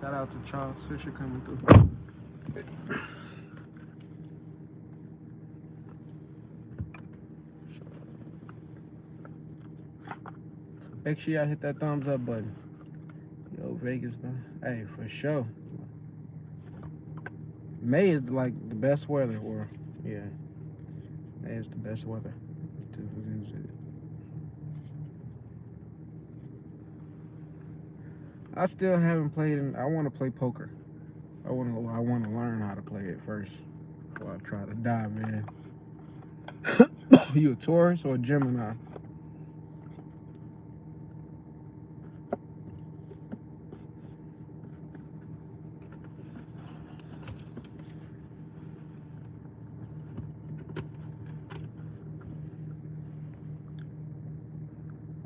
Shout out to Charles Fisher coming through. Make sure y'all hit that thumbs up button. Yo, Vegas, man. Hey, for sure. May is like the best weather, or yeah, May is the best weather. I still haven't played, and I want to play poker. I want to learn how to play it first before I try to dive in. You a Taurus or a Gemini?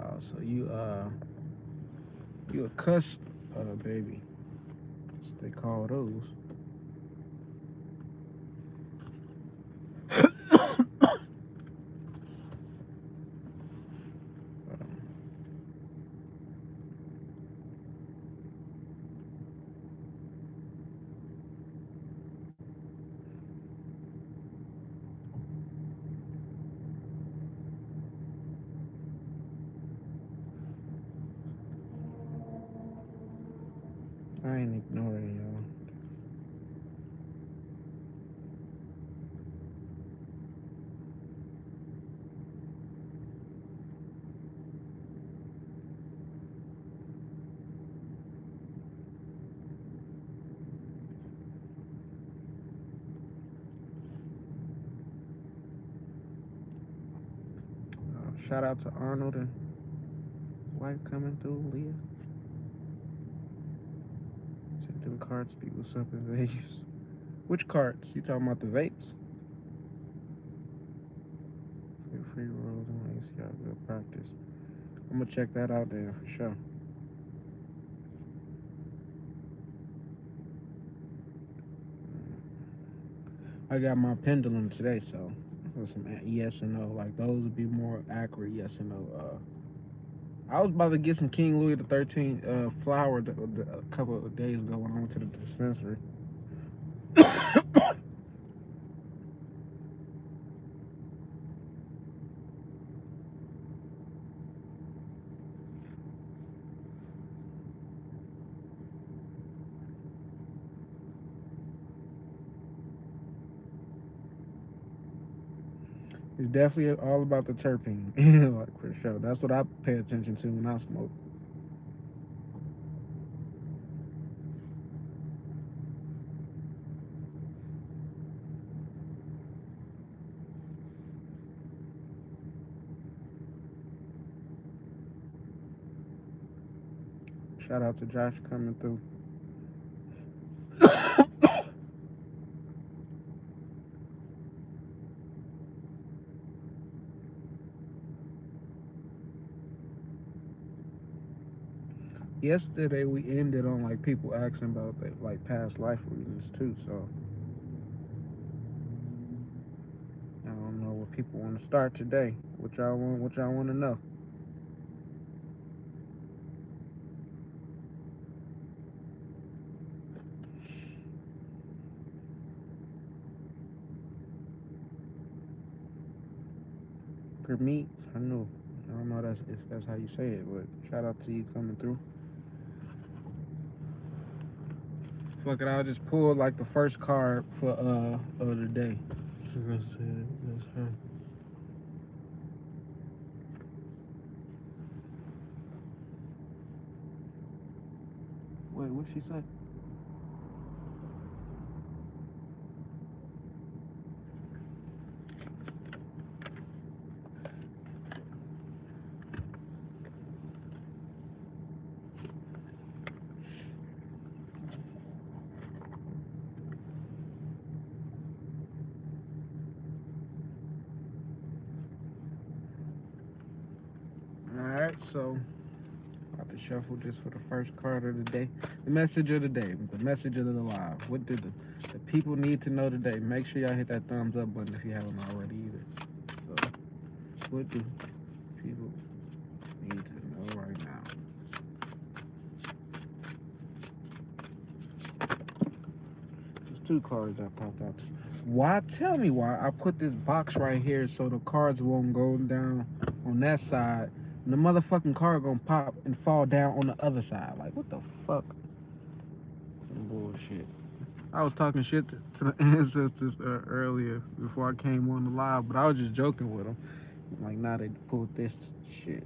Oh, so you a cuss baby. That's what they call those. I ain't ignoring y'all. Shout out to Arnold and wife coming through, Leah. Check them cards, people. What's up in Vegas? Which cards? You talking about the vapes? Free rolls and wings. Got good practice. I'm gonna check that out there for sure. I got my pendulum today, so some yes and no. Like those would be more accurate yes and no. I was about to get some King Louis the 13th flower a couple of days ago when I went to the dispensary. It's definitely all about the terpene, like for sure. That's what I pay attention to when I smoke. Shout out to Josh coming through. Yesterday we ended on like people asking about their like past life reasons too, so I don't know what people want to start today. What y'all want to know? Permeet, I know. I don't know if that's how you say it, but shout out to you coming through. Fuck it, I'll just pull like the first card for of the day. That's her. Wait, what she say? Alright, so about to shuffle just for the first card of the day. The message of the day, the message of the live. What did the people need to know today? Make sure y'all hit that thumbs up button if you haven't already either. So, what do people need to know right now? 2 cards that popped out. Why? Tell me why I put this box right here so the cards won't go down on that side. And the motherfucking card gonna pop and fall down on the other side. Like, what the fuck? Some bullshit. I was talking shit to the ancestors earlier before I came on the live, but I was just joking with them. Like, now they pulled this shit.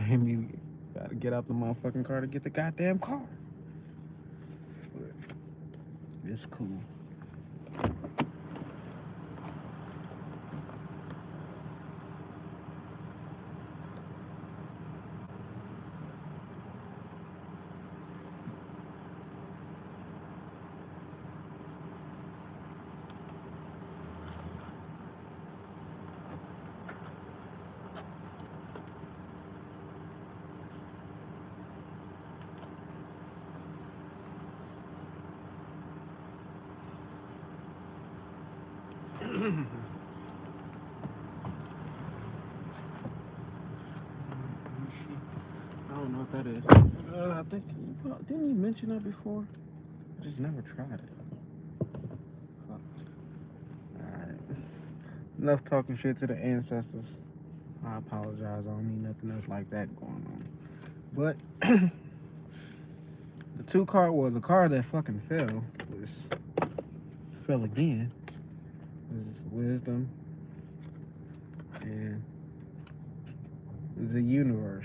I mean, gotta get out the motherfucking car to get the goddamn car. But it's cool. I don't know what that is. I think, didn't you mention that before? I just never tried it. Fuck. Alright. Enough talking shit to the ancestors. I apologize. I don't mean nothing else like that going on. But the 2 card was a card that fucking fell again. This is wisdom and the universe.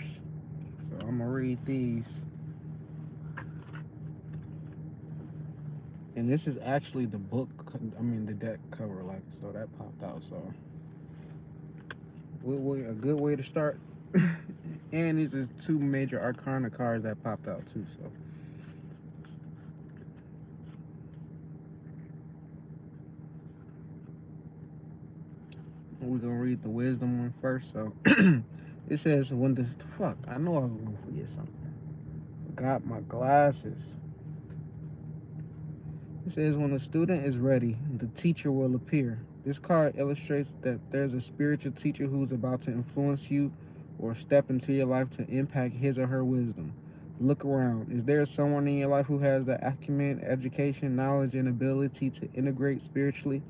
So I'm gonna read these. And this is actually the book, the deck cover, like, so that popped out, so a good way to start. And these are 2 major arcana cards that popped out too, so. We're gonna read the wisdom one first, so. It says, when the, fuck, I know I was gonna forget something. Forgot my glasses. It says, when the student is ready, the teacher will appear. This card illustrates that there's a spiritual teacher who's about to influence you or step into your life to impact his or her wisdom. Look around. Is there someone in your life who has the acumen, education, knowledge, and ability to integrate spiritually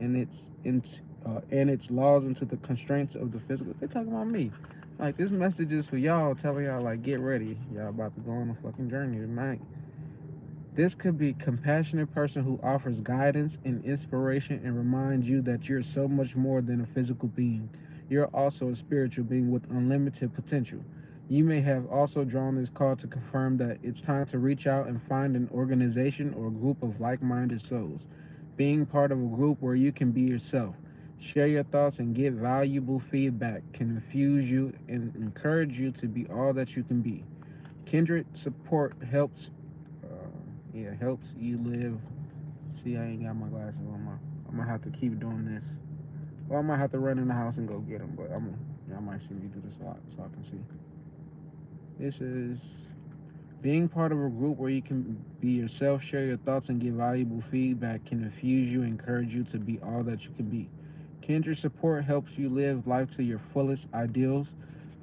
and its laws into the constraints of the physical? They're talking about me. Like, this message is for y'all, telling y'all, like, get ready. Y'all about to go on a fucking journey tonight. This could be a compassionate person who offers guidance and inspiration and reminds you that you're so much more than a physical being. You're also a spiritual being with unlimited potential. You may have also drawn this card to confirm that it's time to reach out and find an organization or a group of like-minded souls. Being part of a group where you can be yourself, share your thoughts, and get valuable feedback can infuse you and encourage you to be all that you can be. Kindred support helps you live. See, I ain't got my glasses on. I'm gonna have to keep doing this. Well, I might have to run in the house and go get them, but I might see me do this a lot so I can see. This is being part of a group where you can be yourself, share your thoughts, and get valuable feedback can infuse you and encourage you to be all that you can be. Kindred support helps you live life to your fullest ideals,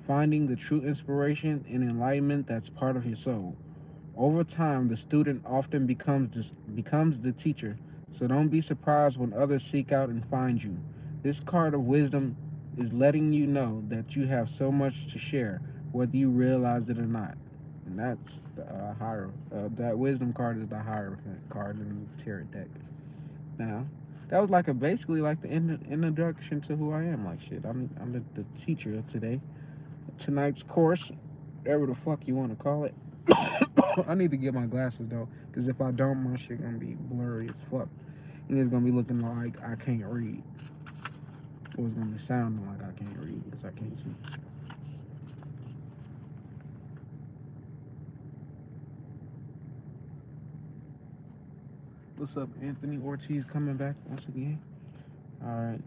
finding the true inspiration and enlightenment that's part of your soul. Over time, the student often becomes the teacher, so don't be surprised when others seek out and find you. This card of wisdom is letting you know that you have so much to share, whether you realize it or not. And that's the that wisdom card is the Hierophant card in the tarot deck. Now, that was like basically like the introduction to who I am. Like, shit, I'm the teacher of tonight's course, whatever the fuck you want to call it. I need to get my glasses though, because if I don't, my shit gonna be blurry as fuck, and it's gonna be looking like I can't read, or it's gonna be sounding like I can't read because I can't see. What's up, Anthony Ortiz, coming back once again? All right.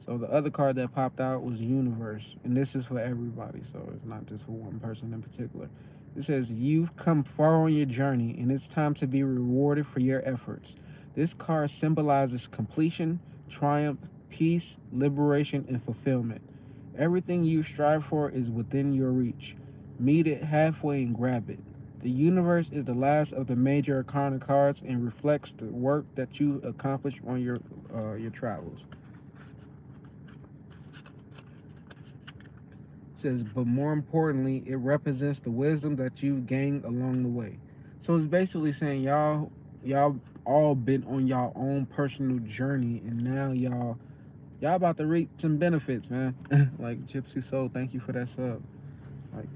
So the other card that popped out was Universe, and this is for everybody, so it's not just for one person in particular. It says, you've come far on your journey, and it's time to be rewarded for your efforts. This card symbolizes completion, triumph, peace, liberation, and fulfillment. Everything you strive for is within your reach. Meet it halfway and grab it. The universe is the last of the major arcana cards and reflects the work that you accomplished on your travels. It says, but more importantly, it represents the wisdom that you gained along the way. So it's basically saying y'all all been on y'all own personal journey, and now y'all about to reap some benefits, man. Like Gypsy Soul, thank you for that sub. Like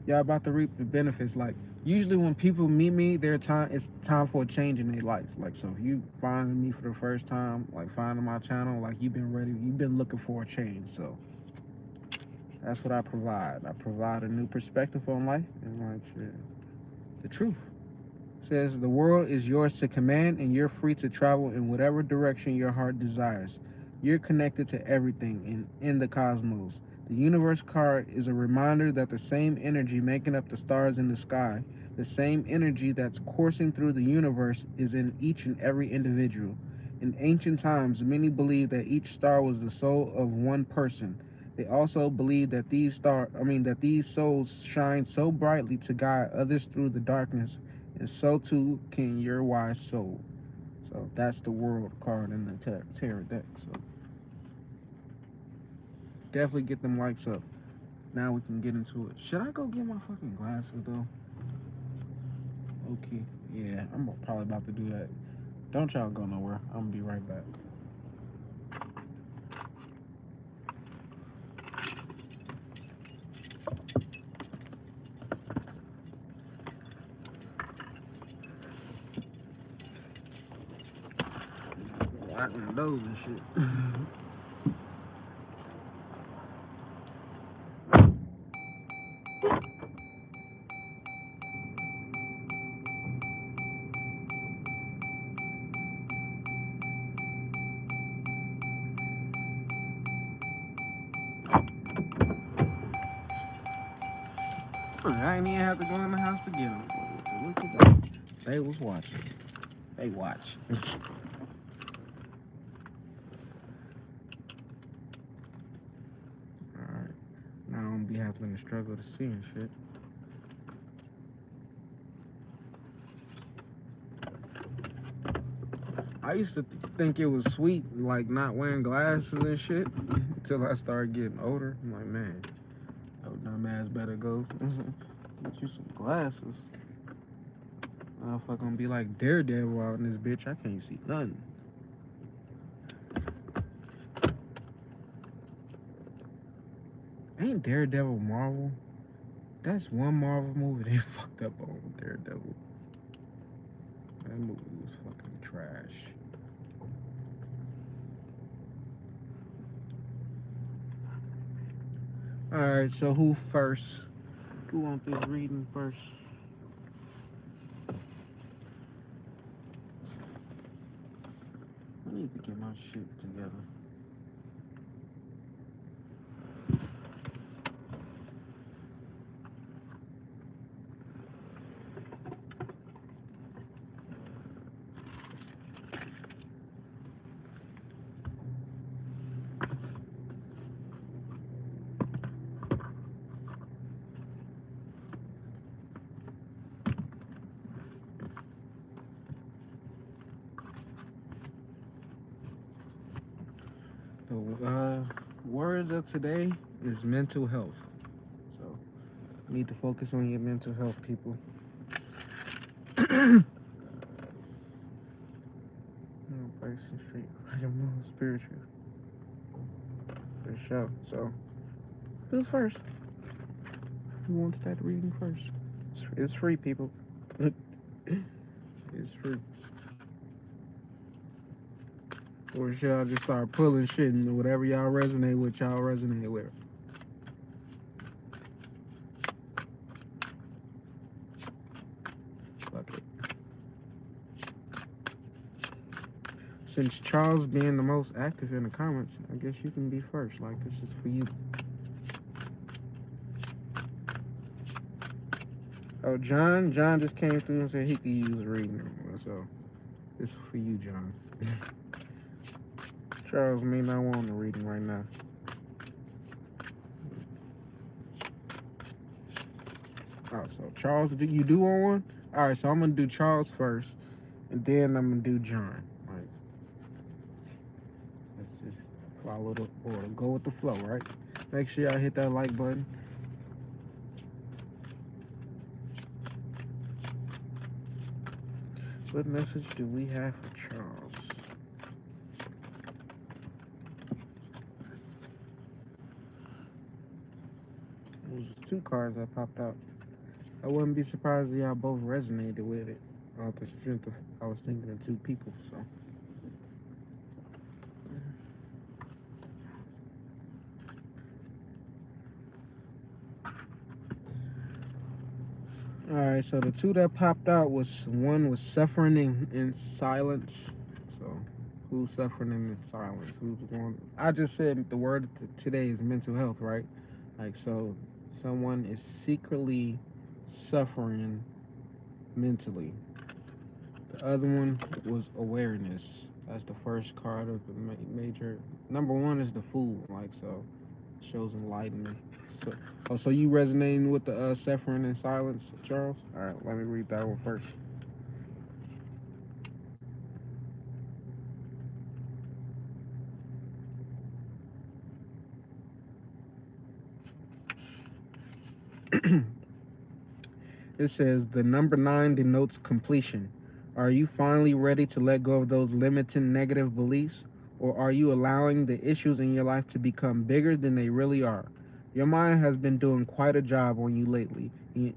y'all about to reap the benefits. Like usually when people meet me, it's time for a change in their life. Like so, if you find me for the first time, like finding my channel, like you've been looking for a change. So that's what I provide. I provide a new perspective on life and like shit, the truth. It says the world is yours to command, and you're free to travel in whatever direction your heart desires. You're connected to everything in the cosmos. The universe card is a reminder that the same energy making up the stars in the sky, the same energy that's coursing through the universe, is in each and every individual. In ancient times, many believed that each star was the soul of one person. They also believed that that these souls shine so brightly to guide others through the darkness, and so too can your wise soul. So that's the world card in the tarot deck. So definitely get them likes up. Now we can get into it. Should I go get my fucking glasses though? Okay. Yeah, I'm probably about to do that. Don't y'all go nowhere. I'm gonna be right back. Watching those and shit. I ain't even have to go in the house to get them. Look at that. They was watching. They watch. Alright. Now I'm gonna be having to struggle to see and shit. I used to think it was sweet, like not wearing glasses and shit, until I started getting older. I'm like, man, oh, dumb ass better go get you some glasses. I'm gonna be like Daredevil out in this bitch. I can't see nothing. Ain't Daredevil Marvel? That's one Marvel movie they fucked up on, Daredevil. That movie was fucking trash. Alright, so who first? Who wants this reading first? I need to get my shit together. The word of today is mental health. So, you need to focus on your mental health, people. Person street, I'm more spiritual. For sure. So, who's first? Who wants that reading first? It's free, people. It's free. Or should I just start pulling shit and whatever y'all resonate with, y'all resonate with? Fuck it. Since Charles being the most active in the comments, I guess you can be first. Like, this is for you. Oh, John just came through and said he could use a reading. So, this is for you, John. Charles may not want a reading right now. Oh, so Charles, do you do want one? All right, so I'm gonna do Charles first, and then I'm gonna do John. Like, let's just follow the order, go with the flow, right? Make sure y'all hit that like button. What message do we have for Charles? It was two cards that popped out. I wouldn't be surprised if y'all both resonated with it. Off the strength of, I was thinking of two people, so. Alright, so the two that popped out was one was suffering in silence. So, who's suffering in silence? Who's going? I just said the word today is mental health, right? Like, so someone is secretly suffering mentally. The other one was awareness. That's the first card of the major. Number one is the Fool, like, so shows enlightenment. So, oh, so you resonating with the suffering in silence, Charles? All right, let me read that one first. It says the number 9 denotes completion. Are you finally ready to let go of those limiting negative beliefs? Or are you allowing the issues in your life to become bigger than they really are? Your mind has been doing quite a job on you lately.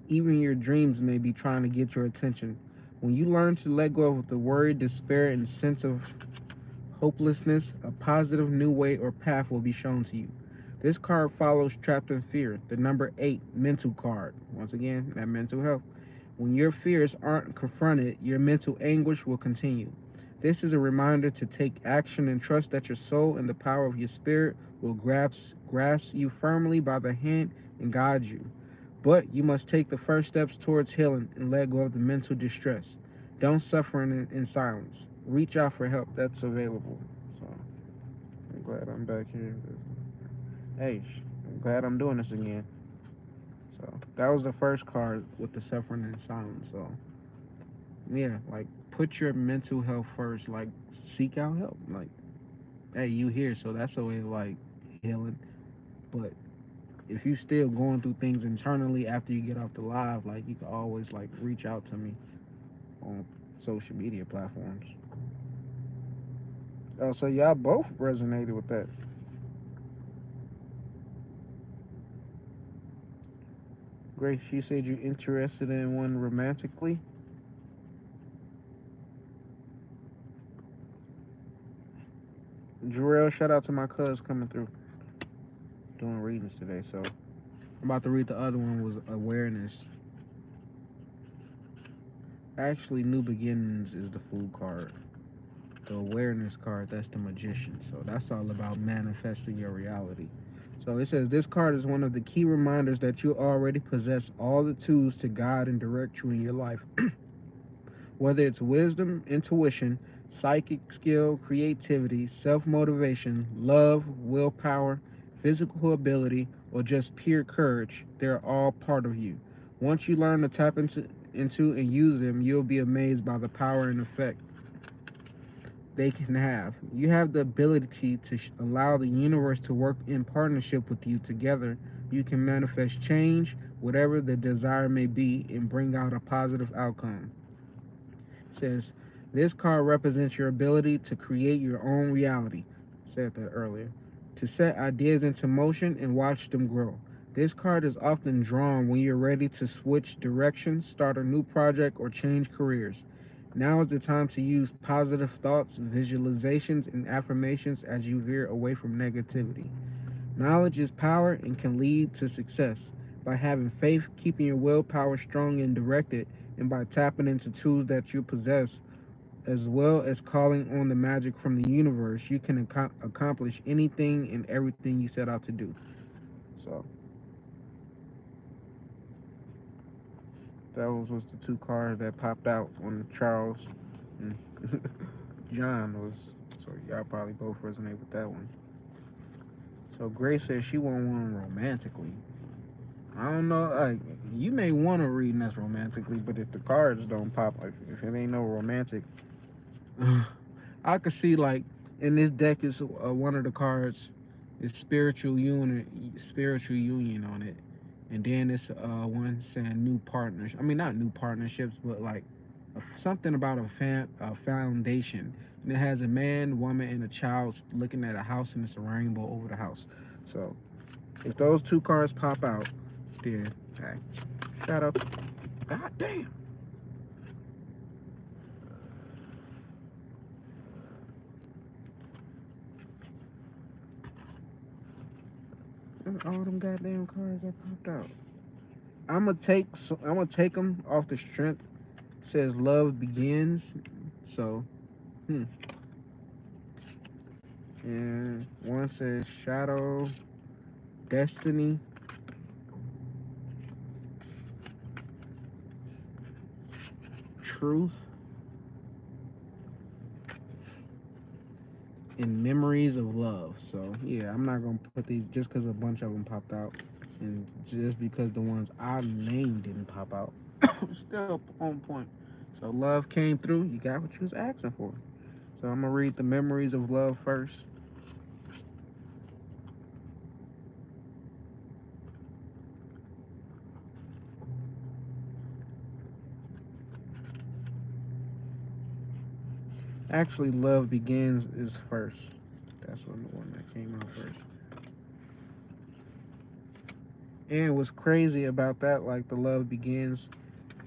Even your dreams may be trying to get your attention. When you learn to let go of the worry, despair, and sense of hopelessness, a positive new way or path will be shown to you. This card follows trapped in fear, the number 8 mental card. Once again, that mental health. When your fears aren't confronted, your mental anguish will continue. This is a reminder to take action and trust that your soul and the power of your spirit will grasp you firmly by the hand and guide you. But you must take the first steps towards healing and let go of the mental distress. Don't suffer in silence. Reach out for help that's available. So I'm glad I'm back here. Hey, I'm glad I'm doing this again. So that was the first card with the suffering in silence. So yeah, like put your mental health first. Like seek out help. Like hey, you here, so that's a way of like healing. But if you still going through things internally after you get off the live, like you can always like reach out to me on social media platforms. Oh, so y'all both resonated with that. Grace, you said you're interested in one romantically. Jarrell, shout out to my cuz coming through doing readings today. So I'm about to read the other one was awareness. Actually, new beginnings is the Fool card. The awareness card, that's the magician. So that's all about manifesting your reality. So it says this card is one of the key reminders that you already possess all the tools to guide and direct you in your life. Whether it's wisdom, intuition, psychic skill, creativity, self motivation, love, willpower, physical ability, or just pure courage, they're all part of you. Once you learn to tap into and use them, you'll be amazed by the power and effect they can have. You have the ability to allow the universe to work in partnership with you. Together, you can manifest change, whatever the desire may be, and bring out a positive outcome. It says, this card represents your ability to create your own reality. I said that earlier. To set ideas into motion and watch them grow. This card is often drawn when you're ready to switch directions, start a new project, or change careers. Now is the time to use positive thoughts, visualizations, and affirmations as you veer away from negativity. Knowledge is power and can lead to success. By having faith, keeping your willpower strong and directed, and by tapping into tools that you possess, as well as calling on the magic from the universe, you can accomplish anything and everything you set out to do. So that was the two cards that popped out when Charles and John was. So y'all probably both resonate with that one. So Grace says she want one romantically. I don't know. Like You may want to read this romantically, but if the cards don't pop, like if it ain't no romantic, I could see like in this deck is one of the cards is spiritual union on it, and then it's one saying new partners. I mean not new partnerships, but like something about a foundation. And it has a man, woman, and a child looking at a house, and it's a rainbow over the house. So if those two cards pop out, then hey, shut up. God damn. All them goddamn cards that popped out. I'm gonna take them off the strength. It says love begins. So, hmm. And one says shadow, destiny, truth, and memories of love. So yeah, I'm not gonna put these just because a bunch of them popped out, and just because the ones I named didn't pop out. Still on point. So love came through. You got what you was asking for. So I'm gonna read the memories of love first. Actually, love begins is first. That's the one that came out first. And what's crazy about that, like the love begins,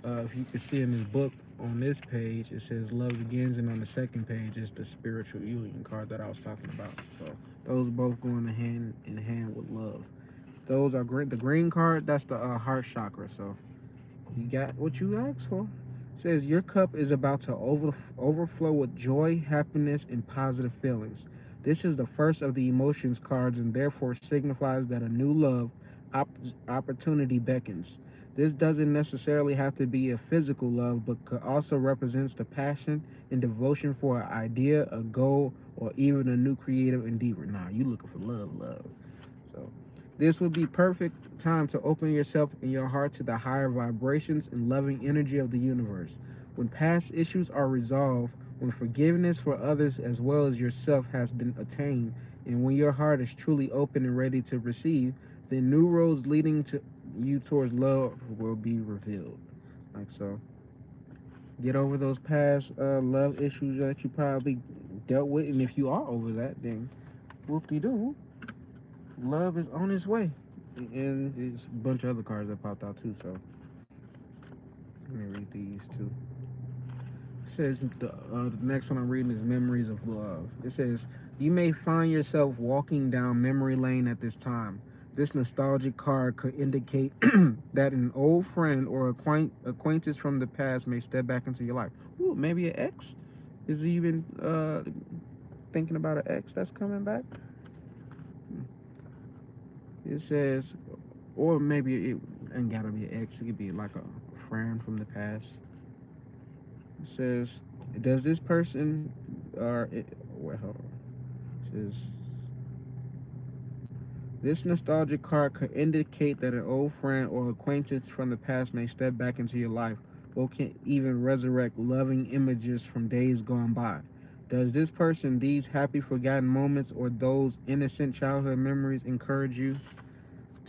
if you can see in this book on this page, it says love begins, and on the second page is the spiritual union card that I was talking about. So those both going hand in hand with love. Those are great. The green card, that's the heart chakra. So you got what you asked for. It says your cup is about to overflow with joy, happiness, and positive feelings. This is the first of the emotions cards and therefore signifies that a new love op- opportunity beckons. This doesn't necessarily have to be a physical love, but could also represents the passion and devotion for an idea, a goal, or even a new creative endeavor. Nah, you looking for love, love. So this would be perfect time to open yourself and your heart to the higher vibrations and loving energy of the universe. When past issues are resolved, when forgiveness for others as well as yourself has been attained, and when your heart is truly open and ready to receive, then new roads leading to you towards love will be revealed. Like so. Get over those past love issues that you probably dealt with, and if you are over that, then whoop de doo, love is on its way. And there's a bunch of other cards that popped out too, so let me read these too. It says the next one I'm reading is Memories of Love. It says, you may find yourself walking down memory lane at this time. This nostalgic card could indicate that an old friend or acquaintance from the past may step back into your life. Ooh, maybe an ex? Is he even thinking about an ex that's coming back? It says, or maybe it ain't gotta be an ex. It could be like a friend from the past. It says, does this person, wait, hold on. It says, this nostalgic card could indicate that an old friend or acquaintance from the past may step back into your life, or can even resurrect loving images from days gone by. Does this person, these happy forgotten moments, or those innocent childhood memories encourage you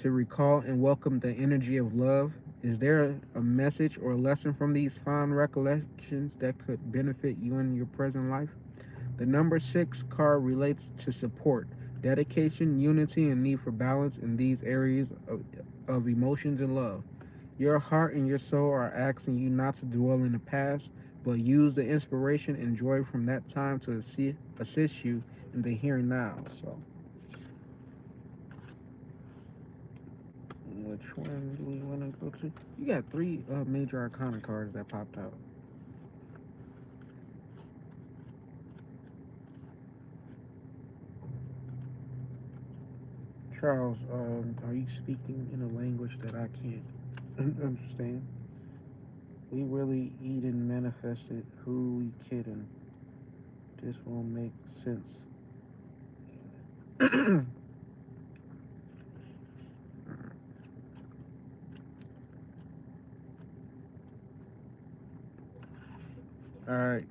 to recall and welcome the energy of love? Is there a message or a lesson from these fond recollections that could benefit you in your present life? The number 6 card relates to support, dedication, unity, and need for balance in these areas of emotions and love. Your heart and your soul are asking you not to dwell in the past, but use the inspiration and joy from that time to assist you in the here and now. So, which one do we want to go to? You got three major arcana cards that popped out. Charles, are you speaking in a language that I can't understand? We really eat and manifested. Who we kidding? This won't make sense. Alright,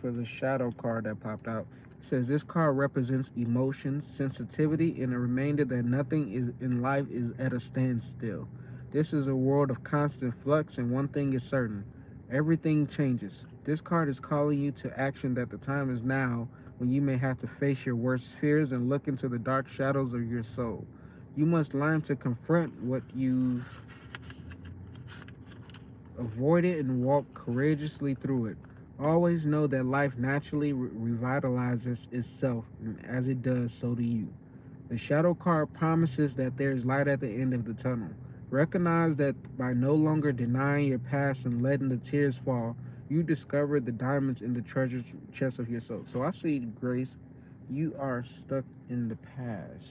for the shadow card that popped out, it says this card represents emotions, sensitivity, and a reminder that nothing is in life is at a standstill. This is a world of constant flux, and one thing is certain: everything changes. This card is calling you to action that the time is now when you may have to face your worst fears and look into the dark shadows of your soul. You must learn to confront what you avoid it and walk courageously through it. Always know that life naturally revitalizes itself, and as it does, so do you. The shadow card promises that there is light at the end of the tunnel. Recognize that by no longer denying your past and letting the tears fall, you discover the diamonds in the treasure chest of your soul. So I see, Grace, you are stuck in the past.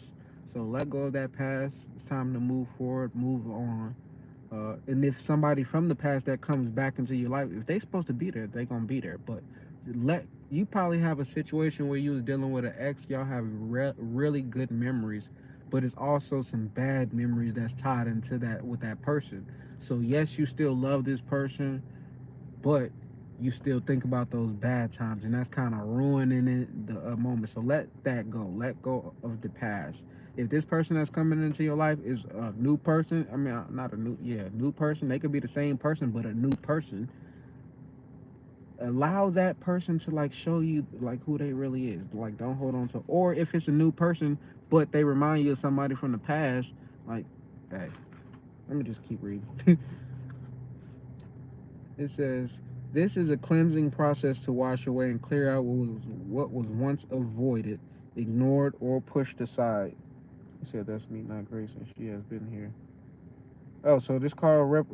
So let go of that past. It's time to move forward, move on. And if somebody from the past that comes back into your life, if they supposed to be there, they gonna be there. But let you probably have a situation where you was dealing with an ex. Y'all have really good memories, but it's also some bad memories that's tied into that with that person. So yes, you still love this person, but you still think about those bad times, and that's kind of ruining the moment. So let that go. Let go of the past. If this person that's coming into your life is a new person, I mean, not a new, yeah, new person. They could be the same person, but a new person. Allow that person to like show you like who they really is. Like, don't hold on to. Or if it's a new person, but they remind you of somebody from the past, like, hey, let me just keep reading. It says, this is a cleansing process to wash away and clear out what was once avoided, ignored, or pushed aside. It said that's me, not Grace, and she has been here. Oh, so this card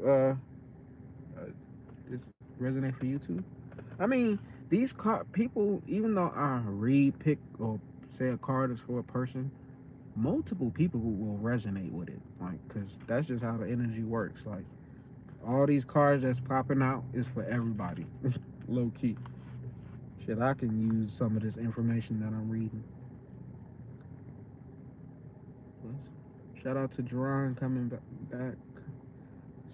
this resonate for you too? I mean, these card people, even though I read, pick, or say a card is for a person, multiple people will resonate with it. Like, cause that's just how the energy works. Like, all these cards that's popping out is for everybody. Low key. Shit, I can use some of this information that I'm reading. Shout out to Jerron coming back.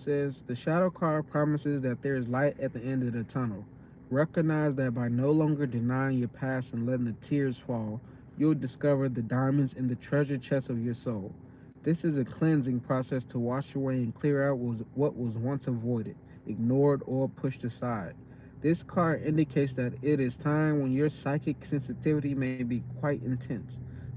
Says the shadow card promises that there is light at the end of the tunnel. Recognize that by no longer denying your past and letting the tears fall, you'll discover the diamonds in the treasure chest of your soul. This is a cleansing process to wash away and clear out what was once avoided, ignored, or pushed aside. This card indicates that it is time when your psychic sensitivity may be quite intense.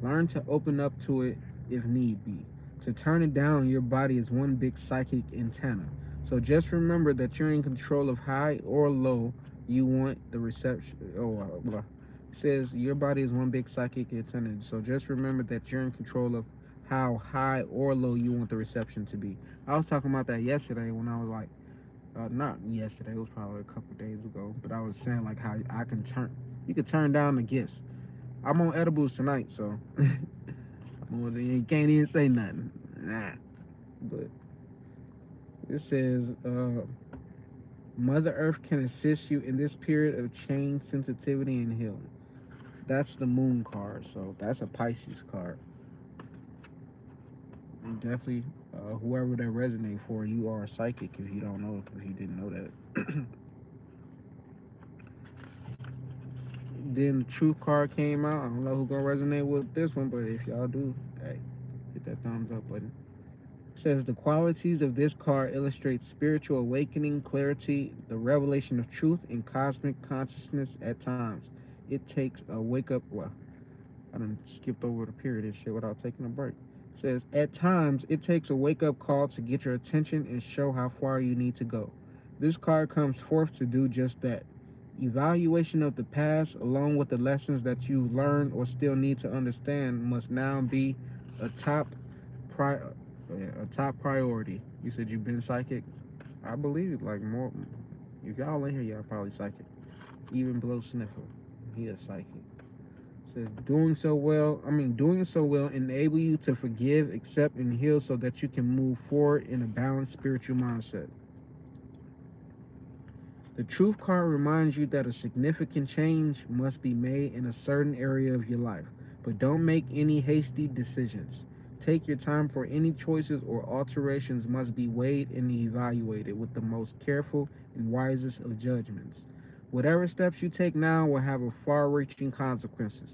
Learn to open up to it if need be. To turn it down, your body is one big psychic antenna. So just remember that you're in control of high or low you want the reception. It says your body is one big psychic antenna. So just remember that you're in control of how high or low you want the reception to be. I was talking about that yesterday when I was like, not yesterday, it was probably a couple days ago, but I was saying like how you can turn down the gifts. I'm on edibles tonight, so you can't even say nothing. Nah. But it says, Mother Earth can assist you in this period of change, sensitivity, and healing. That's the Moon card, so that's a Pisces card. And definitely, whoever that resonate for, you are a psychic if you don't know, if you didn't know that. Then the Truth card came out. I don't know who's gonna resonate with this one, but if y'all do, hey, hit that thumbs up button. Says the qualities of this card illustrate spiritual awakening, clarity, the revelation of truth, and cosmic consciousness at times. It takes a wake up. Well, I done skipped over the period and shit without taking a break. Says at times it takes a wake up call to get your attention and show how far you need to go. This card comes forth to do just that. Evaluation of the past, along with the lessons that you learned or still need to understand, must now be a pri- a top priority. You said you've been psychic. I believe like more. If y'all in here, y'all probably psychic. Even below Sniffer, he is psychic. Says doing so will enable you to forgive, accept, and heal so that you can move forward in a balanced spiritual mindset. The Truth card reminds you that a significant change must be made in a certain area of your life, but don't make any hasty decisions. Take your time, for any choices or alterations must be weighed and evaluated with the most careful and wisest of judgments. Whatever steps you take now will have a far-reaching consequences,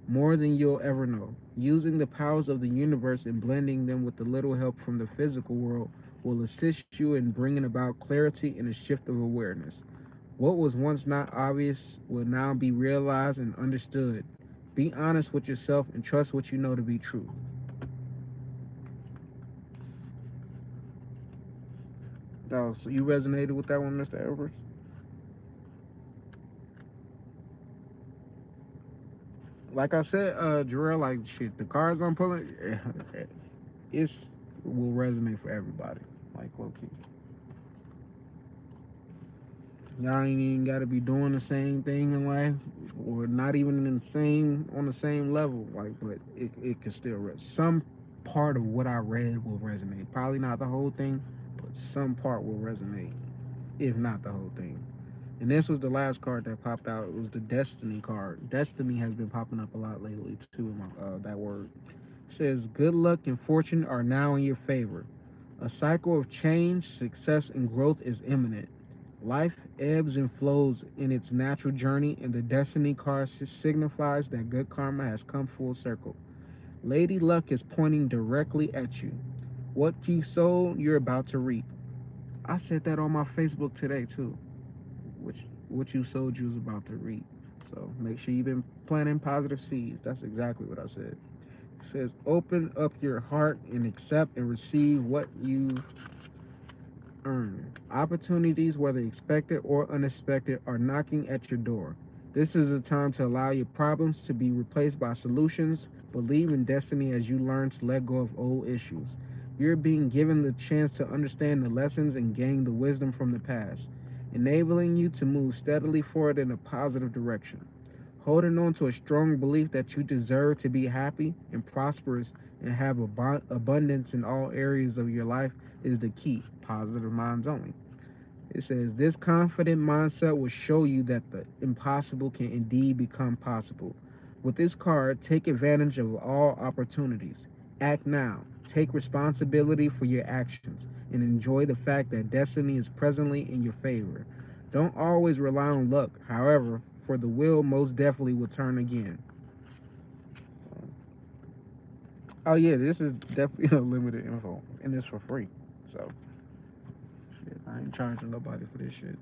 more than you'll ever know. Using the powers of the universe and blending them with a little help from the physical world will assist you in bringing about clarity and a shift of awareness. What was once not obvious will now be realized and understood. Be honest with yourself and trust what you know to be true. Oh, so you resonated with that one, Mr. Edwards? Like I said, Jarrell, like shit, the cards I'm pulling, it's will resonate for everybody. Like low key, y'all ain't even got to be doing the same thing in life, or not even in the same on the same level. Like, but it can still some part of what I read will resonate. Probably not the whole thing, but some part will resonate, if not the whole thing. And this was the last card that popped out. It was the Destiny card. Destiny has been popping up a lot lately too. In my, that word it says, "Good luck and fortune are now in your favor. A cycle of change, success, and growth is imminent. Life ebbs and flows in its natural journey, and the Destiny card signifies that good karma has come full circle. Lady Luck is pointing directly at you. What you sow, you're about to reap." I said that on my Facebook today too. Which what you sowed, you was about to reap. So make sure you've been planting positive seeds. That's exactly what I said. It says, "Open up your heart and accept and receive what you earn. Opportunities, whether expected or unexpected, are knocking at your door. This is a time to allow your problems to be replaced by solutions. Believe in destiny as you learn to let go of old issues. You're being given the chance to understand the lessons and gain the wisdom from the past, enabling you to move steadily forward in a positive direction. Holding on to a strong belief that you deserve to be happy and prosperous and have abundance in all areas of your life is the key. Positive minds only. It says, "This confident mindset will show you that the impossible can indeed become possible. With this card, take advantage of all opportunities. Act now. Take responsibility for your actions and enjoy the fact that destiny is presently in your favor. Don't always rely on luck, however, for the wheel most definitely will turn again." Oh yeah, this is definitely unlimited info, and it's for free. So shit, I ain't charging nobody for this shit.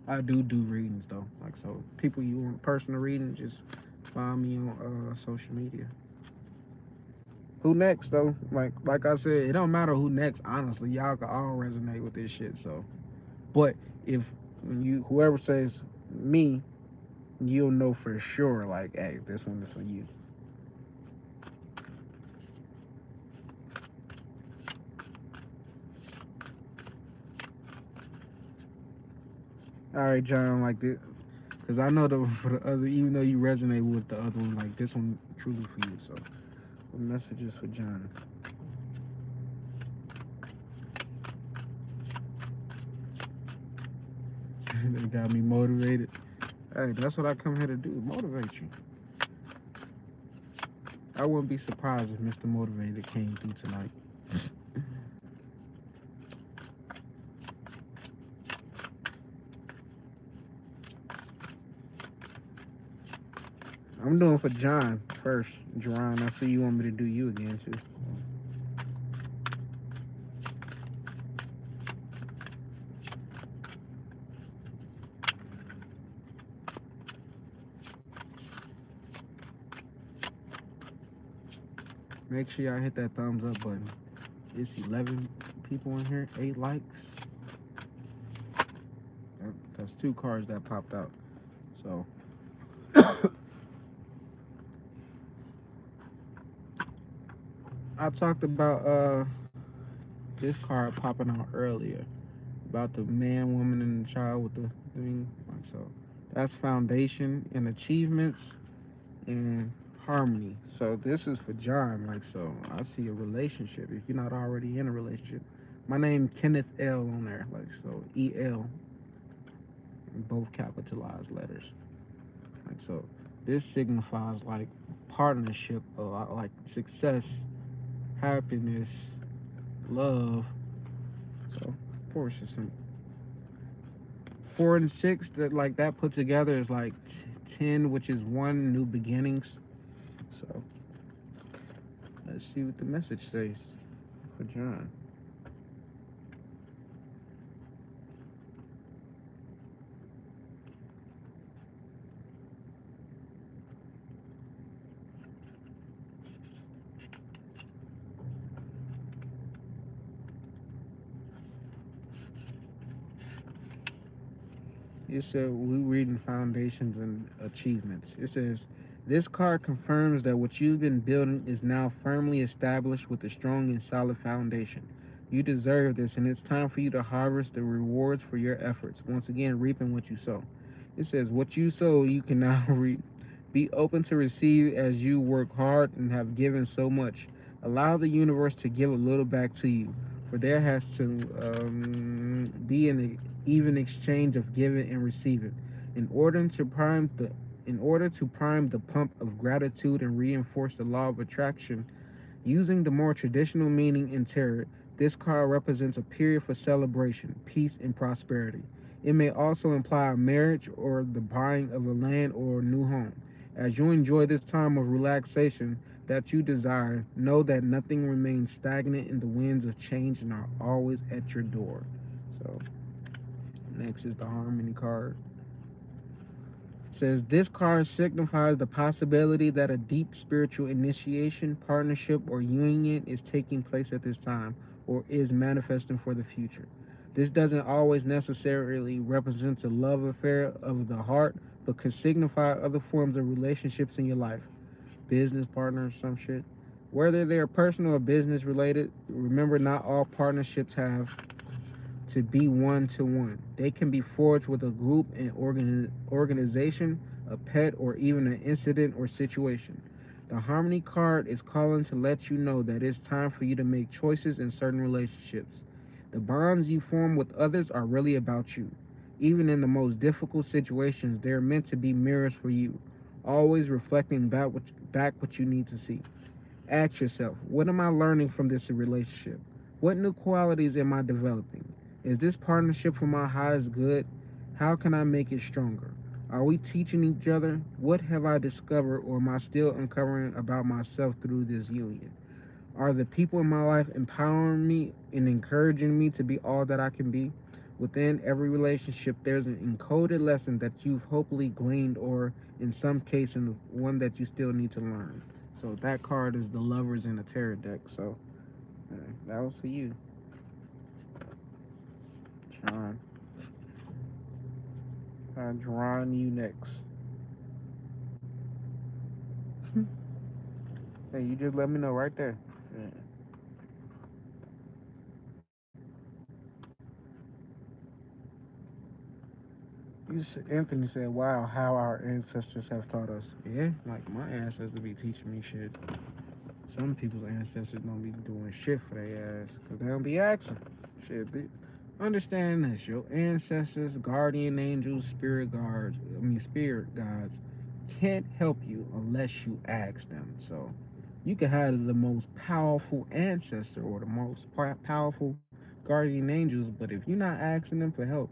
I do readings though, like so. People you want personal reading, just find me on social media. Who next though? Like I said, it don't matter who next. Honestly, y'all can all resonate with this shit. So, but if you whoever says me, you'll know for sure. Like, hey, this one is for you. All right, John, like this, because I know the for the other, even though you resonate with the other one, like this one truly for you. So, the message is for John. They got me motivated. Hey, that's what I come here to do, motivate you. I wouldn't be surprised if Mr. Motivated came through tonight. I'm doing for John first. Jerron, I see you want me to do you again too. Make sure y'all hit that thumbs up button. It's 11 people in here, 8 likes. That's 2 cards that popped out. So I talked about this card popping out earlier about the man, woman, and the child with the thing. Like so, that's foundation and achievements and harmony. So this is for John. Like so, I see a relationship. If you're not already in a relationship, my name Kenneth L on there. Like so, EL in both capitalized letters. Like so, this signifies like partnership, like success, happiness, love. So, of course, it's 4 and 6, that like that put together is like 10, which is one new beginnings. So let's see what the message says for John. It said we reading foundations and achievements. It says this card confirms that what you've been building is now firmly established with a strong and solid foundation. You deserve this, and it's time for you to harvest the rewards for your efforts. Once again, reaping what you sow. It says what you sow, you can now reap. Be open to receive as you work hard and have given so much. Allow the universe to give a little back to you, for there has to be an even exchange of giving and receiving. In order to prime the in order to prime the pump of gratitude and reinforce the law of attraction, using the more traditional meaning in tarot, this card represents a period for celebration, peace, and prosperity. It may also imply a marriage or the buying of a land or a new home. As you enjoy this time of relaxation that you desire, know that nothing remains stagnant and the winds of change are always at your door. So, next is the Harmony card. It says this card signifies the possibility that a deep spiritual initiation, partnership, or union is taking place at this time or is manifesting for the future. This doesn't always necessarily represent a love affair of the heart, but could signify other forms of relationships in your life, business partners, some shit. Whether they are personal or business related, remember not all partnerships have to be one to one. They can be forged with a group, an organization, a pet, or even an incident or situation. The Harmony card is calling to let you know that it's time for you to make choices in certain relationships. The bonds you form with others are really about you. Even in the most difficult situations, they're meant to be mirrors for you, always reflecting back what you need to see. Ask yourself, what am I learning from this relationship? What new qualities am I developing? Is this partnership for my highest good? How can I make it stronger? Are we teaching each other? What have I discovered or am I still uncovering about myself through this union? Are the people in my life empowering me and encouraging me to be all that I can be? Within every relationship, there's an encoded lesson that you've hopefully gleaned, or in some cases, one that you still need to learn. So that card is the Lovers in the Tarot deck. So that was for you, John. Drawing you next. Hey, you just let me know right there. Yeah. Anthony said, "Wow, how our ancestors have taught us." Yeah, like my ancestors be teaching me shit. Some people's ancestors don't be doing shit for their ass because they don't be asking. Shit, understand this: your ancestors, guardian angels, spirit gods, can't help you unless you ask them. So you can have the most powerful ancestor or the most powerful guardian angels, but if you're not asking them for help,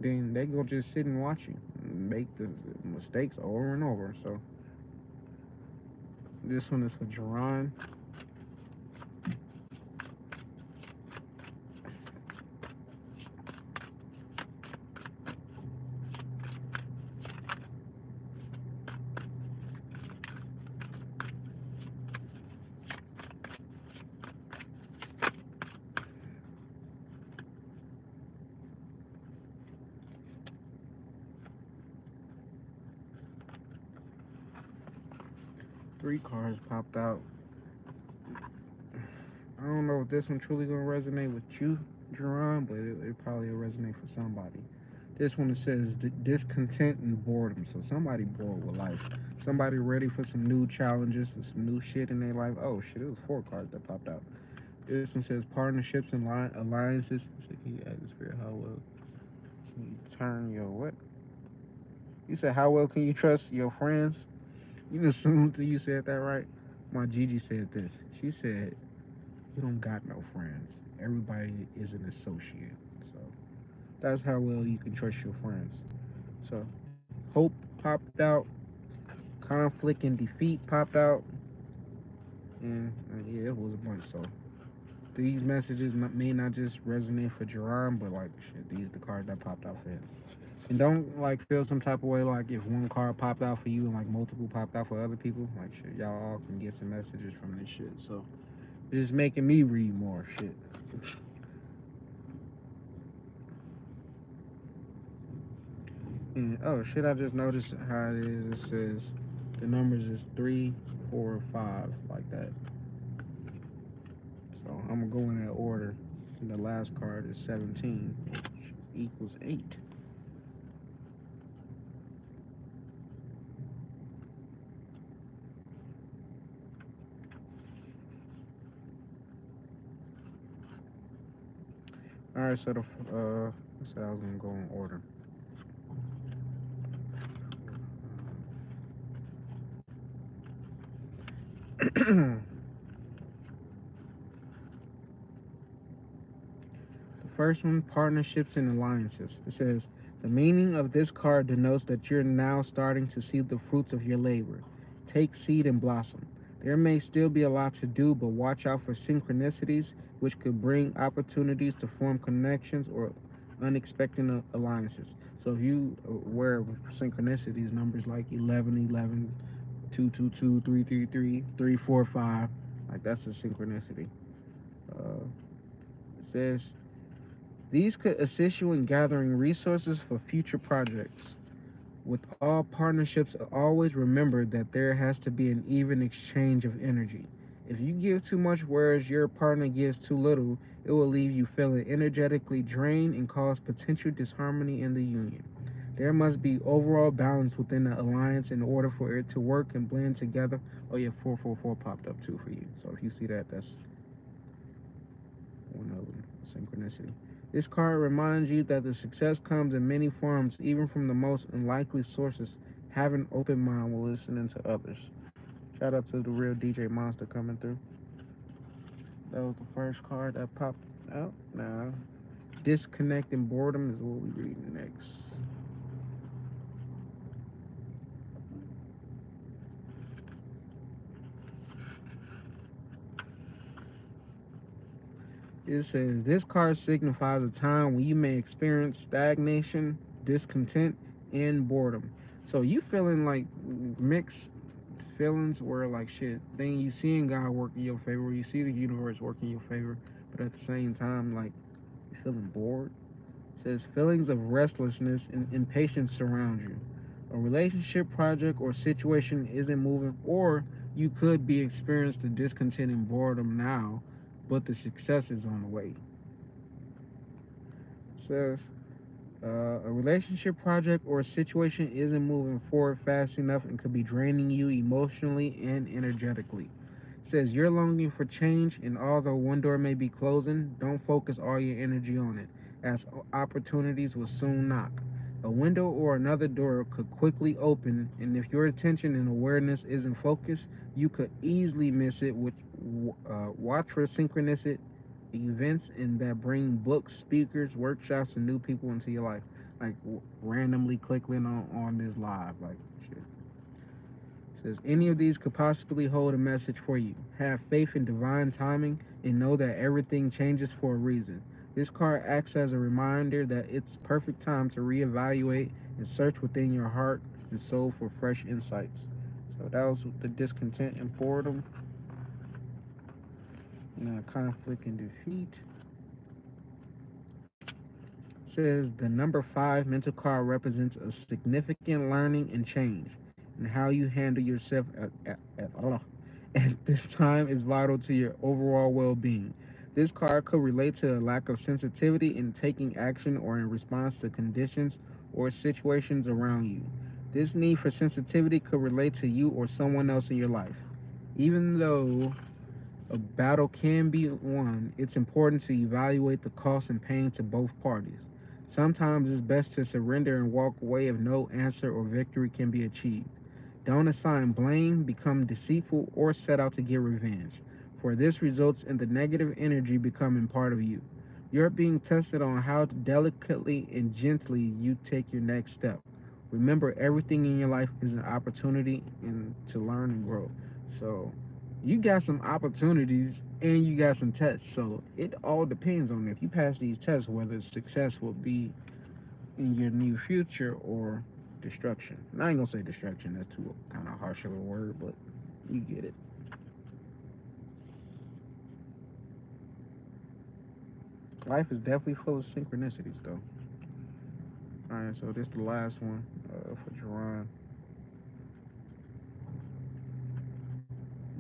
then they gonna just sit and watch you make the mistakes over and over. So this one is for Jerron. 3 cards popped out. I don't know if this one truly gonna resonate with you, Jerron, but it probably will resonate for somebody. This one says discontent and boredom. So somebody bored with life. Somebody ready for some new challenges, for some new shit in their life. Oh shit, it was 4 cards that popped out. This one says partnerships and alliances. So can you atmosphere how well can you turn your what? You said how well can you trust your friends? You know, soon as you said that right, my Gigi said this. She said, "You don't got no friends. Everybody is an associate." So That's how well you can trust your friends. So hope popped out, conflict and defeat popped out, and yeah, it was a bunch. So these messages may not just resonate for Jerron, but like shit, these the cards that popped out for him. And don't like feel some type of way like if one card popped out for you and like multiple popped out for other people. Like shit, y'all all can get some messages from this shit. So it's just making me read more shit. And oh shit, I just noticed how it is. It says the numbers is 3, 4, 5 like that. So I'm gonna go in that order. And the last card is 17, which equals 8. All right, so I said I was gonna go in order. The first one, partnerships and alliances. It says the meaning of this card denotes that you're now starting to see the fruits of your labor. Take seed and blossom. There may still be a lot to do, but watch out for synchronicities, which could bring opportunities to form connections or unexpected alliances. So if you are aware of synchronicities, numbers like 11, 11, 2, 2, 2, 3, 3, 3, 3, 4, 5, like that's a synchronicity. It says these could assist you in gathering resources for future projects. With all partnerships, always remember that there has to be an even exchange of energy. If you give too much whereas your partner gives too little, it will leave you feeling energetically drained and cause potential disharmony in the union. There must be overall balance within the alliance in order for it to work and blend together. Oh yeah, 444 popped up too for you. So if you see that, that's one of them, synchronicity. This card reminds you that the success comes in many forms, even from the most unlikely sources. Have an open mind while listening to others. Shout out to the real DJ Monster coming through. That was the first card that popped out. Now, disconnecting boredom is what we're reading next. It says this card signifies a time when you may experience stagnation, discontent, and boredom. So you feeling like mixed feelings where like shit, then you seeing God work in your favor, you see the universe work in your favor, but at the same time like you feeling bored. It says feelings of restlessness and impatience surround you. A relationship, project, or situation isn't moving, or you could be experiencing the discontent and boredom now, but the success is on the way. It says a relationship, project, or situation isn't moving forward fast enough and could be draining you emotionally and energetically. Says you're longing for change, and although one door may be closing, don't focus all your energy on it, as opportunities will soon knock. A window or another door could quickly open, and if your attention and awareness isn't focused, you could easily miss it. Which watch for synchronicity events and that bring books, speakers, workshops, and new people into your life. Like randomly clicking on this live, like shit. Says any of these could possibly hold a message for you. Have faith in divine timing and know that everything changes for a reason. This card acts as a reminder that it's perfect time to reevaluate and search within your heart and soul for fresh insights. So that was the discontent and boredom. Now conflict and defeat. Says the number 5 mental card represents a significant learning and change, and how you handle yourself at this time is vital to your overall well-being. This card could relate to a lack of sensitivity in taking action or in response to conditions or situations around you. This need for sensitivity could relate to you or someone else in your life. Even though a battle can be won, it's important to evaluate the cost and pain to both parties. Sometimes it's best to surrender and walk away if no answer or victory can be achieved. Don't assign blame, become deceitful, or set out to get revenge, for this results in the negative energy becoming part of you. You're being tested on how delicately and gently you take your next step. Remember, everything in your life is an opportunity and to learn and grow. So, you got some opportunities and you got some tests. So, it all depends on if you pass these tests, whether success will be in your near future or destruction. And I ain't gonna say destruction, that's too kind of harsh of a word, but you get it. Life is definitely full of synchronicities, though. Alright, so this is the last one for Jerron.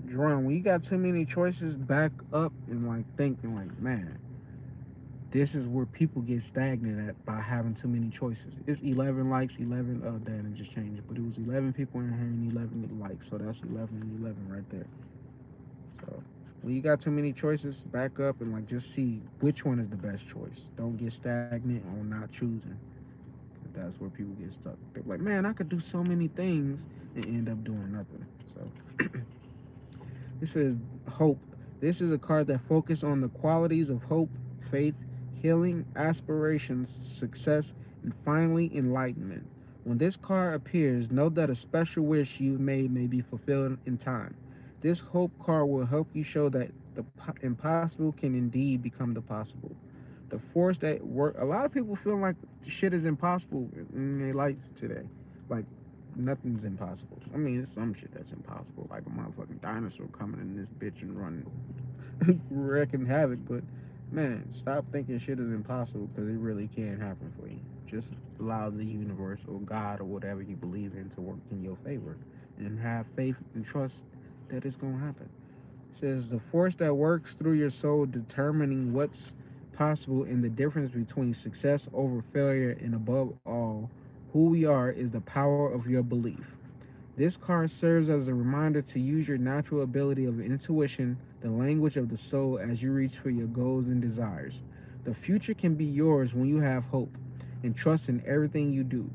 Jerron, when you got too many choices, back up and like thinking like, man, this is where people get stagnant at by having too many choices. It's 11 likes, 11. Oh, damn, it just changed. But it was 11 people in here and 11 likes, so that's 11 and 11 right there. So when you got too many choices, back up and like just see which one is the best choice. Don't get stagnant on not choosing. That's where people get stuck. They're like, man, I could do so many things and end up doing nothing. So this is hope. This is a card that focuses on the qualities of hope, faith, healing, aspirations, success, and finally enlightenment. When this card appears, know that a special wish you've made may be fulfilled in time. This hope card will help you show that the impossible can indeed become the possible. The force that work. A lot of people feel like shit is impossible in their life today. Like nothing's impossible. I mean, it's some shit that's impossible, like a motherfucking dinosaur coming in this bitch and running, wrecking havoc. But man, stop thinking shit is impossible because it really can happen for you. Just allow the universe or God or whatever you believe in to work in your favor, and have faith and trust that it's gonna happen. It says the force that works through your soul, determining what's possible and the difference between success over failure, and above all, who we are, is the power of your belief. This card serves as a reminder to use your natural ability of intuition, the language of the soul, as you reach for your goals and desires. The future can be yours when you have hope and trust in everything you do.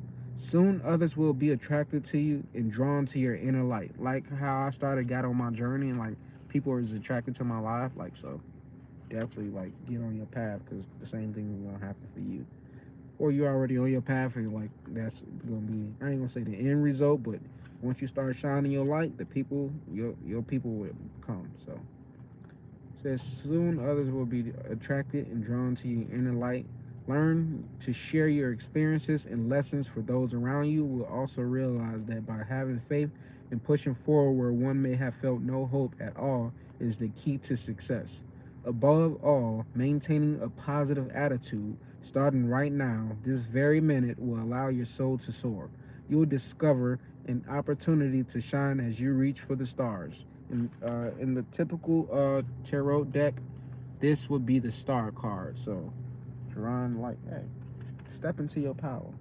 Soon others will be attracted to you and drawn to your inner light. Like how I started, got on my journey, and like people are attracted to my life. Like, so definitely like get on your path because the same thing is gonna happen for you. Or you're already on your path and like that's gonna be, I ain't gonna say the end result, but once you start shining your light, the people, your people will come. So it says soon others will be attracted and drawn to your inner light. Learn to share your experiences and lessons for those around you. Will also realize that by having faith and pushing forward where one may have felt no hope at all is the key to success. Above all, maintaining a positive attitude, starting right now, this very minute, will allow your soul to soar. You will discover an opportunity to shine as you reach for the stars. In the typical tarot deck, this would be the star card. So, Jerron, like, hey, step into your power.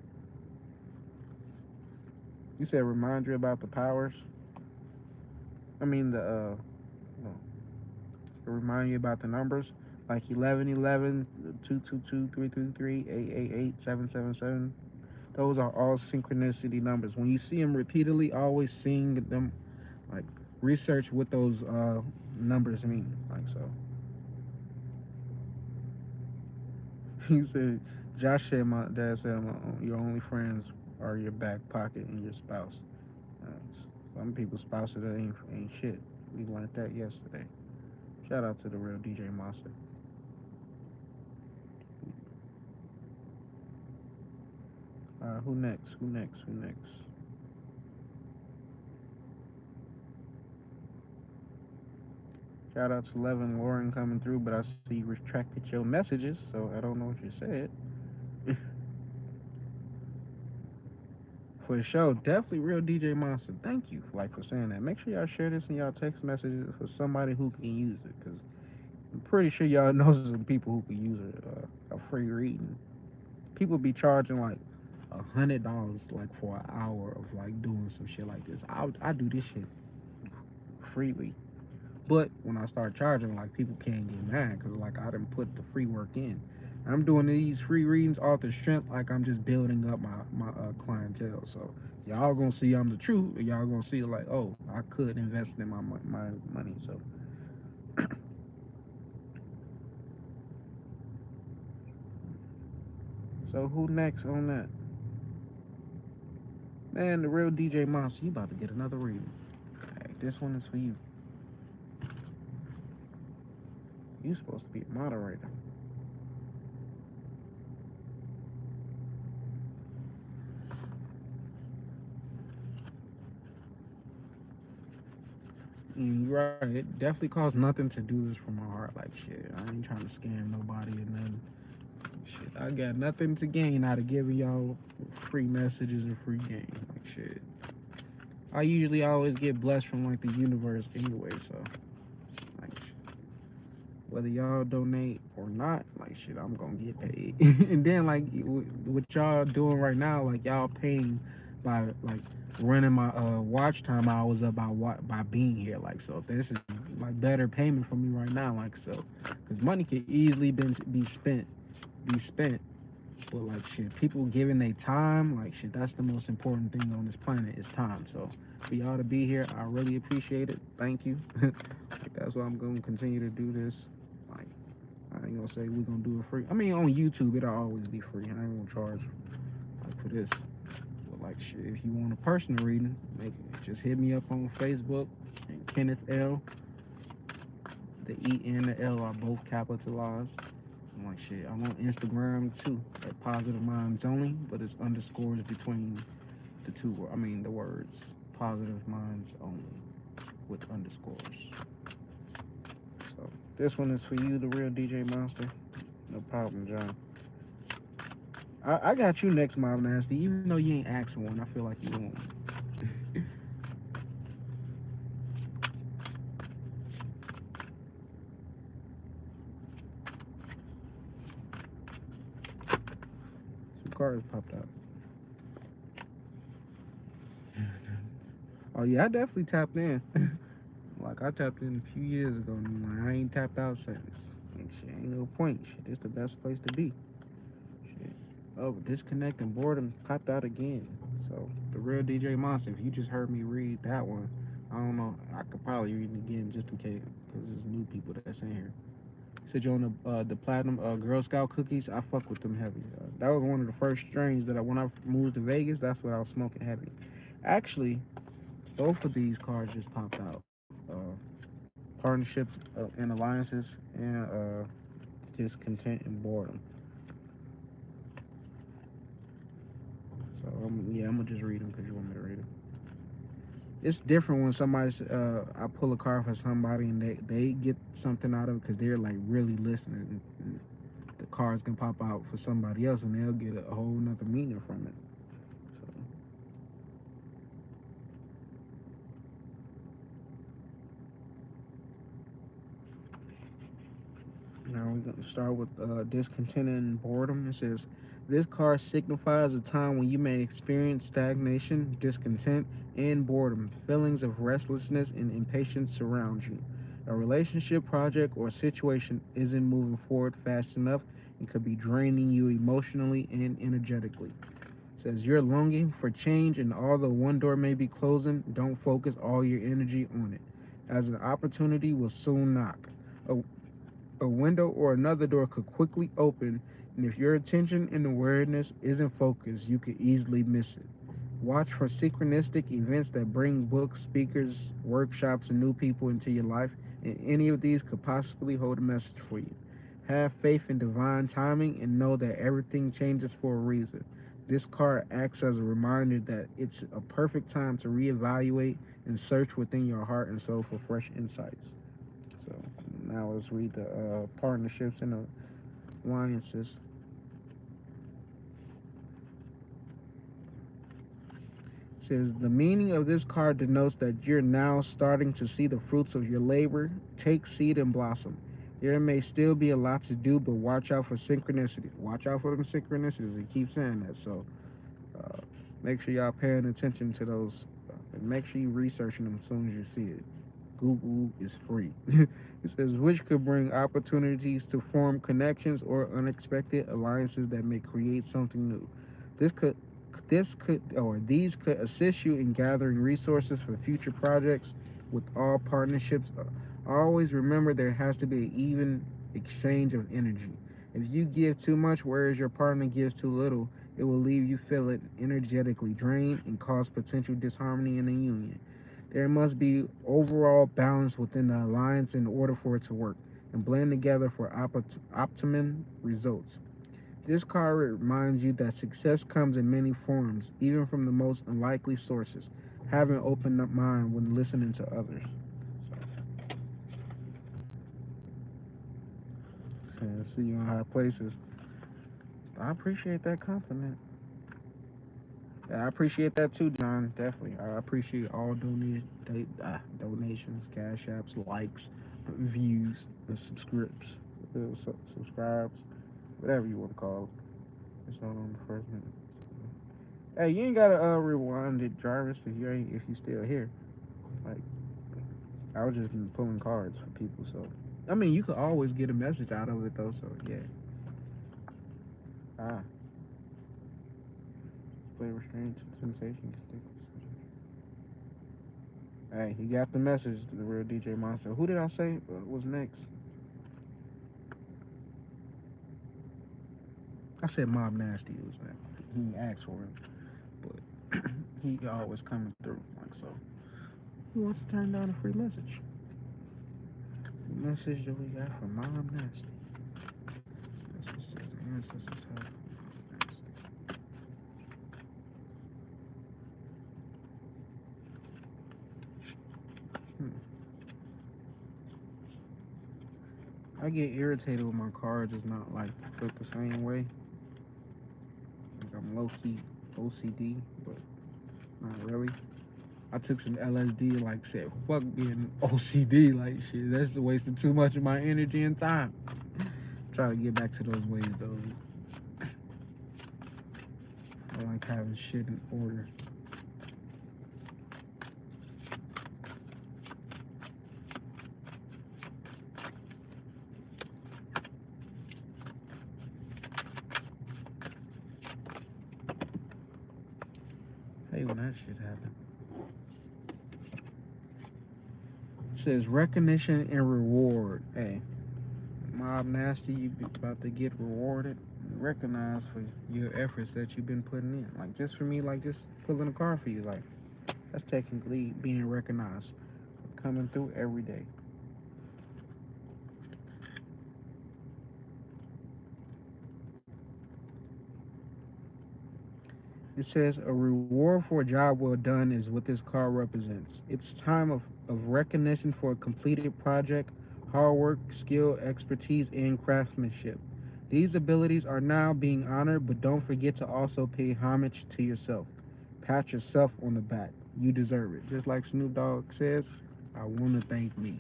You said remind you about the powers. I mean no, remind you about the numbers like 11, 11, 222, 333, 888, 777. Those are all synchronicity numbers. When you see them repeatedly, always seeing them, like research what those numbers mean. Like so, he said, Josh said, my dad said, your only friends are your back pocket and your spouse. Uh, some people's spouses ain't shit. We learned that yesterday. Shout out to the real DJ Monster. Who next? Who next? Who next? Shout out to Levin Lauren coming through, but I see you retracted your messages, so I don't know what you said. For sure, definitely real DJ Monster. Thank you for saying that. Make sure y'all share this in y'all text messages for somebody who can use it, cause I'm pretty sure y'all know some people who can use a free reading. People be charging like $100 like for an hour of like doing some shit like this. I do this shit freely, but when I start charging, like people can't get mad because like I didn't put the free work in. I'm doing these free readings off the strength, like I'm just building up my clientele. So y'all gonna see I'm the truth, and y'all gonna see like, oh, I could invest in my money. So So who next on that? Man, the real DJ Monster, you about to get another reading. Hey, this one is for you. You supposed to be a moderator. You're right. It definitely costs nothing to do this from my heart. Like shit, I ain't trying to scam nobody and then shit. I got nothing to gain out of giving y'all free messages or free game. Like shit. I usually always get blessed from like the universe anyway. So like whether y'all donate or not, like shit, I'm gonna get paid. And then like what y'all doing right now, like y'all paying by like running my watch time hours up by being here. Like so, if this is like better payment for me right now, like so, because money can easily be spent. But like shit, people giving their time, like shit, that's the most important thing on this planet is time. So for y'all to be here, I really appreciate it. Thank you. Like, that's why I'm gonna continue to do this. Like I ain't gonna say we're gonna do it free. I mean on YouTube it'll always be free. I ain't gonna charge like for this. But like shit, if you want a personal reading, just hit me up on Facebook and Kenneth L. The E and the L are both capitalized. I'm like shit. I'm on Instagram too at Positive Minds Only, but it's underscores between the two. I mean the words Positive Minds Only with underscores. So this one is for you, the real DJ Monster. No problem, John. I got you next, Mob Nasty. Even though you ain't asking one, I feel like you won't. Some cards popped out. Oh yeah, I definitely tapped in. Like I tapped in a few years ago, and like, I ain't tapped out since. Like, shit, ain't no point. Shit, it's the best place to be. Shit. Oh, disconnect and boredom popped out again. So the real DJ Monster. If you just heard me read that one, I don't know. I could probably read it again just in case, because there's new people that's in here. Said you on the platinum Girl Scout cookies. I fuck with them heavy. That was one of the first strains that when I moved to Vegas, that's what I was smoking heavy. Actually, both of these cards just popped out. Partnerships and alliances and discontent and boredom. So yeah, I'm gonna just read them because you want me to read them. It's different when somebody I pull a card for somebody and they get something out of it because they're like really listening. And the cards can pop out for somebody else and they'll get a whole nother meaning from it. So now we're gonna start with discontent and boredom. It says this card signifies a time when you may experience stagnation, discontent, and boredom. Feelings of restlessness and impatience surround you. A relationship, project, or situation isn't moving forward fast enough and could be draining you emotionally and energetically. Says you're longing for change, and although one door may be closing, don't focus all your energy on it, as an opportunity will soon knock. A, a window or another door could quickly open, and if your attention and awareness isn't focused, you could easily miss it. Watch for synchronistic events that bring books, speakers, workshops, and new people into your life, and any of these could possibly hold a message for you. Have faith in divine timing and know that everything changes for a reason. This card acts as a reminder that it's a perfect time to reevaluate and search within your heart and soul for fresh insights. So now let's read the partnerships and alliances. It says the meaning of this card denotes that you're now starting to see the fruits of your labor take seed and blossom. There may still be a lot to do, but watch out for synchronicities. Watch out for them synchronicities. They keep saying that, so uh, make sure y'all paying attention to those, and make sure you researching them as soon as you see it. Google is free. It says which could bring opportunities to form connections or unexpected alliances that may create something new. This could these could assist you in gathering resources for future projects. With all partnerships, always remember there has to be an even exchange of energy. If you give too much, whereas your partner gives too little, it will leave you feeling energetically drained and cause potential disharmony in the union. There must be overall balance within the alliance in order for it to work and blend together for optimum results. This card reminds you that success comes in many forms, even from the most unlikely sources. Have an open mind when listening to others. So, see you in high places. I appreciate that compliment. Yeah, I appreciate that too, John. Definitely. I appreciate all donations, cash apps, likes, views, the subscribes, whatever you want to call it. It's not on the first minute. Hey, you ain't gotta rewind it, Jarvis, if you still here. Like, I was just pulling cards for people, so I mean, you could always get a message out of it though. So yeah. Ah, flavor strange sensation. Hey, you got the message, the real DJ Monster. Who did I say was next? I said Mob Nasty was next. He asked for it, but he always coming through. Like so, who wants to turn down a free message? The message that we got from Mob Nasty. Hmm. I get irritated with my cards. It's not like put the same way. Like I'm low key OCD, but not really. I took some LSD, like said, fuck being OCD, like shit. That's wasting too much of my energy and time. Try to get back to those ways though. I like having shit in order. Hey, when that shit happened. It says recognition and reward. Hey, Mob Nasty, you about to get rewarded, recognized for your efforts that you've been putting in. Like just for me, like just pulling a car for you, like that's technically being recognized, coming through every day. It says a reward for a job well done is what this card represents. It's time of recognition for a completed project, hard work, skill, expertise, and craftsmanship. These abilities are now being honored, but don't forget to also pay homage to yourself. Pat yourself on the back. You deserve it. Just like Snoop Dogg says, I want to thank me.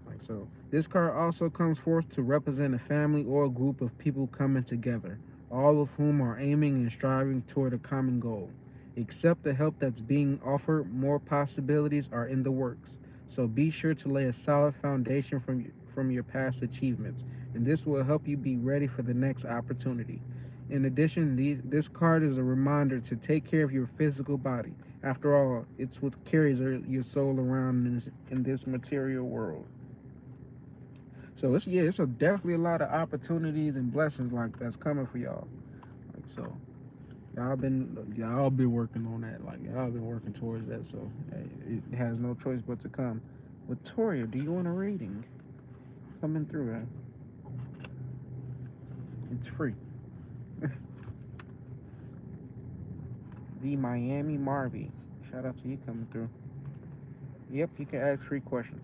Like so. This card also comes forth to represent a family or a group of people coming together, all of whom are aiming and striving toward a common goal. Accept the help that's being offered, more possibilities are in the works. So be sure to lay a solid foundation from your past achievements, and this will help you be ready for the next opportunity. In addition, this card is a reminder to take care of your physical body. After all, it's what carries your soul around in this material world. So it's definitely a lot of opportunities and blessings like that's coming for y'all. Like so, y'all been working on that. Like y'all been working towards that. So hey, it has no choice but to come. Victoria, do you want a reading? Coming through, it's free. The Miami Marby. Shout out to you coming through. Yep, you can ask free questions.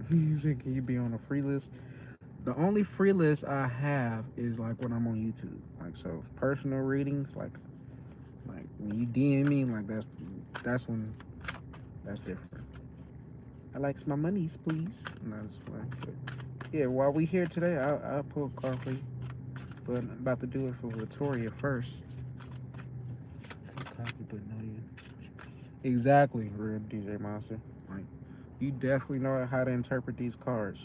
You said, can you be on a free list? The only free list I have is like when I'm on YouTube. Like so, personal readings, like when you DM me, like that's when that's different. I likes my monies, please. No, that's fine. But yeah, while we here today, I'll pull a card for you. But I'm about to do it for Victoria first. Copy, but no you. Exactly, real DJ Monster. Like you definitely know how to interpret these cards.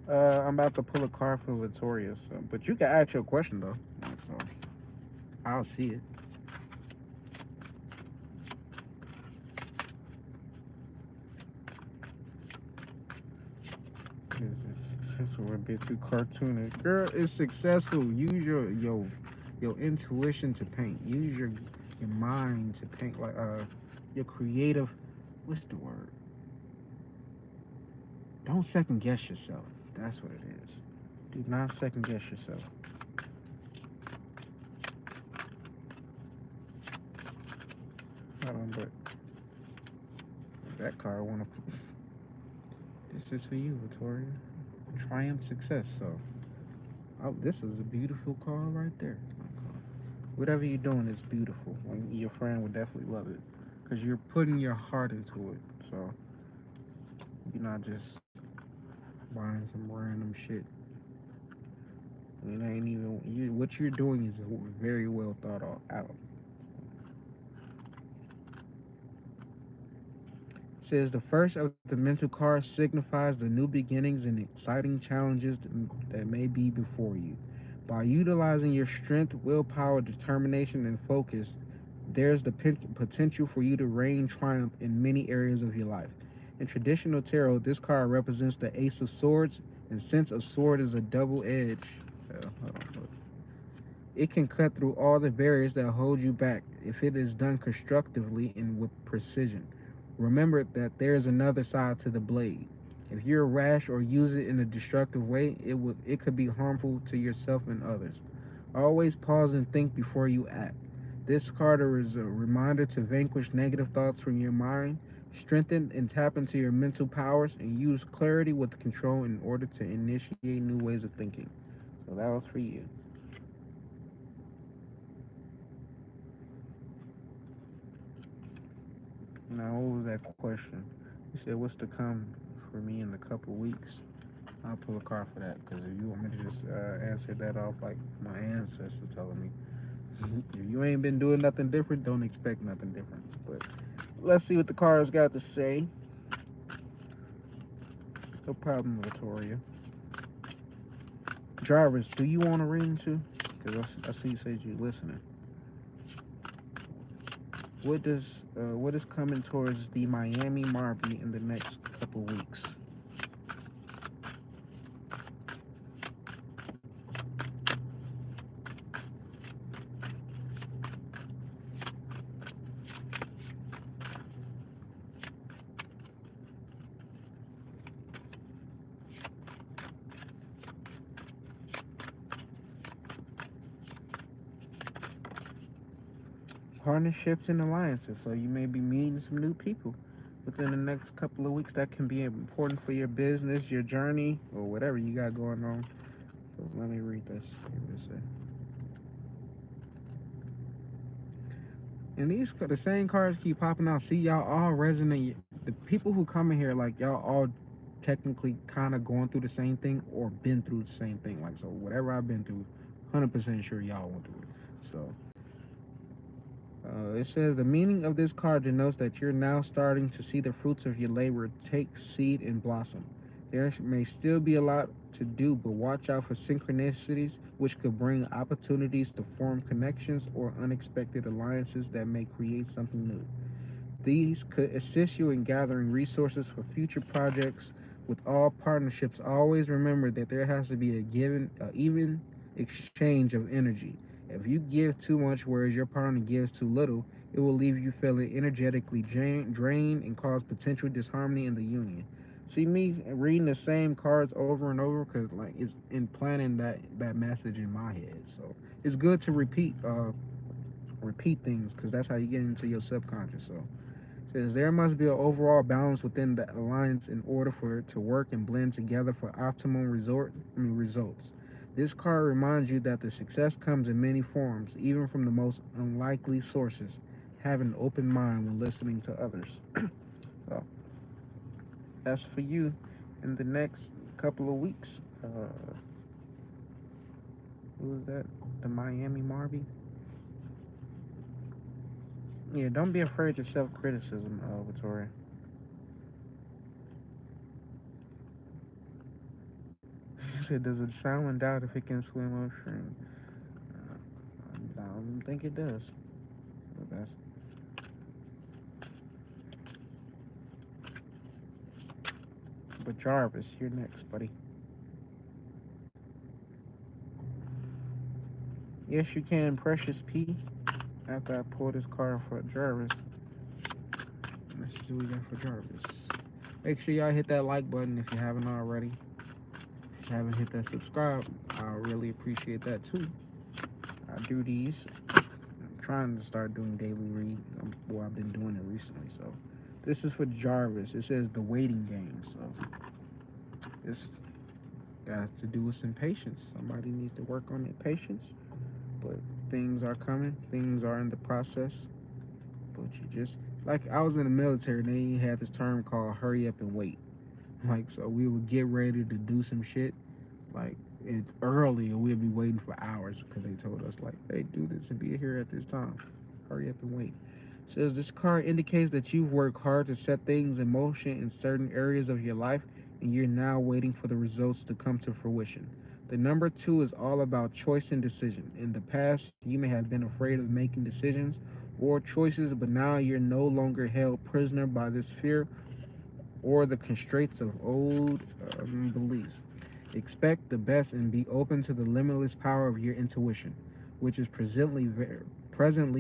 I'm about to pull a card for Victoria, so but you can ask your question though. So I'll see it. or a bit too cartoonish. Girl, it's successful. Use your intuition to paint. Use your mind to paint. Like your creative. What's the word? Don't second guess yourself. That's what it is. Do not second guess yourself. Hold on, but that card wanna. This is for you, Victoria. Triumph success. So, oh, this is a beautiful card right there. Whatever you're doing is beautiful. Like, your friend would definitely love it because you're putting your heart into it. So you're not just buying some random shit. It ain't even what you're doing is very well thought out. It says the first of the mental cards signifies the new beginnings and exciting challenges that may be before you. By utilizing your strength, willpower, determination, and focus, there's the potential for you to reign triumph in many areas of your life. In traditional tarot, this card represents the Ace of Swords, and since a sword is a double edge, it can cut through all the barriers that hold you back if it is done constructively and with precision. Remember that there is another side to the blade. If you're rash or use it in a destructive way, it could be harmful to yourself and others. Always pause and think before you act. This card is a reminder to vanquish negative thoughts from your mind, strengthen and tap into your mental powers, and use clarity with control in order to initiate new ways of thinking. So that was for you. Now, what was that question? You said, what's to come for me in a couple weeks? I'll pull a card for that, because if you want me to just answer that off like my ancestors telling me, if you ain't been doing nothing different, don't expect nothing different. But let's see what the cards got to say. No problem, Victoria. Jarvis, do you want to ring too? Because I see you said you're listening. What is coming towards the Miami Marby in the next couple weeks? Partnerships and alliances. So you may be meeting some new people within the next couple of weeks that can be important for your business, your journey, or whatever you got going on. So let me read this. And the same cards keep popping out. See, y'all all resonate. The people who come in here, like y'all all technically kind of going through the same thing or been through the same thing. Like, so whatever I've been through, 100% sure y'all went through it. So it says the meaning of this card denotes that you're now starting to see the fruits of your labor take seed and blossom. There may still be a lot to do, but watch out for synchronicities which could bring opportunities to form connections or unexpected alliances that may create something new. These could assist you in gathering resources for future projects. With all partnerships, always remember that there has to be a even exchange of energy. If you give too much, whereas your partner gives too little, it will leave you feeling energetically drained and cause potential disharmony in the union. See me reading the same cards over and over because like it's implanting that message in my head. So it's good to repeat things because that's how you get into your subconscious. So says there must be an overall balance within the alliance in order for it to work and blend together for optimum results. This card reminds you that the success comes in many forms, even from the most unlikely sources. Have an open mind when listening to others. So that's for you in the next couple of weeks. Who is that? The Miami Marby? Yeah, don't be afraid of self-criticism, Victoria. Said, does a salmon doubt if it can swim upstream? I don't think it does. But Jarvis, you're next, buddy. Yes, you can, Precious P. After I pull this card for Jarvis, let's see what we got for Jarvis. Make sure y'all hit that like button if you haven't already. If you haven't hit that subscribe, I really appreciate that too. I do these. I'm trying to start doing daily read. Well, I've been doing it recently. So this is for Jarvis. It says the waiting game. So this got to do with some patience. Somebody needs to work on their patience. But things are coming. Things are in the process. But you just like I was in the military. And then you had this term called "hurry up and wait." Like so, we would get ready to do some shit. Like it's early, and we'd be waiting for hours because they told us like, "Hey, do this and be here at this time. Hurry up and wait." Says this card indicates that you've worked hard to set things in motion in certain areas of your life, and you're now waiting for the results to come to fruition. The number two is all about choice and decision. In the past, you may have been afraid of making decisions or choices, but now you're no longer held prisoner by this fear or the constraints of old beliefs. Expect the best and be open to the limitless power of your intuition, which is presently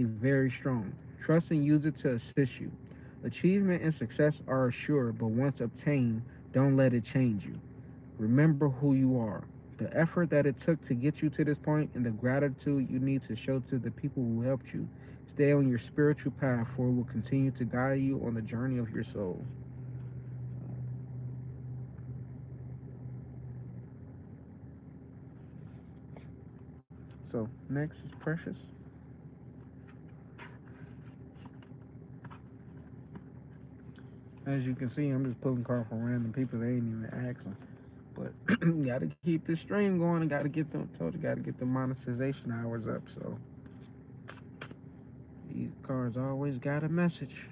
very strong. Trust and use it to assist you. Achievement and success are assured, but once obtained, don't let it change you. Remember who you are, the effort that it took to get you to this point, and the gratitude you need to show to the people who helped you. Stay on your spiritual path, for it will continue to guide you on the journey of your soul. So, next is Precious. As you can see, I'm just pulling cards from random people. They ain't even asking. But you gotta keep this stream going. And gotta get them. Told you gotta get the monetization hours up. So these cards always got a message.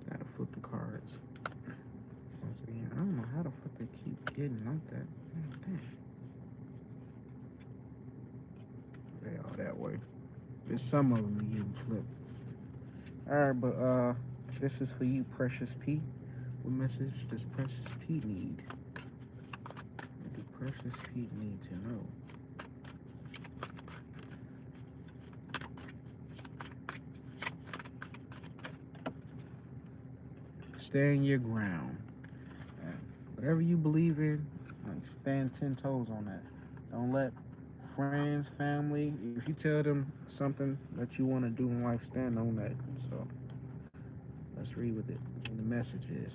Gotta flip the cards. Once again, I don't know how the fuck they keep getting like that. Damn, they all that way. There's some of them getting flipped. All right, but this is for you, Precious P. What message does Precious P need? What do Precious P need to know? Stand your ground. Whatever you believe in, like stand 10 toes on that. Don't let friends, family, if you tell them something that you want to do in life, stand on that. So let's read what the message is.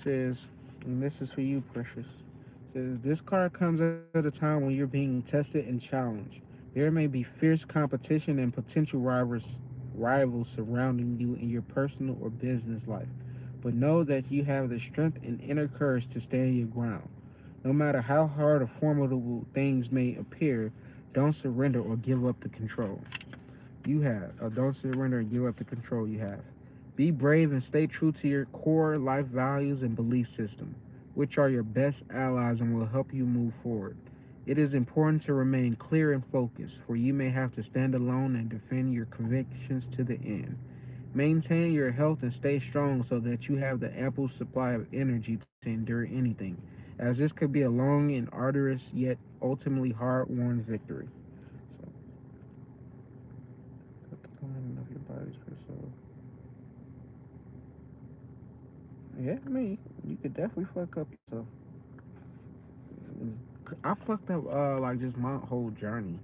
It says, and this is for you, Precious. It says this card comes at a time when you're being tested and challenged. There may be fierce competition and potential rivals surrounding you in your personal or business life. But know that you have the strength and inner courage to stand your ground. No matter how hard or formidable things may appear, don't surrender or give up the control you have. Or don't surrender and give up the control you have. Be brave and stay true to your core life values and belief system, which are your best allies and will help you move forward. It is important to remain clear and focused, for you may have to stand alone and defend your convictions to the end. Maintain your health and stay strong so that you have the ample supply of energy to endure anything, as this could be a long and arduous yet ultimately hard-won victory. So, cut the command of your body's so. Yeah, I mean, you could definitely fuck up yourself. I fucked up like just my whole journey.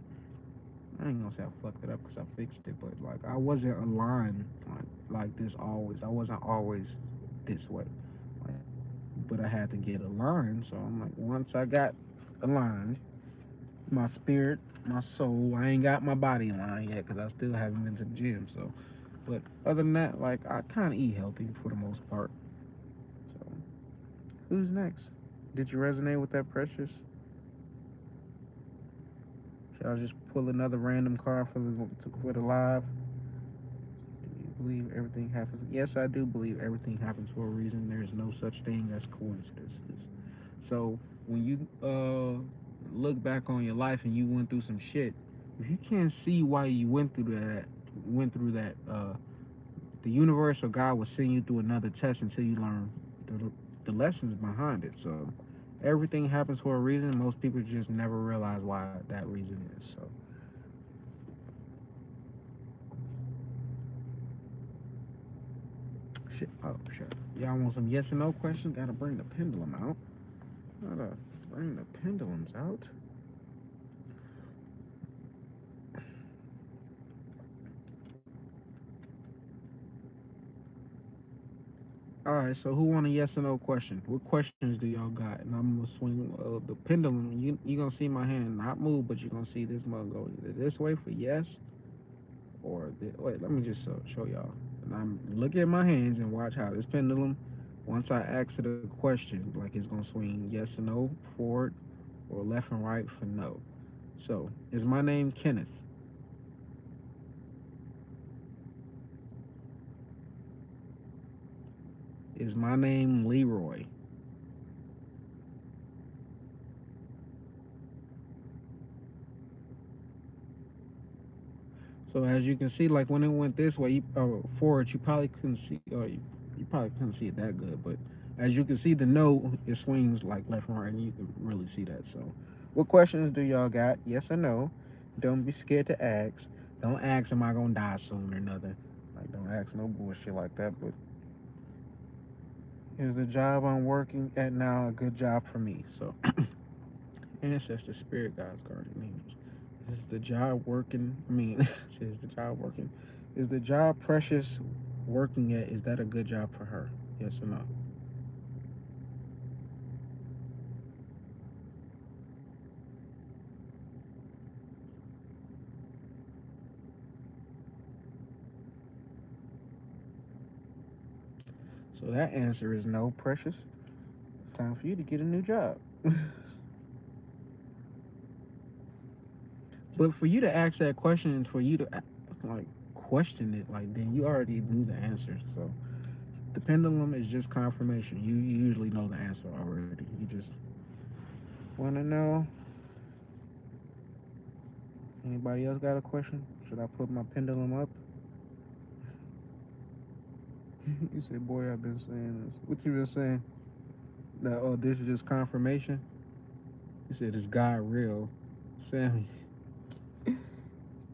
I ain't gonna say I fucked it up because I fixed it, but like I wasn't aligned like this always. I wasn't always this way. Like, but I had to get aligned. So I'm like, once I got aligned, my spirit, my soul, I ain't got my body aligned yet because I still haven't been to the gym. So But other than that, like I kind of eat healthy for the most part. So who's next? Did you resonate with that, Precious? Should I just pull another random card for the live? Do you believe everything happens? Yes, I do believe everything happens for a reason. There is no such thing as coincidences. So when you look back on your life and you went through some shit, if you can't see why you went through that, the universe or God will send you through another test until you learn the lessons behind it. So everything happens for a reason. Most people just never realize why that reason is. So shit. Oh shit. Y'all want some yes or no questions? Gotta bring the pendulum out. Gotta bring the pendulums out. All right. So who want a yes or no question? What questions do y'all got? And I'm gonna swing the pendulum. You gonna see my hand not move, but you gonna see this mug go either this way for yes or wait. Let me just show y'all. And I'm look at my hands and watch how this pendulum. Once I ask it a question, like it's gonna swing yes or no forward or left and right for no. So is my name Kenneth? Is my name Leroy? So as you can see, like when it went this way, forward, you probably couldn't see, or you probably couldn't see it that good. But as you can see, the no it swings like left and right, and you can really see that. So, what questions do y'all got? Yes or no? Don't be scared to ask. Don't ask, am I gonna die soon or nothing? Like, don't ask no bullshit like that. But is the job I'm working at now a good job for me? So, ancestor, spirit guides, guardian angels. Is the job working? I mean, is the job working? Is the job Precious working at? Is that a good job for her? Yes or no? So that answer is no, Precious. It's time for you to get a new job. But for you to ask that question and for you to like question it, like then you already knew the answer. So the pendulum is just confirmation. You usually know the answer already. You just want to know. Anybody else got a question? Should I put my pendulum up? You said, boy, I've been saying this. What you been saying? That, oh, this is just confirmation? You said, is God real? Sammy,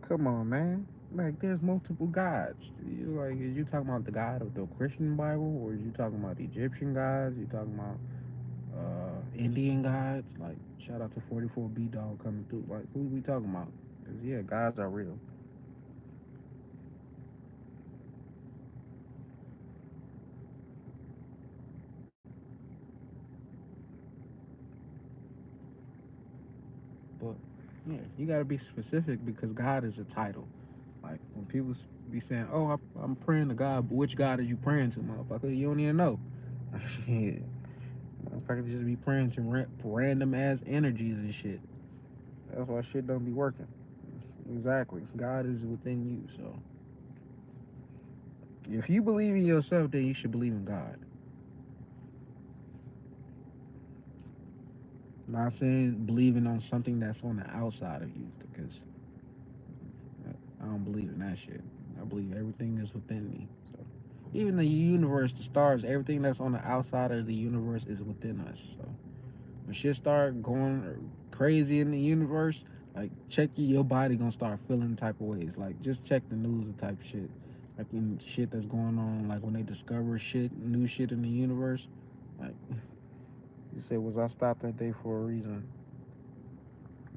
come on, man. Like, there's multiple gods. You like, is you talking about the God of the Christian Bible, or is you talking about the Egyptian gods? You talking about Indian gods? Like, shout out to 44B Dog coming through. Like, who we talking about? Cause yeah, gods are real. But yeah, you gotta be specific because God is a title. Like when people be saying, "Oh, I'm praying to God," but which God are you praying to, motherfucker? You don't even know. Shit, motherfuckers just be praying to random ass energies and shit. That's why shit don't be working. Exactly. God is within you, so if you believe in yourself, then you should believe in God. Not saying believing on something that's on the outside of you, because I don't believe in that shit. I believe everything is within me. So even the universe, the stars, everything that's on the outside of the universe is within us. So when shit start going crazy in the universe, like check your body gonna start feeling type of ways. Like just check the news and type shit. Like when shit that's going on, like when they discover shit, new shit in the universe. Like you said, was I stopped that day for a reason?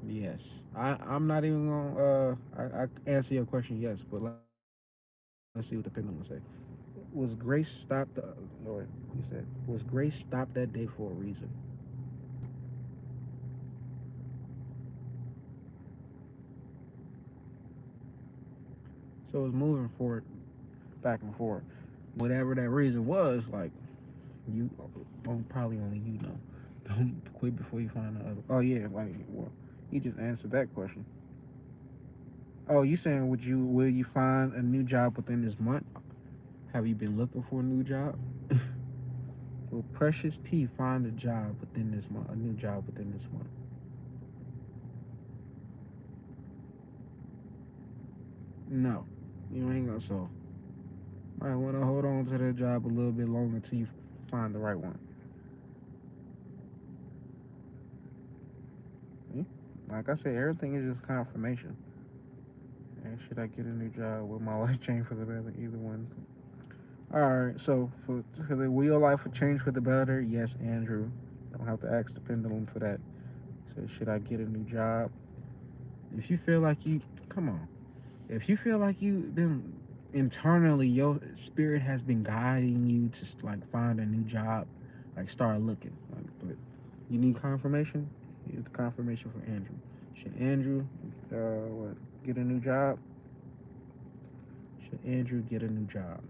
Yes. I'm not even gonna I answer your question yes, but let's see what the pendulum say. Was Grace stopped? Lord, you said was Grace stopped that day for a reason? So it's moving forward. back and forth. Whatever that reason was, like you, probably only you know. Don't quit before you find the other. Oh yeah, like well, you just answered that question. Oh, you saying will you find a new job within this month? Have you been looking for a new job? Will Precious P find a job within this month? A new job within this month? No, you ain't gonna. So I want to hold on to that job a little bit longer until you find the right one. Hmm? Like I said, everything is just confirmation. And should I get a new job? Will my life change for the better? Either one. All right. So for the will your life change for the better? Yes, Andrew. Don't have to ask the pendulum for that. So should I get a new job? If you feel like you come on, if you feel like you've been internally, your spirit has been guiding you to like find a new job, like start looking. Like, but you need confirmation. Here's the confirmation for Andrew. Should Andrew, what, get a new job? Should Andrew get a new job?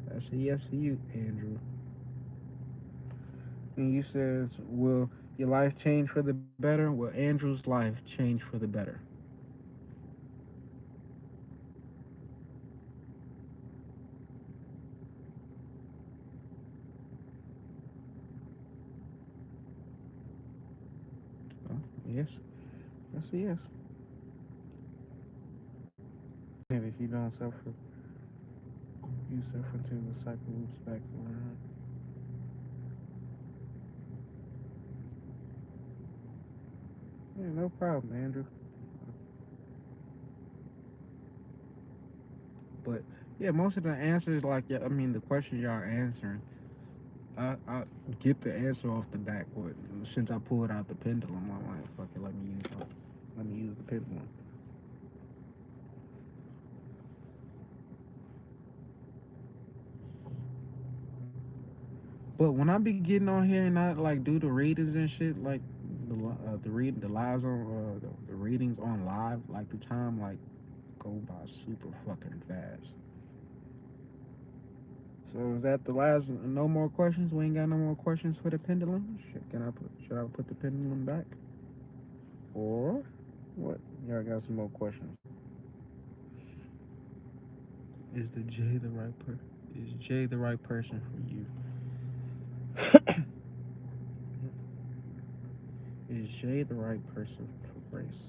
That's a yes for you, Andrew. And you says, will your life change for the better? Will Andrew's life change for the better? Oh, yes. That's a yes. And if you don't suffer, you suffer till the cycle loops back around. Yeah, no problem, Andrew. But yeah, most of the answers, like yeah, I mean, the questions y'all are answering, I get the answer off the back. But since I pulled out the pendulum, I'm like, fuck it, let me use the pendulum. But when I be getting on here and I like do the readings and shit, like the lives on the readings on live, like the time like go by super fucking fast. So is that the last? No more questions. We ain't got no more questions for the pendulum. Should I put the pendulum back or what? Y'all got some more questions? Is the J the right per? Is Jay the right person for you? Is Jay the right person for Grace?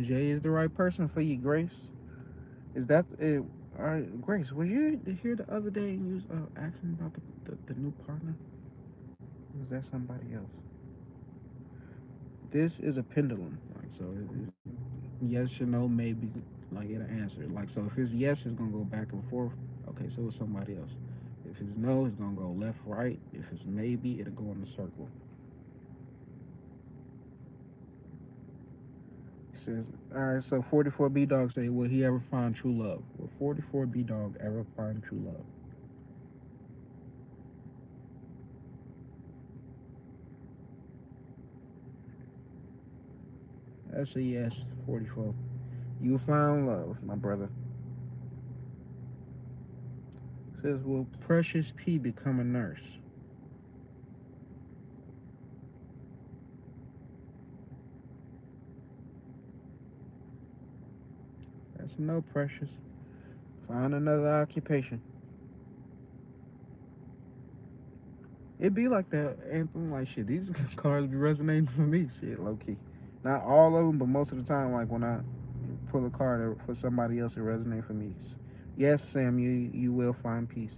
Jay is the right person for you, Grace. Is that it? All right, Grace. Was you here the other day and you was asking about the new partner? Or was that somebody else? This is a pendulum, like so. Yes or no, maybe. Like it'll answer. Like so, if it's yes, it's gonna go back and forth. Okay, so it's somebody else. If it's no, it's gonna go left, right. If it's maybe, it'll go in the circle. It says, all right. So 44 B Dog say, will he ever find true love? Will 44 B Dog ever find true love? That's a yes. 44. You found love, my brother. It says, will Precious P become a nurse? That's no, Precious. Find another occupation. It be like that, Anthem. Like shit, these cars be resonating for me. Shit, low key. Not all of them, but most of the time, like when I pull a card for somebody else, it resonates for me. Yes, Sam, you will find peace.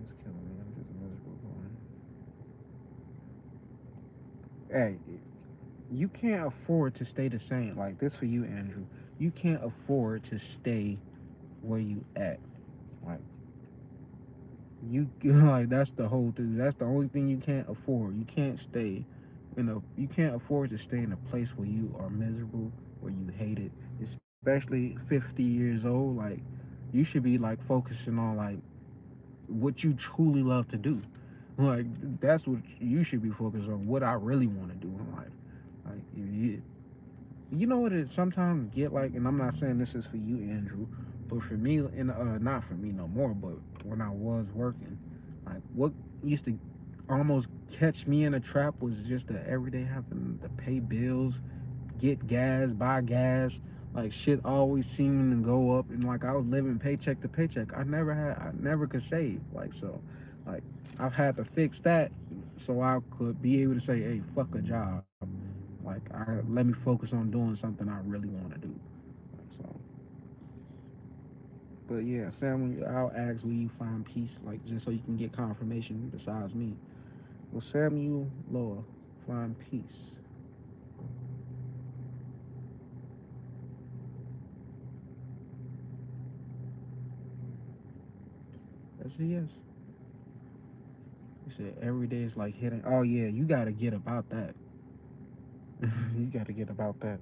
It's killing me. I'm just miserable going. Hey, you can't afford to stay the same. Like this for you, Andrew. You can't afford to stay where you at. Like you like that's the whole thing. That's the only thing you can't afford. You can't stay you can't afford to stay in a place where you are miserable, where you hate it. It's especially 50 years old, like you should be like focusing on like what you truly love to do. Like that's what you should be focused on. What I really want to do in life. Like you know what it sometimes get like, and I'm not saying this is for you, Andrew, but for me, and not for me no more, but when I was working, like what used to almost catch me in a trap was just the everyday having to pay bills, get gas, buy gas, like shit always seeming to go up, and like I was living paycheck to paycheck. I never could save, like so, like I've had to fix that so I could be able to say, hey, fuck a job, like let me focus on doing something I really want to do. So, but yeah, Sam, I'll ask where you find peace, like just so you can get confirmation besides me. Well, Samuel Law, find peace. That's a yes. You said every day is like hitting. Oh yeah, you gotta get about that. You gotta get about that.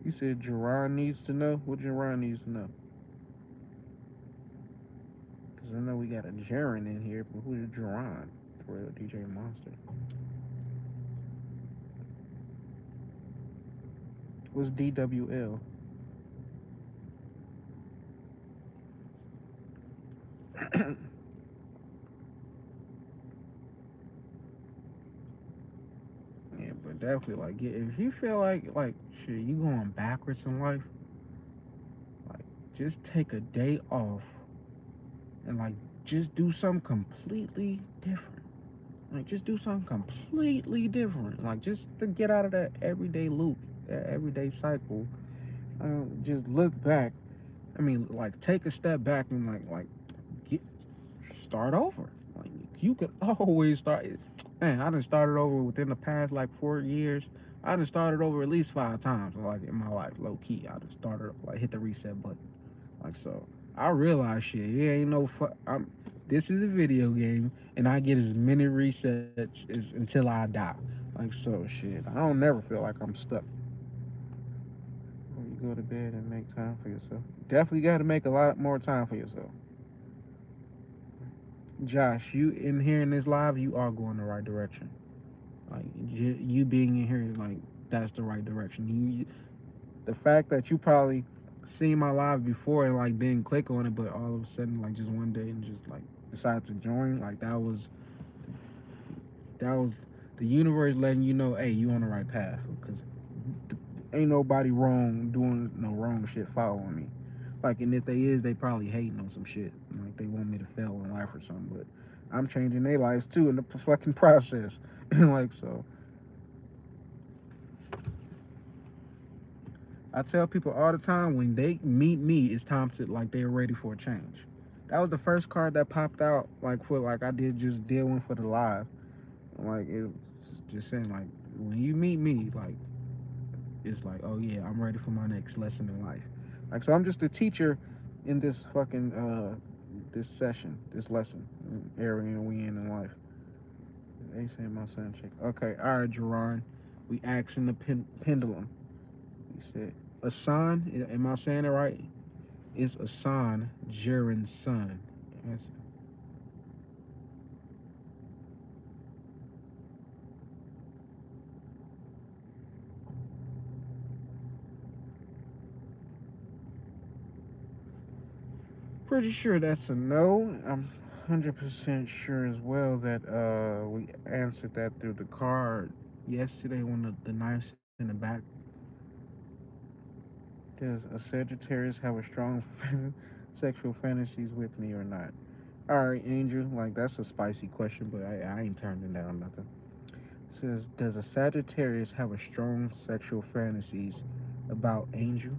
You said Jerron needs to know. What Jerron needs to know? Cause I know we got a Jaron in here, but who's Jerron? For real DJ Monster. What's DWL? Yeah, but definitely like if you feel like shit, you going backwards in life, like just take a day off and like just do something completely different. Like just do something completely different. Like just to get out of that everyday loop, that everyday cycle. Just look back. I mean, like take a step back and like get start over. Like you could always start. Man, I done started over within the past like 4 years. I done started over at least 5 times, like in my life, low key. I just started like hit the reset button, like so. I realize shit. It ain't no. This is a video game, and I get as many resets until I die. Like so, shit. I don't never feel like I'm stuck. When you go to bed and make time for yourself, definitely got to make a lot more time for yourself. Josh, you in here in this live, you are going the right direction. Like you being in here, like that's the right direction. The fact that you probably seen my live before and like didn't click on it, but all of a sudden, like just one day and just like decided to join, like that was the universe letting you know, hey, you on the right path. Because ain't nobody wrong doing no wrong shit following me. Like, and if they is, they probably hating on some shit. Like they want me to fail in life or something. But I'm changing their lives too in the fucking process. Like so, I tell people all the time when they meet me, it's time to like they're ready for a change. That was the first card that popped out. Like for like I did one for the live. Like it was just saying like when you meet me, like it's like, oh yeah, I'm ready for my next lesson in life. Like so, I'm just a teacher in this fucking this session, this lesson area we in life. They say my son check. Okay, all right, Jerron. We asking the pendulum. He said, Asan. Am I saying it right? It's Asan Jaren's son. Yes. Pretty sure that's a no. I'm 100% sure as well that we answered that through the card yesterday when the knives in the back. Does a Sagittarius have a strong sexual fantasies with me or not? All right, Angel. Like that's a spicy question, but I ain't turning down nothing. It says, does a Sagittarius have a strong sexual fantasies about Angel?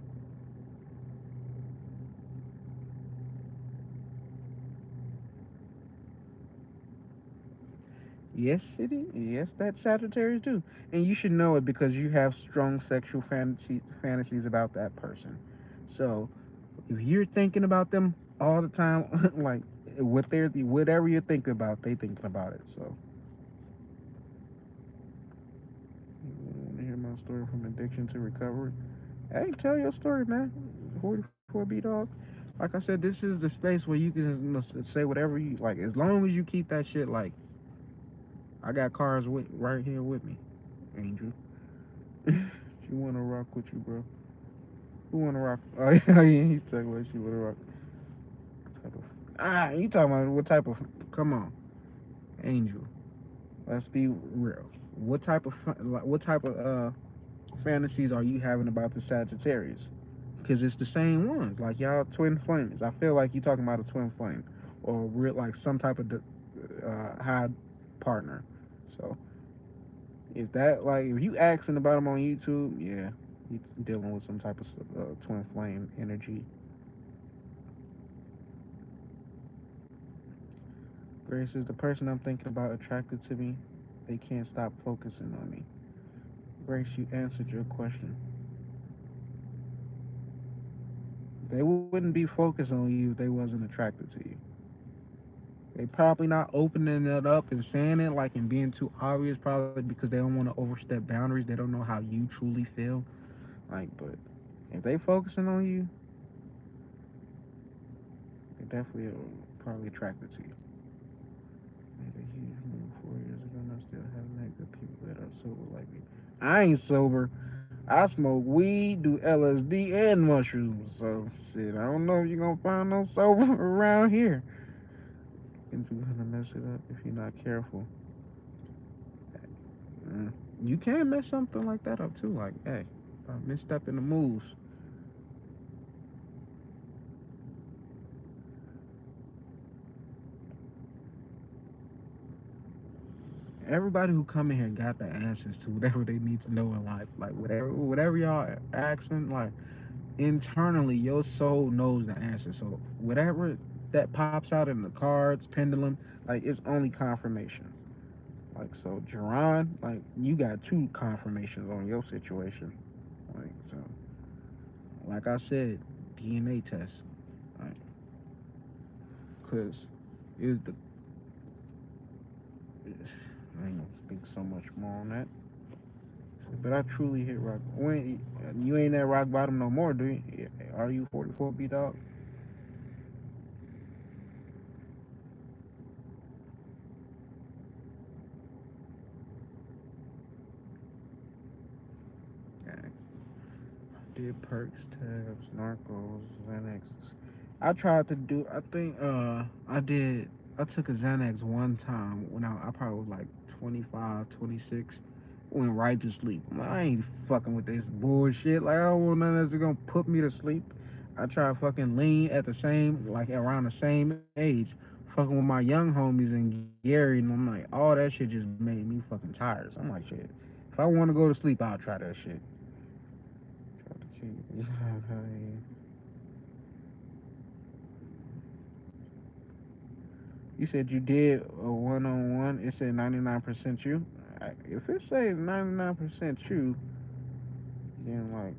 Yes, it is. Yes, that Sagittarius do, and you should know it because you have strong sexual fantasies about that person. So if you're thinking about them all the time, like whatever you're thinking about, they thinking about it. So you want to hear my story from addiction to recovery. Hey, tell your story, man. 44 B dog. Like I said, this is the space where you can say whatever you like, as long as you keep that shit like. I got cars right here with me, Angel. She wanna rock with you, bro. Who wanna rock? Oh yeah, he's talking about she wanna rock. Type of, you talking about what type of? Come on, Angel. Let's be real. What type of fantasies are you having about the Sagittarius? Because it's the same ones. Like y'all twin flames. I feel like you talking about a twin flame, or real like some type of high partner. So if that like if you asking about them on YouTube, yeah, you dealing with some type of twin flame energy. Grace is the person I'm thinking about attracted to me. They can't stop focusing on me. Grace, you answered your question. They wouldn't be focused on you if they wasn't attracted to you. They probably not opening it up and saying it like and being too obvious, probably because they don't want to overstep boundaries. They don't know how you truly feel. Like, but if they focusing on you, they definitely are probably attracted to you. Made a huge move 4 years ago, and I still have met good people that are sober like me. I ain't sober. I smoke weed, do LSD and mushrooms. So shit, I don't know if you're gonna find no sober around here. And you're gonna mess it up if you're not careful. Mm. You can mess something like that up too. Like, hey, misstep in the moves. Everybody who come in here got the answers to whatever they need to know in life. Like whatever y'all asking, like internally, your soul knows the answer. So whatever that pops out in the cards, pendulum, like it's only confirmation. Like so, Jerron, like you got two confirmations on your situation. Like so, like I said, DNA test. Like, cause is the I ain't gonna speak so much more on that. But I truly hit rock. When you ain't at rock bottom no more, do you? Are you 44 B dog? Yeah. Did perks, tabs, narcos, Xanax. I tried to do. I think I did. I took a Xanax one time when I probably was like 25, 26. Went right to sleep. I'm like, I ain't fucking with this bullshit. Like I don't want nothing that's gonna put me to sleep. I tried fucking lean at the same, like around the same age, fucking with my young homies and Gary, and I'm like, all that shit just made me fucking tired. So I'm like, shit. If I want to go to sleep, I'll try that shit. Try to keep. You said you did a one-on-one. It said 99% you. If it says 99% you, then like,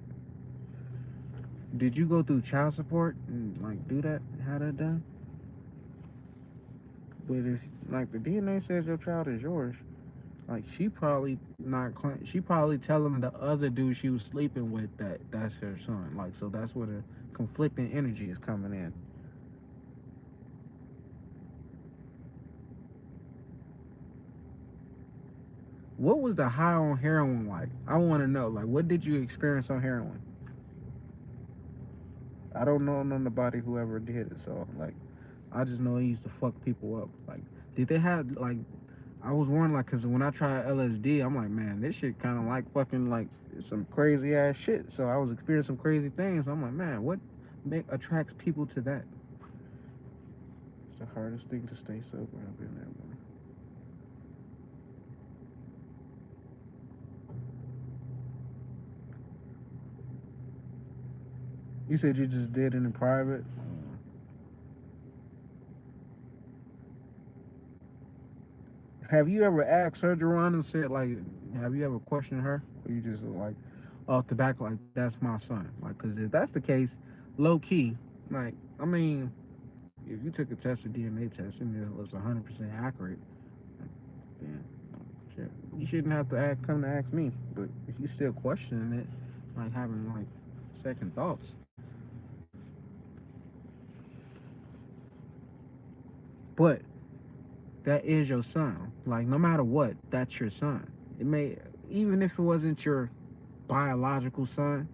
did you go through child support and like do that, have that done? But if like the DNA says your child is yours, like she probably not. She probably telling the other dude she was sleeping with that that's her son. Like so, that's where the conflicting energy is coming in. What was the high on heroin like? I want to know. Like, what did you experience on heroin? I don't know nobody who ever did it, so like, I just know it used to fuck people up. Like, did they have like? I was wondering, like, cause when I tried LSD, I'm like, man, this shit kind of like fucking like some crazy ass shit. So I was experiencing some crazy things. I'm like, man, what attracts people to that? It's the hardest thing to stay sober. I've been there one. You said you just did it in private. Have you ever asked her, Jerron, and said like, have you ever questioned her, or you just like off the back like that's my son? Like, cause if that's the case, low key, like, I mean, if you took a test, a DNA test, and it was 100% accurate, then shit. you shouldn't have to come to ask me. But if you still questioning it, like having like second thoughts, but that is your son. Like no matter what, that's your son. It may even if it wasn't your biological son,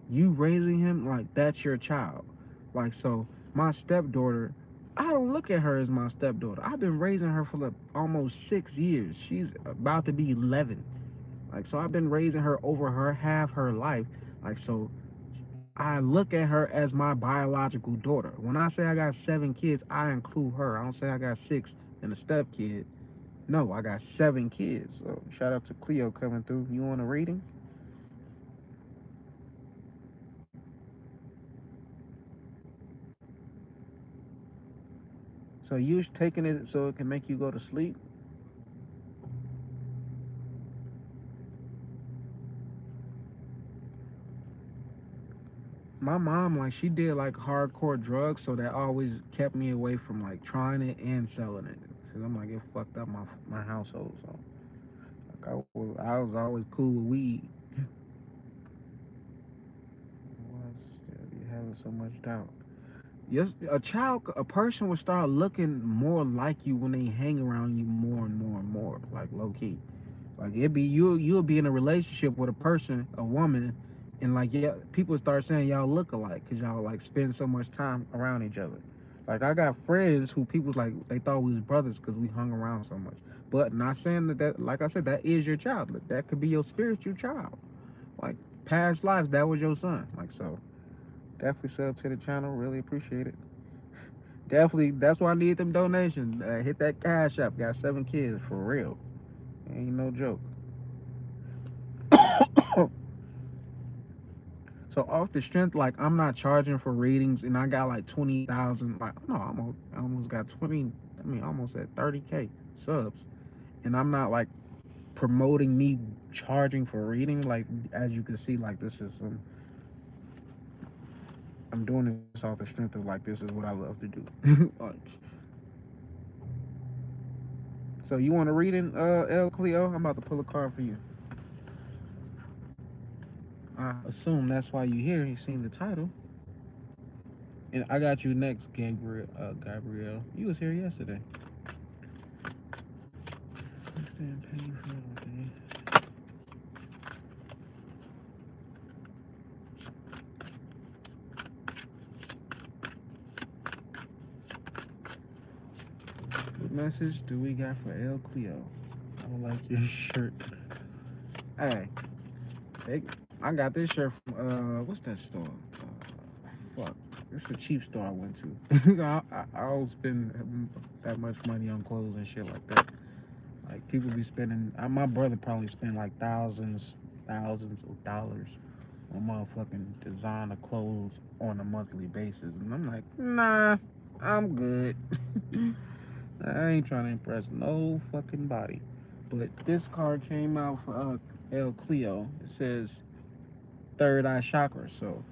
you raising him like that's your child. Like so, my stepdaughter, I don't look at her as my stepdaughter. I've been raising her for like almost 6 years. She's about to be 11. Like so, I've been raising her over her half her life. Like so, I look at her as my biological daughter. When I say I got 7 kids, I include her. I don't say I got six and a step kid. No, I got 7 kids. So shout out to Cleo coming through. You want a reading? So you taking it so it can make you go to sleep? My mom, like, she did like hardcore drugs, so that always kept me away from like trying it and selling it. Cause I'm like, it fucked up my household. So like, I was always cool with weed. Why still you having so much doubt? Yes, a person will start looking more like you when they hang around you more and more and more, like low key. Like it be you'll be in a relationship with a person, a woman, and like yeah, people start saying y'all look alike because y'all like spend so much time around each other. Like I got friends who people like they thought we was brothers because we hung around so much. But not saying that like I said that is your child. Like, that could be your spiritual child. Like past lives that was your son. Like so definitely sub to the channel. Really appreciate it. Definitely that's why I need them donations. Hit that cash app. Got 7 kids for real. Ain't no joke. So off the strength, like I'm not charging for readings, and I got like 20,000. Like no, I almost got 20. I mean, almost at 30K subs, and I'm not like promoting me charging for reading. Like as you can see, like this is some. I'm doing this off the strength of like this is what I love to do. Like, so you want to read in El Cleo? I'm about to pull a card for you. I assume that's why you here. You seen the title, and I got you next, Gabriel. Gabrielle, you was here yesterday. Understand painful, okay. What message do we got for El Cleo? I don't like your shirt. Hey, they, I got this shirt from what's that store? Fuck, it's a cheap store I went to. I don't spend that much money on clothes and shit like that. Like people be spending. My brother probably spend like thousands of dollars on motherfucking designer clothes on a monthly basis, and I'm like, nah, I'm good. I ain't trying to impress no fucking body. But this card came out for El Cleo. It says third eye chakra. So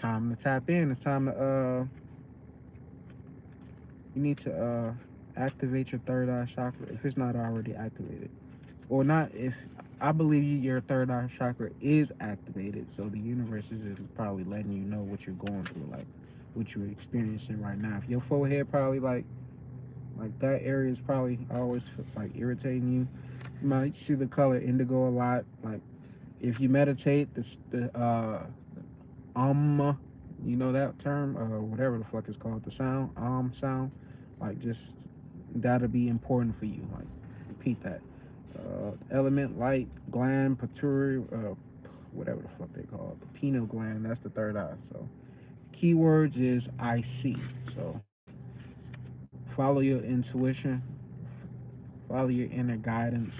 time to tap in. It's time to you need to activate your third eye chakra if it's not already activated. Or not if I believe your third eye chakra is activated, so the universe is just probably letting you know what you're going through, like what you're experiencing right now. If your forehead probably like that area is probably always like irritating you. You might see the color indigo a lot. Like if you meditate, the you know that term, whatever the fuck is called, the sound, sound, like just that'll be important for you. Like repeat that. Element, light, gland, pituitary, whatever the fuck they call it, the pineal gland. That's the third eye. So keywords is I see. So follow your intuition, follow your inner guidance.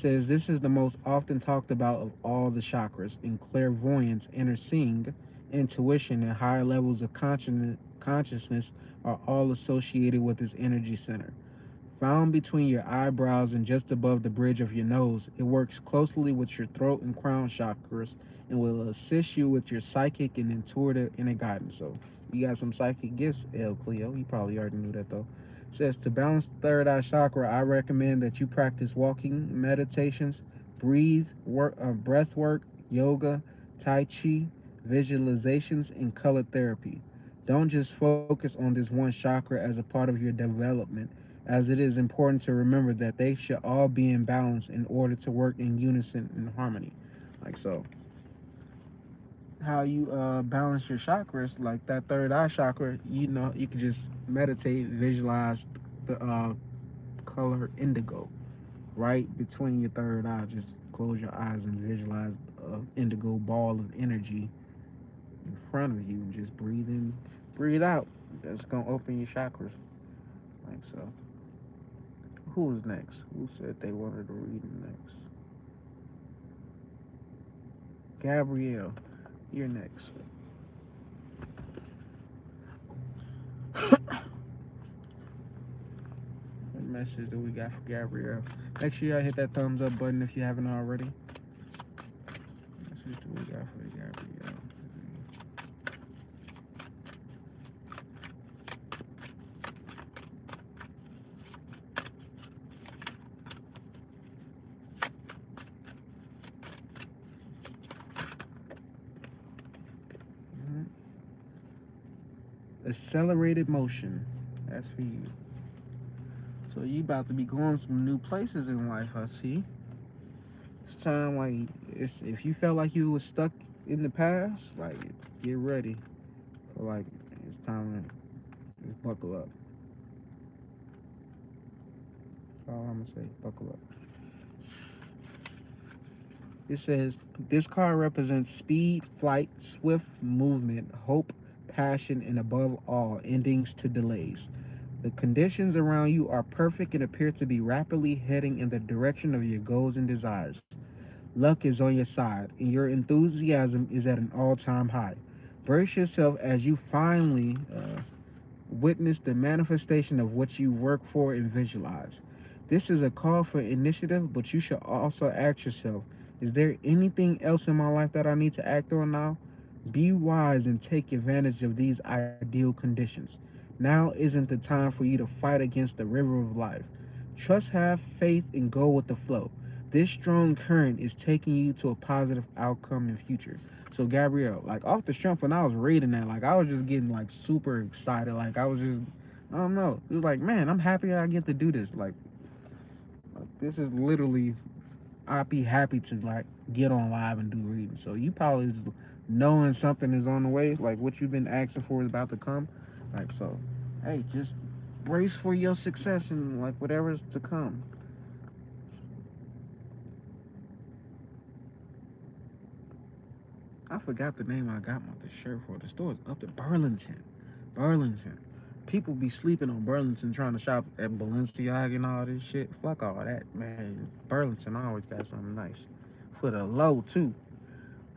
Says this is the most often talked about of all the chakras, and clairvoyance, inner seeing, intuition, and higher levels of consciousness are all associated with this energy center. Found between your eyebrows and just above the bridge of your nose, it works closely with your throat and crown chakras and will assist you with your psychic and intuitive inner guidance. So, you got some psychic gifts, El Cleo. You probably already knew that though. Says to balance the third eye chakra, I recommend that you practice walking meditations, breath work, yoga, tai chi, visualizations, and color therapy. Don't just focus on this one chakra as a part of your development, as it is important to remember that they should all be in balance in order to work in unison and harmony. Like so, how you balance your chakras, like that third eye chakra, you can just meditate, visualize the color indigo right between your third eye. Just close your eyes and visualize an indigo ball of energy in front of you, and just breathe in, breathe out. That's gonna open your chakras, like so. Who is next? Who said they wanted to read next? Gabrielle, you're next. What message do we got for Gabrielle? Make sure y'all hit that thumbs up button if you haven't already. What message do we got for Gabrielle? Mhm. Accelerated motion. That's for you. So you about to be going some new places in life, I see. It's time, like, if you felt like you was stuck in the past, like, get ready. So, like, it's time to just buckle up. That's all I'm gonna say. Buckle up. It says this card represents speed, flight, swift movement, hope, passion, and above all, endings to delays. The conditions around you are perfect and appear to be rapidly heading in the direction of your goals and desires. Luck is on your side, and your enthusiasm is at an all time high. Brace yourself as you finally witness the manifestation of what you work for and visualize. This is a call for initiative, but you should also ask yourself, is there anything else in my life that I need to act on now? Be wise and take advantage of these ideal conditions. Now isn't the time for you to fight against the river of life. Trust, have faith, and go with the flow. This strong current is taking you to a positive outcome in the future. So Gabrielle, like off the strength when I was reading that, like I was just getting like super excited. Like I was just, I don't know. It was like, man, I'm happy I get to do this. Like this is literally, I'd be happy to like get on live and do reading. So you probably just knowing something is on the way, like what you've been asking for is about to come. Like so, hey, just brace for your success and like whatever's to come. I forgot the name I got my the shirt for. The store's up to Burlington. Burlington. People be sleeping on Burlington trying to shop at Balenciaga and all this shit. Fuck all that, man. Burlington always got something nice. For the low, too.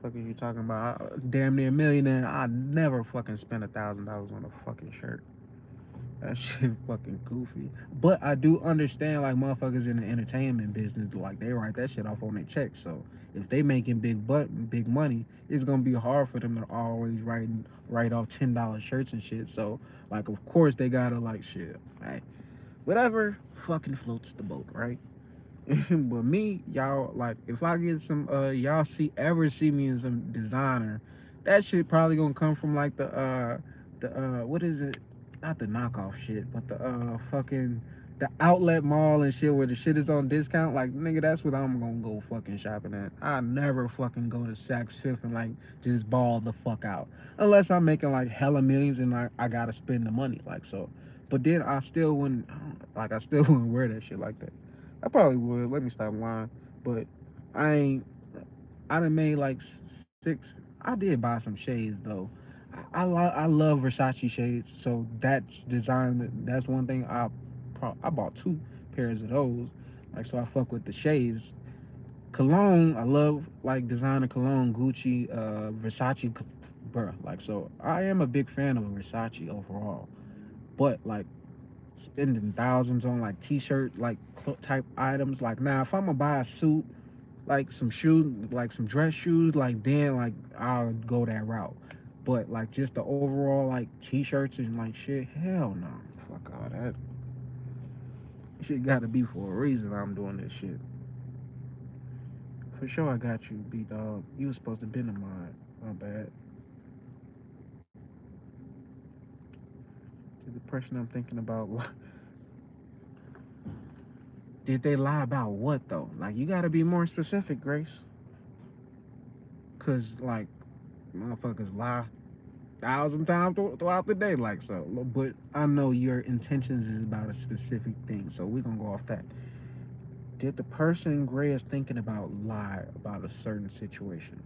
Fuck are you talking about? Damn near a millionaire. I never fucking spent $1,000 on a fucking shirt. That shit fucking goofy. But I do understand like motherfuckers in the entertainment business, like they write that shit off on their checks. So if they making big money, it's gonna be hard for them to always write off $10 shirts and shit. So like of course they gotta like shit. Right? Whatever fucking floats the boat, right? But me, y'all, like if I get some y'all see me in some designer, that shit probably gonna come from like the what is it? Not the knockoff shit, but the fucking the outlet mall and shit where the shit is on discount. Like nigga, that's what I'm gonna go fucking shopping at. I never fucking go to Saks Fifth and like just ball the fuck out. Unless I'm making like hella millions and I gotta spend the money. Like so. But then I still wouldn't like I still wouldn't wear that shit like that. I probably would. Let me stop lying. But I ain't. I done made like six. I did buy some shades though. I love Versace shades. So that's design. That's one thing. I bought two pairs of those. Like so, I fuck with the shades. Cologne. I love like designer cologne, Gucci, Versace, bruh. Like so, I am a big fan of Versace overall. But like spending thousands on like t-shirt like type items. Like now, if I'm gonna buy a suit, like some shoes, like some dress shoes, like then like I'll go that route. But like just the overall like t-shirts and like shit, hell no, fuck all that. Shit gotta be for a reason I'm doing this shit. For sure I got you, B-Dog. You was supposed to be in mine. My bad. The person I'm thinking about, did they lie about what, though? Like, you gotta be more specific, Grace. Because, like, motherfuckers lie 1,000 times throughout the day, like so. But I know your intentions is about a specific thing, so we're gonna go off that. Did the person Gray is thinking about lie about a certain situation?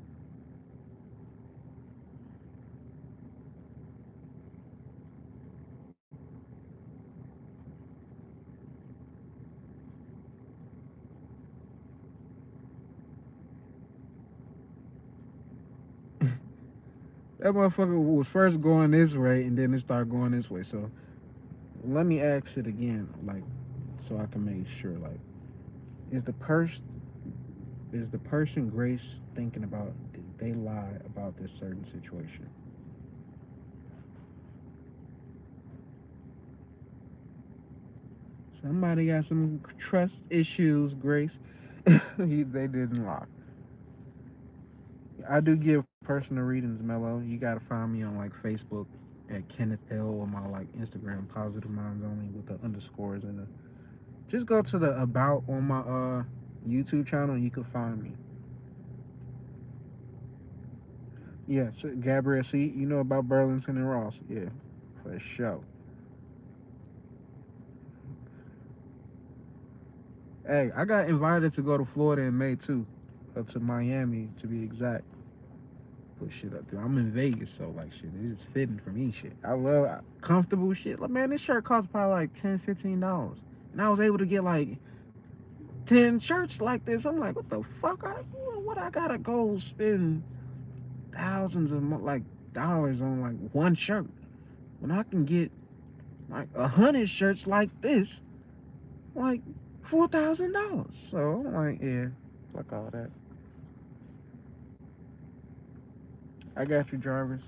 That motherfucker was first going this way, and then it started going this way. So let me ask it again, like, so I can make sure. Like, is the person Grace thinking about? Did they lie about this certain situation? Somebody got some trust issues, Grace. They didn't lie. I do give personal readings, Mello. You gotta find me on like Facebook at Kenneth L or my like Instagram Positive Minds Only with the underscores and the. Just go to the about on my YouTube channel and you can find me. Yeah, so Gabrielle C. You know about Burlington and Ross? Yeah, for sure. Hey, I got invited to go to Florida in May too, up to Miami to be exact. Put shit up there. I'm in Vegas, so like shit, it's fitting for me. Shit, I love comfortable shit. Like man, this shirt cost probably like $10, $15, and I was able to get like 10 shirts like this. I'm like, what the fuck? What I gotta go spend thousands of like dollars on like one shirt when I can get like 100 shirts like this, like $4,000. So I'm like, yeah, fuck all that. I got you, Jarvis.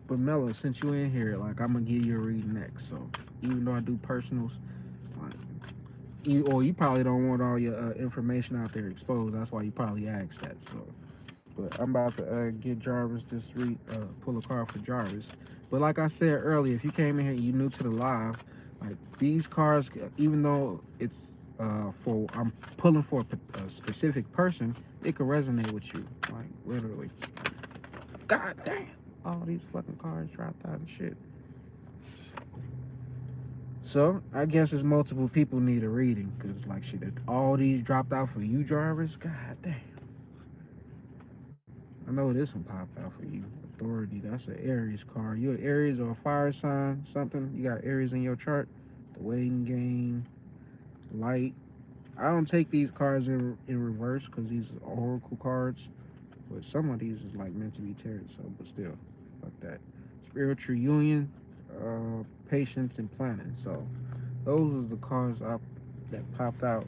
But Mello, since you in here, like I'm gonna give you a read next. So even though I do personals, like you probably don't want all your information out there exposed. That's why you probably asked that. So, but I'm about to get Jarvis this read, pull a card for Jarvis. But like I said earlier, if you came in here, and you new to the live, like these cards, even though it's for I'm pulling for a specific person, it could resonate with you, like literally. God damn, all these fucking cards dropped out and shit. So I guess it's multiple people need a reading because like shit, if all these dropped out for you, Jarvis. God damn. I know this one popped out for you. Authority. That's an Aries card. You an Aries or a fire sign, something. You got Aries in your chart. The waiting game, light. I don't take these cards in reverse because these are oracle cards. But some of these is like meant to be tarot. So, but still, fuck that. Spiritual union, patience and planning. So those are the cards that popped out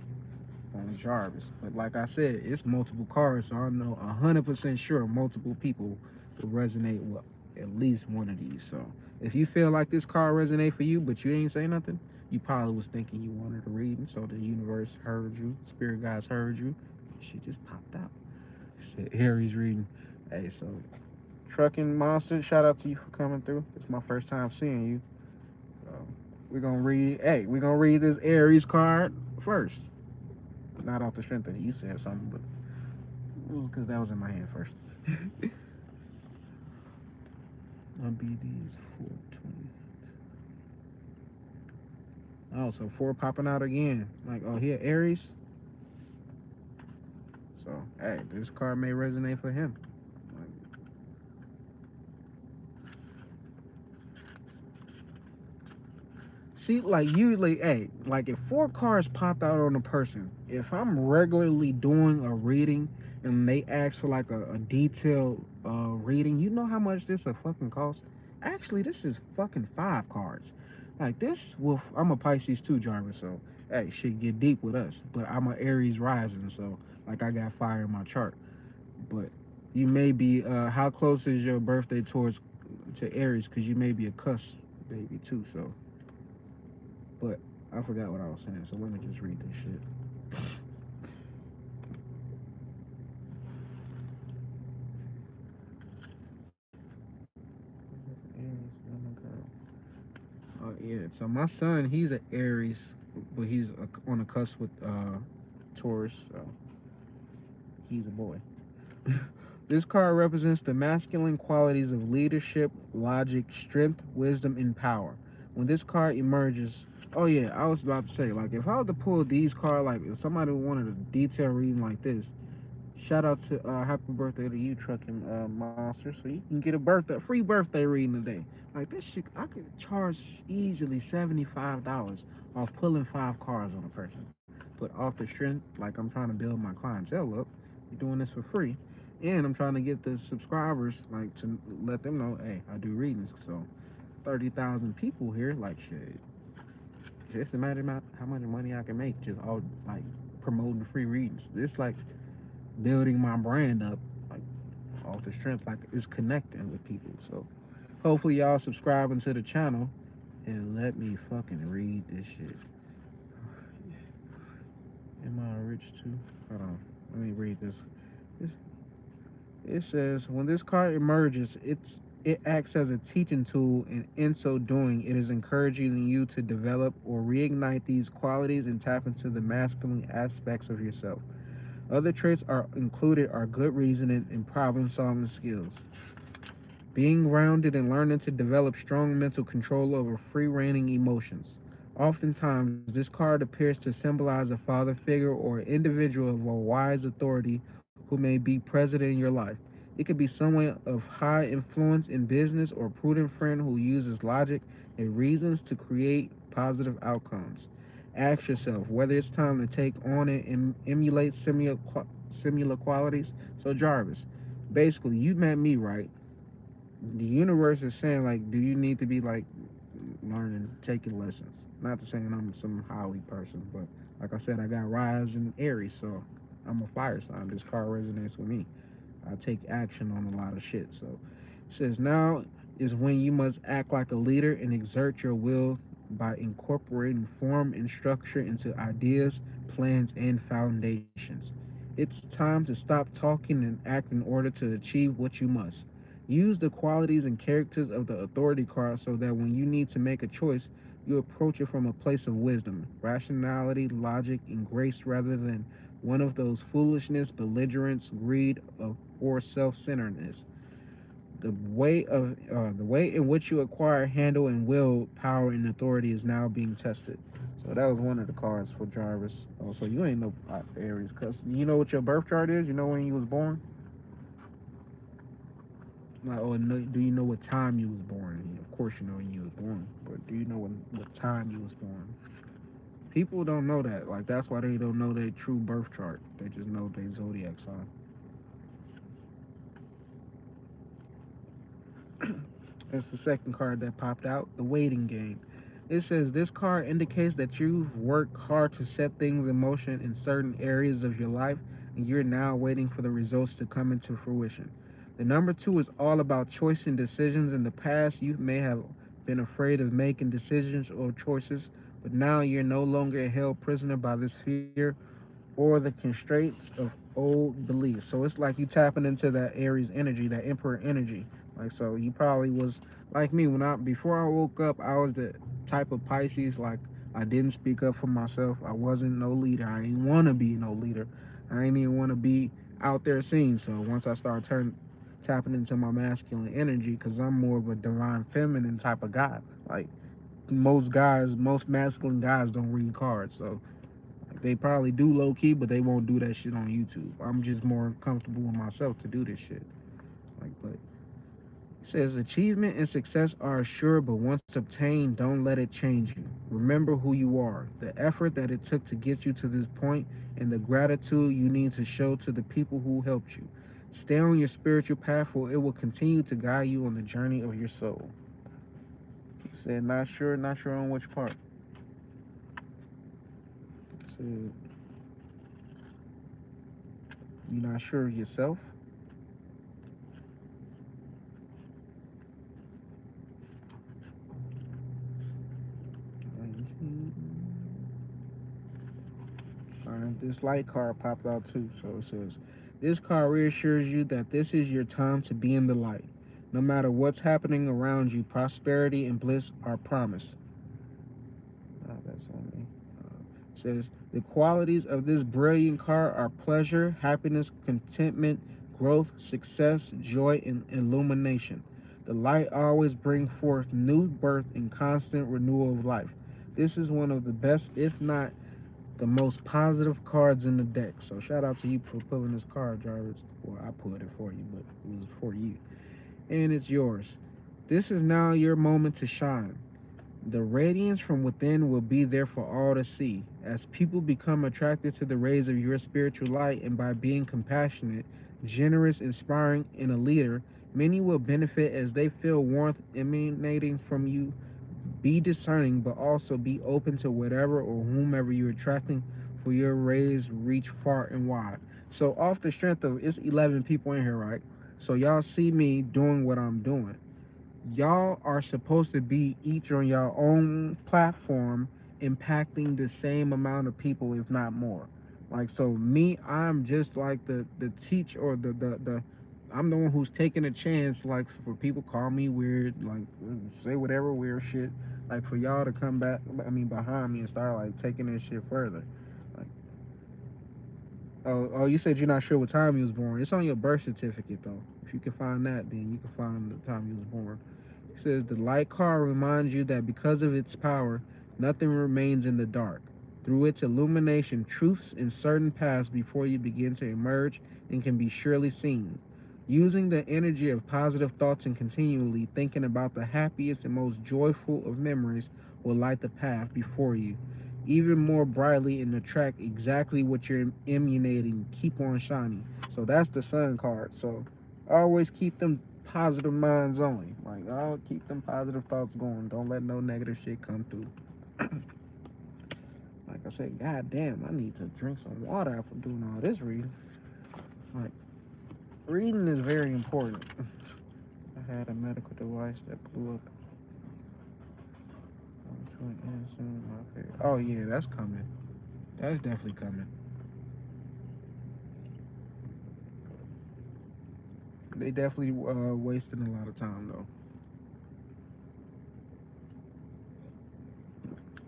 on Jarvis. But like I said, it's multiple cards, so I know 100% sure multiple people will resonate with at least one of these. So if you feel like this card resonate for you, but you ain't say nothing, you probably was thinking you wanted to read, and so the universe heard you, spirit guides heard you. She just popped out. Shit, Harry's reading. Hey, so trucking monster, shout out to you for coming through. It's my first time seeing you. So we're gonna read. Hey, we're gonna read this Aries card first. Not off the strength that you said something, but because that was in my hand first. BD is 420. Oh, so four popping out again. Like, oh, here, Aries. So, hey, this card may resonate for him. Like, see, like, usually, hey, like, if four cards popped out on a person, if I'm regularly doing a reading and they ask for, like, a detailed reading, you know how much this a fucking cost? Actually, this is fucking 5 cards. Like, this, will, I'm a Pisces too, Jarvis, so, hey, shit get deep with us. But I'm a Aries rising, so, like, I got fire in my chart. But you may be, how close is your birthday towards to Aries because you may be a cuss baby too. So, but I forgot what I was saying. So let me just read this shit. Aries, oh my God. Oh yeah. So my son, he's an Aries, but he's on a cusp with Taurus. So he's a boy. This card represents the masculine qualities of leadership, logic, strength, wisdom, and power. When this card emerges, oh yeah, I was about to say, like, if I was to pull these cards, like, if somebody wanted a detailed reading like this, shout out to happy birthday to you, trucking monster, so you can get a free birthday reading today. Like this shit, I could charge easily $75 off pulling 5 cards on a person, but off the strength, like I'm trying to build my clientele up. You're doing this for free, and I'm trying to get the subscribers like to let them know, hey, I do readings. So 30,000 people here, like shit. Just imagine how much money I can make just all like promoting free readings. This like building my brand up like off the strength like it's connecting with people. So hopefully y'all subscribing to the channel and let me fucking read this shit. Am I rich too? Hold on. Let me read this. this it says when this card emerges, it acts as a teaching tool, and in so doing, it is encouraging you to develop or reignite these qualities and tap into the masculine aspects of yourself. Other traits are included are good reasoning and problem solving skills, being grounded and learning to develop strong mental control over free reigning emotions. Oftentimes, this card appears to symbolize a father figure or individual of a wise authority who may be present in your life. It could be someone of high influence in business or a prudent friend who uses logic and reasons to create positive outcomes. Ask yourself whether it's time to take on and emulate similar qualities. So, Jarvis, basically, you met me, right? The universe is saying like, do you need to be like learning, taking lessons? Not to saying I'm some highly person, but like I said, I got Rise in Aries, so I'm a fire sign. This card resonates with me. I take action on a lot of shit. So it says now is when you must act like a leader and exert your will by incorporating form and structure into ideas, plans, and foundations. It's time to stop talking and act in order to achieve what you must. Use the qualities and characters of the authority card so that when you need to make a choice, you approach it from a place of wisdom, rationality, logic, and grace rather than one of those foolishness, belligerence, greed, or self-centeredness. The way in which you acquire, handle, and wield power and authority is now being tested. So that was one of the cards for Jarvis. Oh, so you ain't no Aries, cause you know what your birth chart is. You know when you was born. Like, or do you know what time you was born? Of course you know when you was born, but do you know what time you was born? People don't know that. Like that's why they don't know their true birth chart. They just know their zodiac sign. That's the second card that popped out, the waiting game. It says this card indicates that you've worked hard to set things in motion in certain areas of your life, and you're now waiting for the results to come into fruition. The number two is all about choice and decisions. In the past, you may have been afraid of making decisions or choices, but now you're no longer held prisoner by this fear or the constraints of old beliefs. So it's like you tapping into that Aries energy, that Emperor energy. Like so, you probably was like me when I before I woke up. I was the type of Pisces like I didn't speak up for myself. I wasn't no leader. I didn't want to be no leader. I didn't even want to be out there seen. So once I started tapping into my masculine energy, because I'm more of a divine feminine type of guy. Like most guys, most masculine guys don't read cards. So they probably do low key, but they won't do that shit on YouTube. I'm just more comfortable with myself to do this shit. Like, but it says achievement and success are assured, but once obtained, don't let it change you. Remember who you are, the effort that it took to get you to this point, and the gratitude you need to show to the people who helped you. Stay on your spiritual path, for it will continue to guide you on the journey of your soul. It said not sure on which part. It said you're not sure of yourself. this light card popped out too. So it says, this card reassures you that this is your time to be in the light. No matter what's happening around you, prosperity and bliss are promised. That's on me. Says, the qualities of this brilliant card are pleasure, happiness, contentment, growth, success, joy, and illumination. The light always brings forth new birth and constant renewal of life. This is one of the best, if not the most positive cards in the deck. So shout out to you for pulling this card, Jarvis. Well, I pulled it for you, but it was for you. And it's yours. This is now your moment to shine. The radiance from within will be there for all to see. As people become attracted to the rays of your spiritual light, and by being compassionate, generous, inspiring, and a leader, many will benefit as they feel warmth emanating from you. Be discerning, but also be open to whatever or whomever you're attracting, for your rays reach far and wide. So, off the strength of it's 11 people in here, right? So, y'all see me doing what I'm doing. Y'all are supposed to be each on your own platform, impacting the same amount of people, if not more. Like, so me, I'm just like the teach, or the I'm the one who's taking a chance, like, for people call me weird, like, say whatever weird shit, like, for y'all to come back, I mean, behind me and start, like, taking this shit further. Like, oh, you said you're not sure what time you was born. It's on your birth certificate, though. If you can find that, then you can find the time you was born. It says the light card reminds you that because of its power, nothing remains in the dark. Through its illumination, truths and certain paths before you begin to emerge and can be surely seen. Using the energy of positive thoughts and continually thinking about the happiest and most joyful of memories will light the path before you even more brightly and attract exactly what you're emanating. Keep on shining. So that's the sun card. So always keep them positive minds only. Like, I'll keep them positive thoughts going. Don't let no negative shit come through. Like I said, god damn, I need to drink some water after doing all this reading. Like, reading is very important. I had a medical device that blew up. Oh yeah, that's coming. That's definitely coming. They definitely wasting a lot of time though.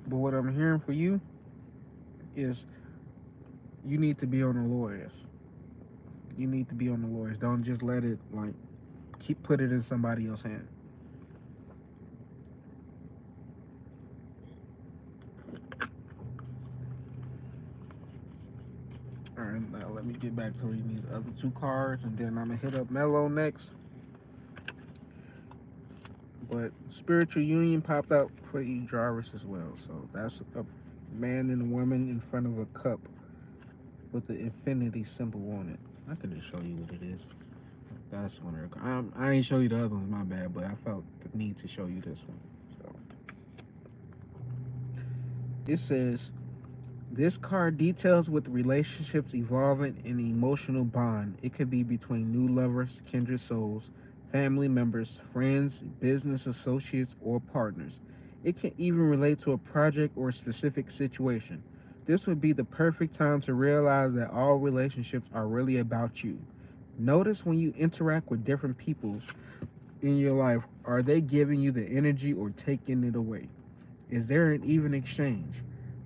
But what I'm hearing for you is you need to be on the lawyers. You need to be on the lawyers. Don't just let it, like, put it in somebody else's hand. All right, now let me get back to reading these other two cards, and then I'm gonna hit up Mello next. But spiritual union popped out for E. Jarvis as well. So that's a man and a woman in front of a cup with the infinity symbol on it. I could just show you what it is. That's one of the. I ain't show you the other ones, my bad, but I felt the need to show you this one. So it says, this card details with relationships evolving in an emotional bond. It could be between new lovers, kindred souls, family members, friends, business associates, or partners. It can even relate to a project or a specific situation. This would be the perfect time to realize that all relationships are really about you. Notice when you interact with different people in your life, are they giving you the energy or taking it away? Is there an even exchange?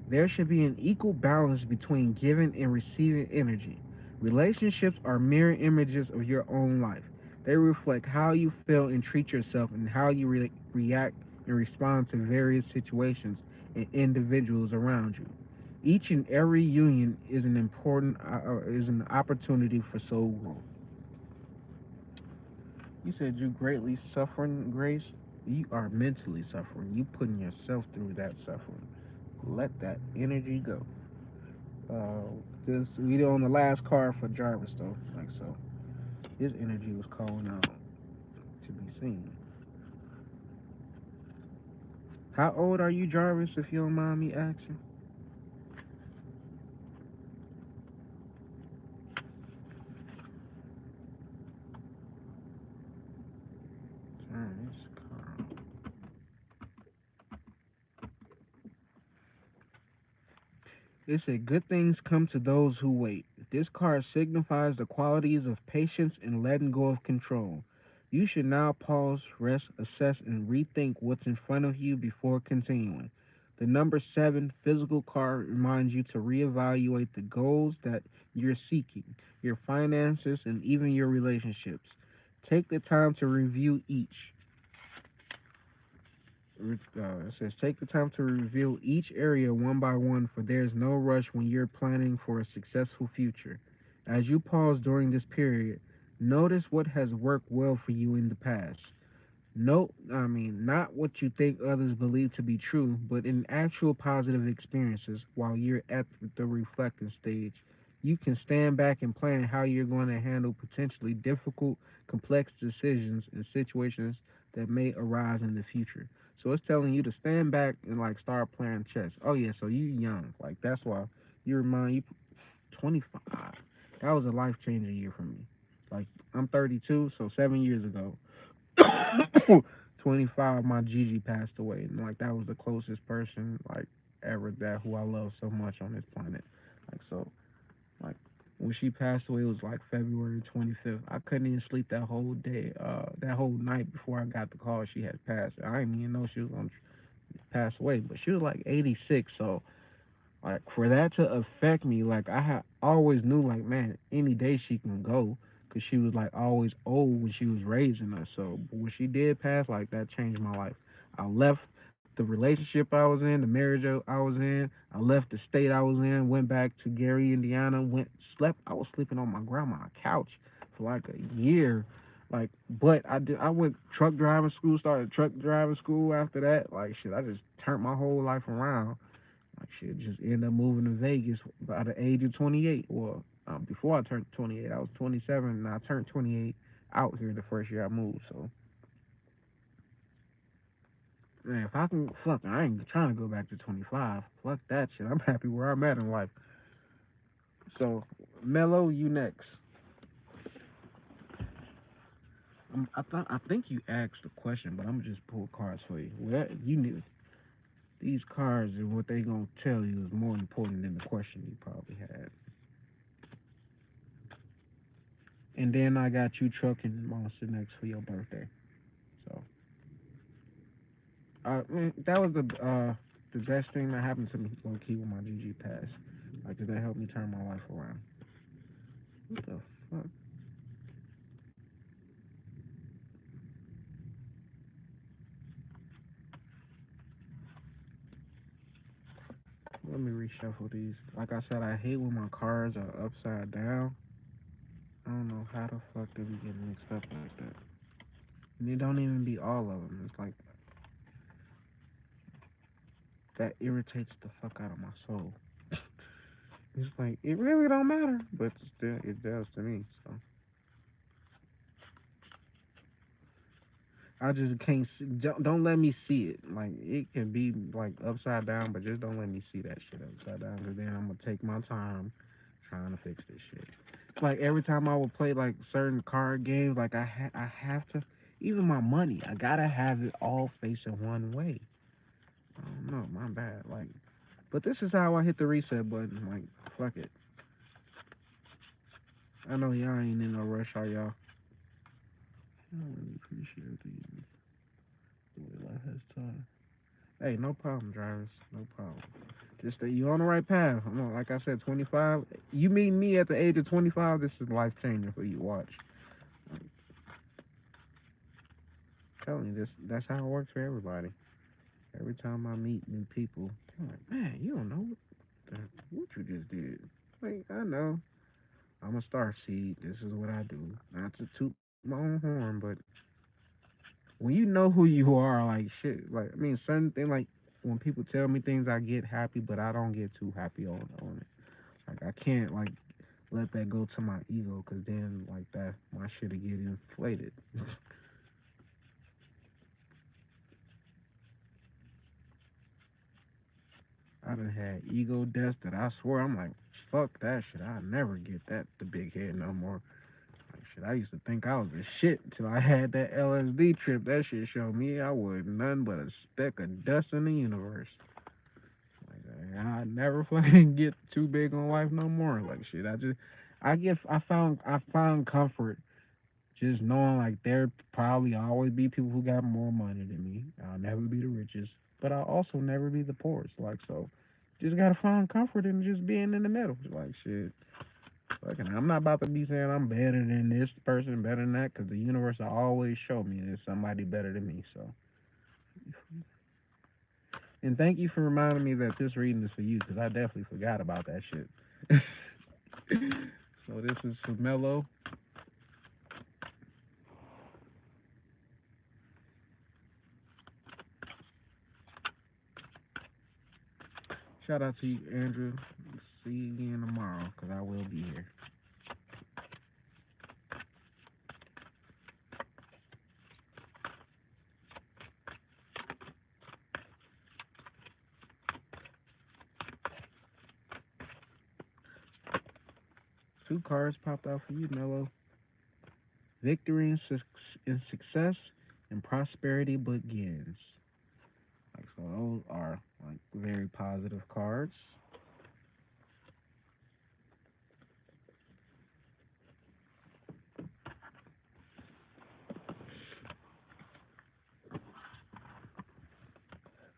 There should be an equal balance between giving and receiving energy. Relationships are mirror images of your own life. They reflect how you feel and treat yourself, and how you react and respond to various situations and individuals around you. Each and every union is an important is an opportunity for soul growth. You said you greatly suffering, Grace. You are mentally suffering. You putting yourself through that suffering. Let that energy go. This we on the last card for Jarvis though. Like, so, his energy was calling out to be seen. How old are you, Jarvis? If you don't mind me asking. Turn this card. It said, "Good things come to those who wait." This card signifies the qualities of patience and letting go of control. You should now pause, rest, assess, and rethink what's in front of you before continuing. The number 7 physical card reminds you to reevaluate the goals that you're seeking, your finances, and even your relationships. Take the time to review each. It says, take the time to review each area one by one, for there's no rush when you're planning for a successful future. As you pause during this period, notice what has worked well for you in the past. Not what you think others believe to be true, but in actual positive experiences while you're at the reflecting stage. You can stand back and plan how you're going to handle potentially difficult, complex decisions and situations that may arise in the future. So it's telling you to stand back and like start playing chess. Oh yeah, so you young, like that's why you remind you 25. That was a life changing year for me. Like I'm 32, so 7 years ago, 25, my Gigi passed away, and like that was the closest person like ever that who I love so much on this planet. Like so, like when she passed away, it was like February 25th. I couldn't even sleep that whole day, that whole night before I got the call she had passed. I didn't even know she was gonna pass away, but she was like 86, so like for that to affect me, like I had always knew, like man, any day she can go, cause she was like always old when she was raising us. So when she did pass, like that changed my life. I left the relationship I was in, the marriage I was in. I left the state I was in, went back to Gary, Indiana. Went slept. I was sleeping on my grandma's couch for like a year. Like, but I did. I went truck driving school. Started truck driving school after that. Like shit, I just turned my whole life around. Like shit, just ended up moving to Vegas by the age of 28. Well, before I turned 28, I was 27, and I turned 28 out here the first year I moved. So, man, if I can, fuck, I ain't trying to go back to 25. Fuck that shit. I'm happy where I'm at in life. So, Mello, you next. I think you asked a question, but I'm gonna just pull cards for you. Well, you need these cards, and what they gonna tell you is more important than the question you probably had. And then I got you trucking monster next for your birthday. So that was the best thing that happened to me low key with my GG pass. Like, 'cause that helped me turn my life around. What the fuck? Let me reshuffle these. Like I said, I hate when my cards are upside down. I don't know how the fuck they be getting mixed up like that. And it don't even be all of them. It's like that irritates the fuck out of my soul. It's like it really don't matter, but still it does to me. So I just can't see, don't let me see it. Like it can be like upside down, but just don't let me see that shit upside down. Cause then I'm gonna take my time trying to fix this shit. Like every time I would play like certain card games, like I have to, even my money, I gotta have it all facing one way. I don't know, my bad. Like, but this is how I hit the reset button. Like, fuck it. I know y'all ain't in no rush, are y'all? I really appreciate the way life has time. Hey, no problem, drivers. No problem. Just that you on the right path. I'm on, like I said, 25. You meet me at the age of 25. This is life changing for you. Watch. I'm telling you, this. That's how it works for everybody. Every time I meet new people, I'm like, man, you don't know what you just did. Like, I know. I'm a star seed. This is what I do. Not to toot my own horn, but when you know who you are, like shit. Like I mean, certain thing like when people tell me things, I get happy, but I don't get too happy on it. Like I can't like let that go to my ego, cause then like that my shit'll get inflated. I done had ego deaths that I swear I'm like, fuck that shit. I never get that the big head no more. Like shit, I used to think I was a shit until I had that LSD trip. That shit showed me I was nothing but a speck of dust in the universe. Like I never fucking get too big on wife no more. Like shit, I found comfort just knowing like there probably always be people who got more money than me. I'll never be the richest, but I'll also never be the poorest. Like so, just gotta find comfort in just being in the middle. Like shit, fucking, I'm not about to be saying I'm better than this person, better than that, because the universe will always show me there's somebody better than me. So, and thank you for reminding me that this reading is for you, because I definitely forgot about that shit. So this is for Mello. Shout out to you, Andrew. See you again tomorrow, because I will be here. Two cards popped out for you, Mello. Victory and success and prosperity begins. Like so, those are like very positive cards.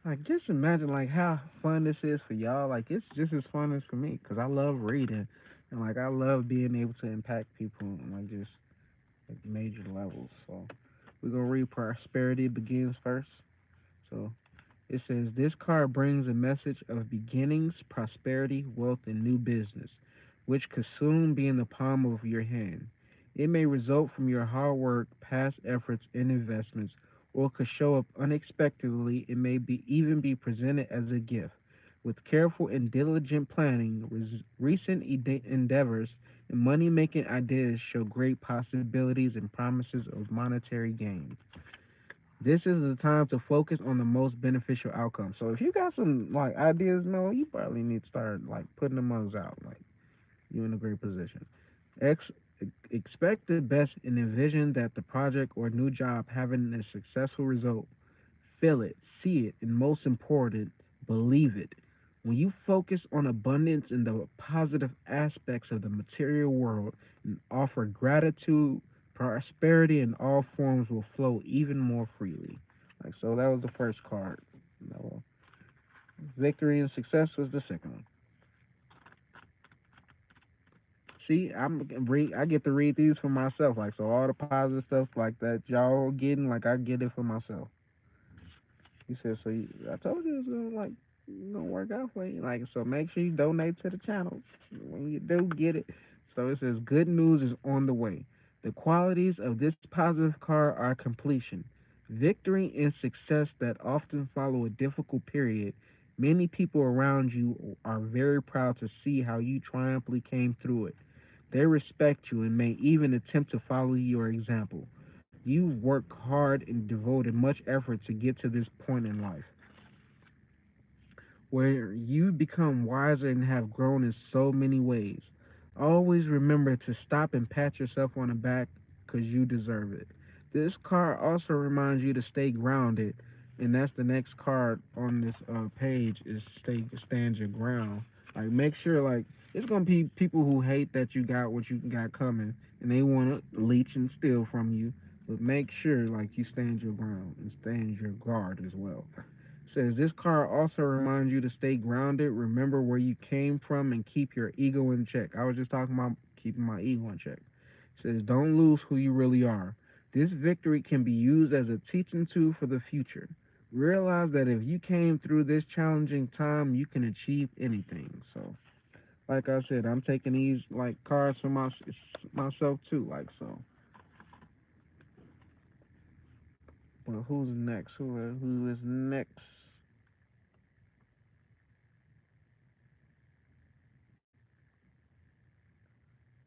Like just imagine like how fun this is for y'all. Like it's just as fun as for me because I love reading and like I love being able to impact people on like just like major levels. So we're gonna read prosperity begins first. So it says this card brings a message of beginnings, prosperity, wealth, and new business, which could soon be in the palm of your hand. It may result from your hard work, past efforts, and investments, or could show up unexpectedly. It may be even be presented as a gift. With careful and diligent planning, recent endeavors and money-making ideas show great possibilities and promises of monetary gain. This is the time to focus on the most beneficial outcome. So if you got some like ideas, Melo, you probably need to start like putting them out. Like you're in a great position. Ex- Expect the best and envision that the project or new job having a successful result. Feel it, see it, and most important, believe it. When you focus on abundance and the positive aspects of the material world and offer gratitude, prosperity in all forms will flow even more freely. Like so, that was the first card. No, victory and success was the second one. See, I get to read these for myself. Like so, all the positive stuff like that y'all getting, like I get it for myself. He said, so I told you it was gonna work out for you. Like, so make sure you donate to the channel when you do get it. So it says, good news is on the way. The qualities of this positive card are completion, victory, and success that often follow a difficult period. Many people around you are very proud to see how you triumphantly came through it. They respect you and may even attempt to follow your example. You worked hard and devoted much effort to get to this point in life where you become wiser and have grown in so many ways. Always remember to stop and pat yourself on the back because you deserve it. This card also reminds you to stay grounded, and that's the next card on this page is stand your ground. Like make sure like it's gonna be people who hate that you got what you got coming, and they want to leech and steal from you. But make sure like you stand your ground and stand your guard as well. Says this card also reminds you to stay grounded, remember where you came from, and keep your ego in check. I was just talking about keeping my ego in check. Says don't lose who you really are. This victory can be used as a teaching tool for the future. Realize that if you came through this challenging time, you can achieve anything. So, like I said, I'm taking these like cards for myself too. Like so. Well, who's next? Who is next?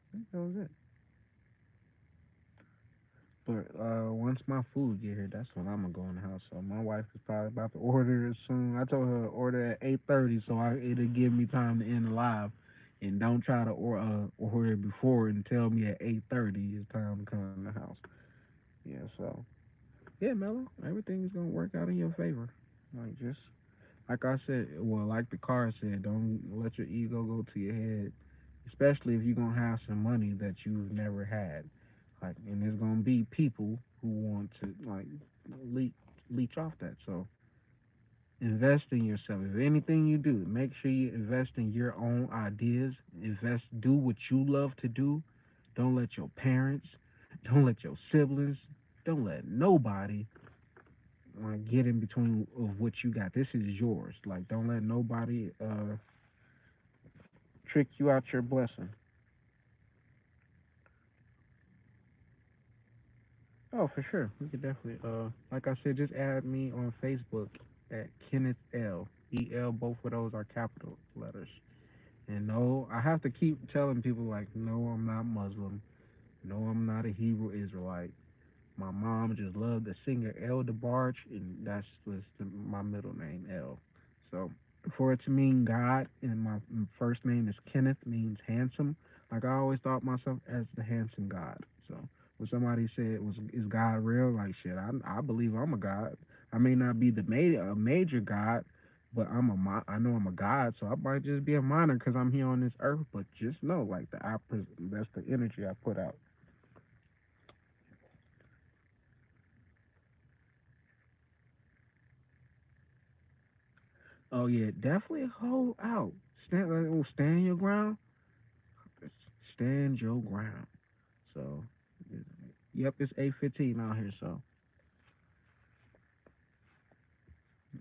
I think that was it. But once my food get here, that's when I'm gonna go in the house. So my wife is probably about to order it soon. I told her to order at 8:30, so it'll give me time to end the live. And don't try to order it before and tell me at 8:30 it's time to come in the house. Yeah, so yeah, Mello, everything's gonna work out in your favor. Like just like I said, well, like the car said, don't let your ego go to your head, especially if you're gonna have some money that you've never had. Like, and there's gonna be people who want to like leech leech off that. So invest in yourself. If anything you do, make sure you invest in your own ideas. Do what you love to do. Don't let your parents, don't let your siblings, don't let nobody get in between of what you got. This is yours. Like, don't let nobody trick you out your blessing. Oh, for sure. We could definitely like I said, just add me on Facebook at Kenneth L. EL, both of those are capital letters. And no, I have to keep telling people like, no, I'm not Muslim. No, I'm not a Hebrew Israelite. My mom just loved the singer El DeBarge, and that's was my middle name, L. So for it to mean God, and my first name is Kenneth, means handsome. Like I always thought myself as the handsome God. So when somebody said, "Was is God real?" Like shit, I believe I'm a God. I may not be the major God, but I know I'm a God. So I might just be a minor because I'm here on this earth. But just know, like that's the energy I put out. Oh yeah, definitely hold out. Stand your ground. Stand your ground. So, yep, it's 8:15 out here. So,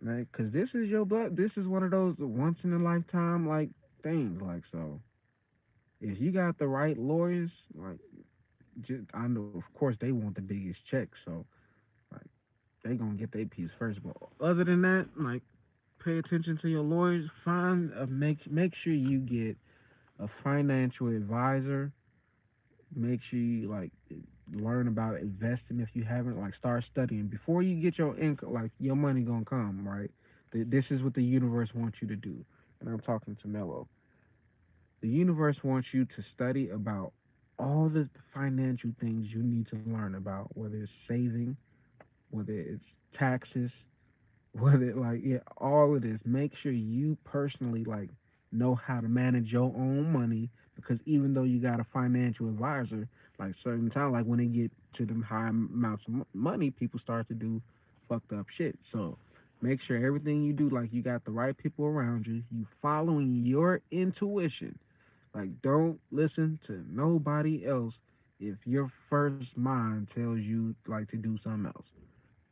like, cause this is your blood. This is one of those once in a lifetime like things. Like, so if you got the right lawyers, like, I know of course they want the biggest check. So, like, they gonna get their piece first. But other than that, like, pay attention to your lawyers. Make sure you get a financial advisor. Make sure you like learn about investing if you haven't. Like start studying before you get your income. Like your money gonna come, right? This is what the universe wants you to do. And I'm talking to Mello. The universe wants you to study about all the financial things you need to learn about, whether it's saving, whether it's taxes, whether like yeah, all of this. Make sure you personally like know how to manage your own money because even though you got a financial advisor, like certain time, like when they get to them high amounts of money, people start to do fucked up shit. So make sure everything you do, like you got the right people around you, you following your intuition. Like don't listen to nobody else if your first mind tells you like to do something else.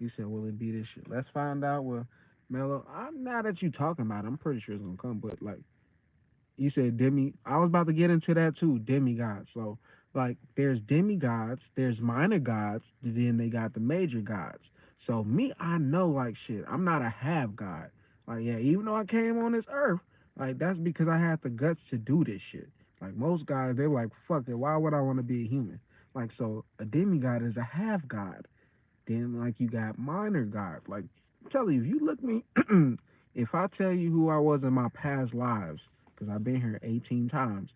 He said, "Will it be this shit?" Let's find out. Well, Mello, now that you talking about it, I'm pretty sure it's gonna come. But like you said, I was about to get into that too. Demigods. So like, there's demigods, there's minor gods, then they got the major gods. So me, I know like shit. I'm not a half god. Like yeah, even though I came on this earth, like that's because I had the guts to do this shit. Like most guys, they're like, fuck it. Why would I want to be a human? Like so, a demigod is a half god. Then like you got minor gods. Like I'm telling you, if you look me, if I tell you who I was in my past lives, because I've been here 18 times,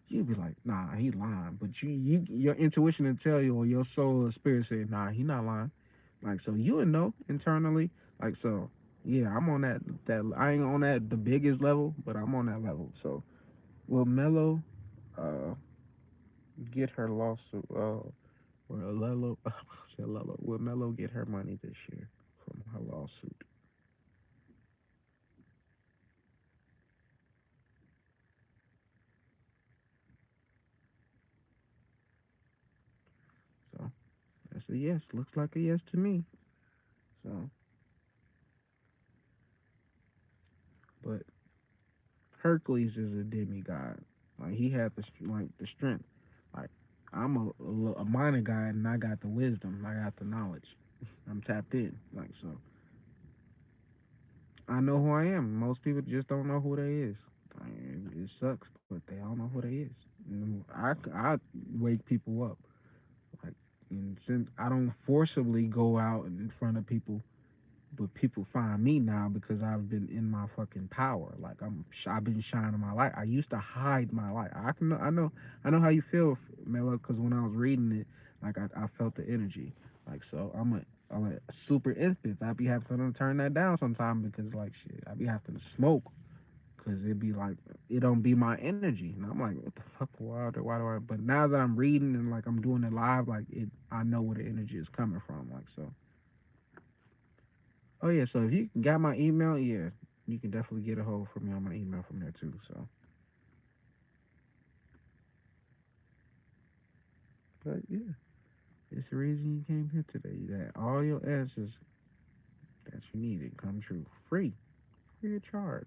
you'd be like, nah, he lying. But your intuition will tell you, or your soul or spirit say, nah, he not lying. Like so, you would know internally. Like so, yeah, I'm on that. I ain't on that the biggest level, but I'm on that level. So, will Mello uh get her lawsuit? Will Lelo, will Mello get her money this year from her lawsuit? So that's a yes. Looks like a yes to me. So, but Hercules is a demigod. Like he had the strength. Like I'm a minor guy and I got the wisdom. I got the knowledge. I'm tapped in. Like so, I know who I am. Most people just don't know who they is. It sucks, but they don't know who they is. And I wake people up. Like, and since I don't forcibly go out in front of people, but people find me now because I've been in my fucking power. Like I've been shining my light. I used to hide my light. I know how you feel, Melo, because when I was reading it, like I felt the energy. Like so, like super infants. I be having to turn that down sometimes because like shit, I be having to smoke because it be like it don't be my energy, and I'm like, what the fuck? Why do I? But now that I'm reading and like I'm doing it live, like it, I know where the energy is coming from. Like so. Oh yeah, so if you got my email, yeah, you can definitely get a hold from me on my email from there too. So, but yeah, it's the reason you came here today. That all your answers that you needed come true, free of charge.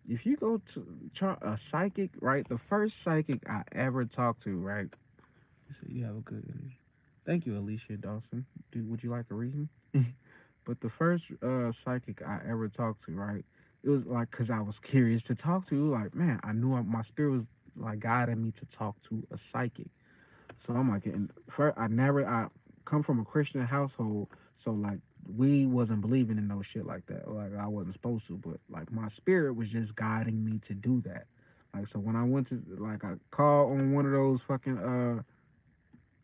If you go to a psychic, right? The first psychic I ever talked to, right? So you have a good energy. Thank you, Alicia Dawson. Would you like a reason? But the first psychic I ever talked to, right? It was like because I was curious to talk to. Like, man, I knew my spirit was like guiding me to talk to a psychic. So I'm like, and first, I come from a Christian household, so like we wasn't believing in no shit like that. Like I wasn't supposed to, but like my spirit was just guiding me to do that. Like so when I went to like I called on one of those fucking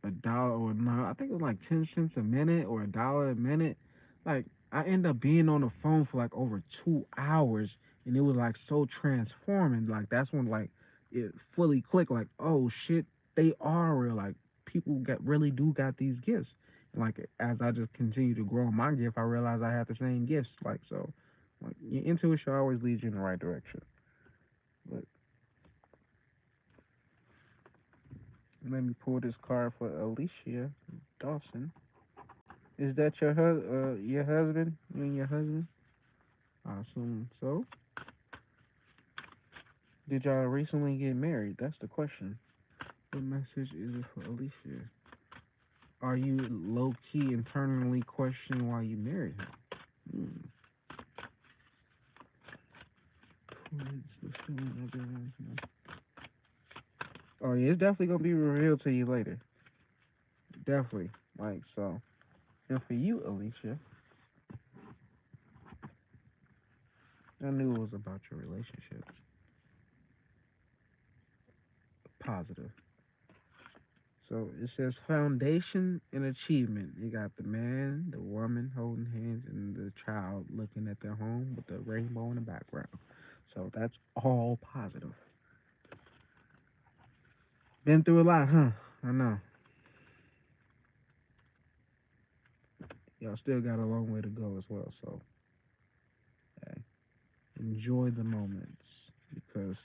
a dollar or no, I think it was like 10 cents a minute or $1 a minute. Like I ended up being on the phone for like over 2 hours, and it was like so transforming. Like that's when like it fully clicked. Like oh shit, they are real. Like people got really do got these gifts. And like as I just continue to grow in my gift, I realize I have the same gifts. Like so, like your intuition always leads you in the right direction. But let me pull this card for Alicia Dawson. Is that your husband? You and your husband? I assume so. Did y'all recently get married? That's the question. What message is it for Alicia? Are you low key internally questioning why you married him? Hmm. Oh yeah, it's definitely gonna be revealed to you later. Definitely. Like so. And for you, Alicia, I knew it was about your relationships. Positive. So it says foundation and achievement. You got the man, the woman holding hands, and the child looking at their home with the rainbow in the background. So that's all positive. Been through a lot, huh? I know. Y'all still got a long way to go as well. So hey, enjoy the moments because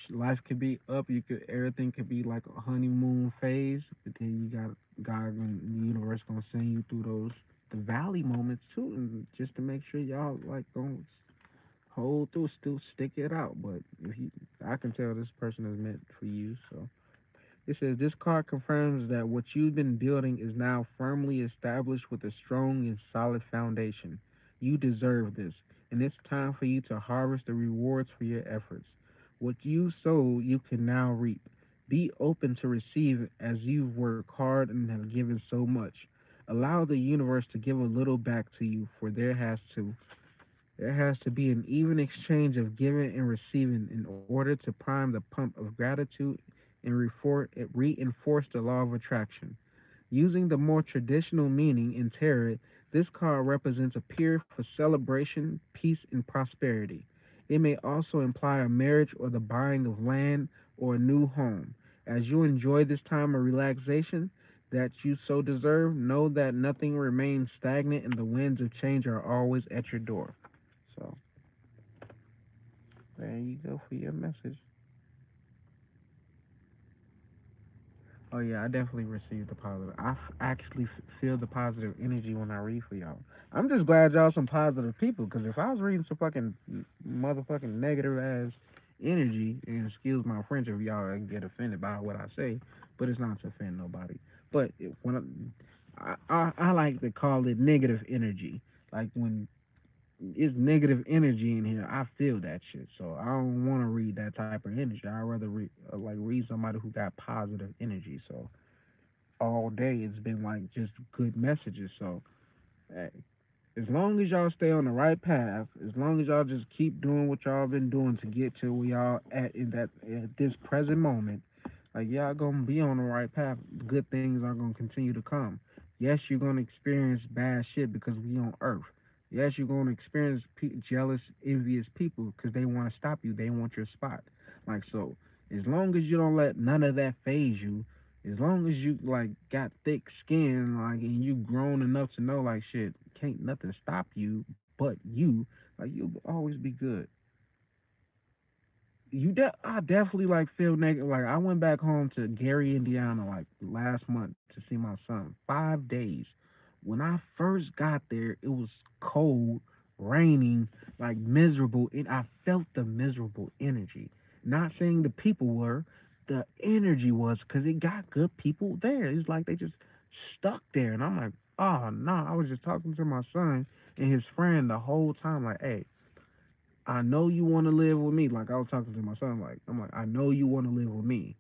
life could be up. You could everything could be like a honeymoon phase, but then you got God and the universe gonna send you through those the valley moments too, and just to make sure y'all like gonna hold through, still stick it out. But if you, I can tell this person is meant for you. So it says this card confirms that what you've been building is now firmly established with a strong and solid foundation. You deserve this, and it's time for you to harvest the rewards for your efforts. What you sow, you can now reap. Be open to receive as you've worked hard and have given so much. Allow the universe to give a little back to you, for there has to be an even exchange of giving and receiving in order to prime the pump of gratitude and reinforce the law of attraction. Using the more traditional meaning in tarot, this card represents a period for celebration, peace, and prosperity. It may also imply a marriage or the buying of land or a new home. As you enjoy this time of relaxation that you so deserve, know that nothing remains stagnant and the winds of change are always at your door. So, there you go for your message. Oh yeah, I definitely received the positive. Actually feel the positive energy when I read for y'all. I'm just glad y'all some positive people. Cause if I was reading some fucking motherfucking negative ass energy, and excuse my French if y'all get offended by what I say, but it's not to offend nobody. But I like to call it negative energy. Like when it's negative energy in here. I feel that shit, so I don't want to read that type of energy. I'd rather read somebody who got positive energy. So all day it's been like just good messages. So hey, as long as y'all stay on the right path, as long as y'all just keep doing what y'all been doing to get to where y'all at this present moment, like y'all gonna be on the right path. Good things are gonna continue to come. Yes, you're gonna experience bad shit because we on Earth. Yes, you're gonna experience jealous, envious people because they want to stop you. They want your spot. Like so, as long as you don't let none of that phase you, as long as you like got thick skin, like and you grown enough to know like shit, can't nothing stop you but you. Like you'll always be good. I definitely like feel negative. Like I went back home to Gary, Indiana, like last month to see my son. 5 days. When I first got there, it was cold, raining, like miserable, and I felt the miserable energy. Not saying the people were, the energy was, because it got good people there. It's like they just stuck there, and I'm like, oh no. I was just talking to my son and his friend the whole time, like, hey, I know you want to live with me. Like I was talking to my son, like I'm like, I know you want to live with me,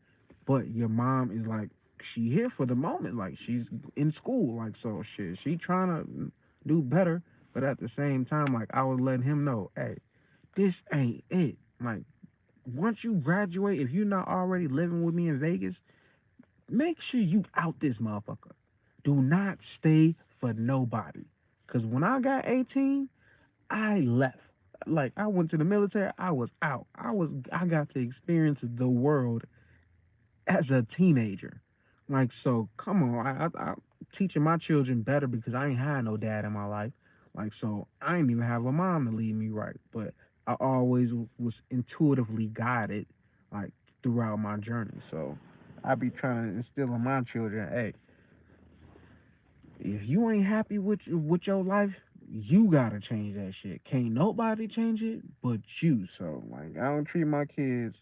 but your mom is like, she here for the moment. Like she's in school, like so shit. She trying to do better, but at the same time, like I was letting him know, hey, this ain't it. Like once you graduate, if you're not already living with me in Vegas, make sure you out this motherfucker. Do not stay for nobody. Cause when I got 18, I left. Like I went to the military. I was out. I got to experience the world as a teenager. Like so, come on. I'm teaching my children better because I ain't had no dad in my life. Like so, I ain't even have a mom to lead me right. But I always was intuitively guided, like throughout my journey. So I be trying to instill in my children, hey, if you ain't happy with your life, you gotta change that shit. Can't nobody change it but you. So like, I don't treat my kids.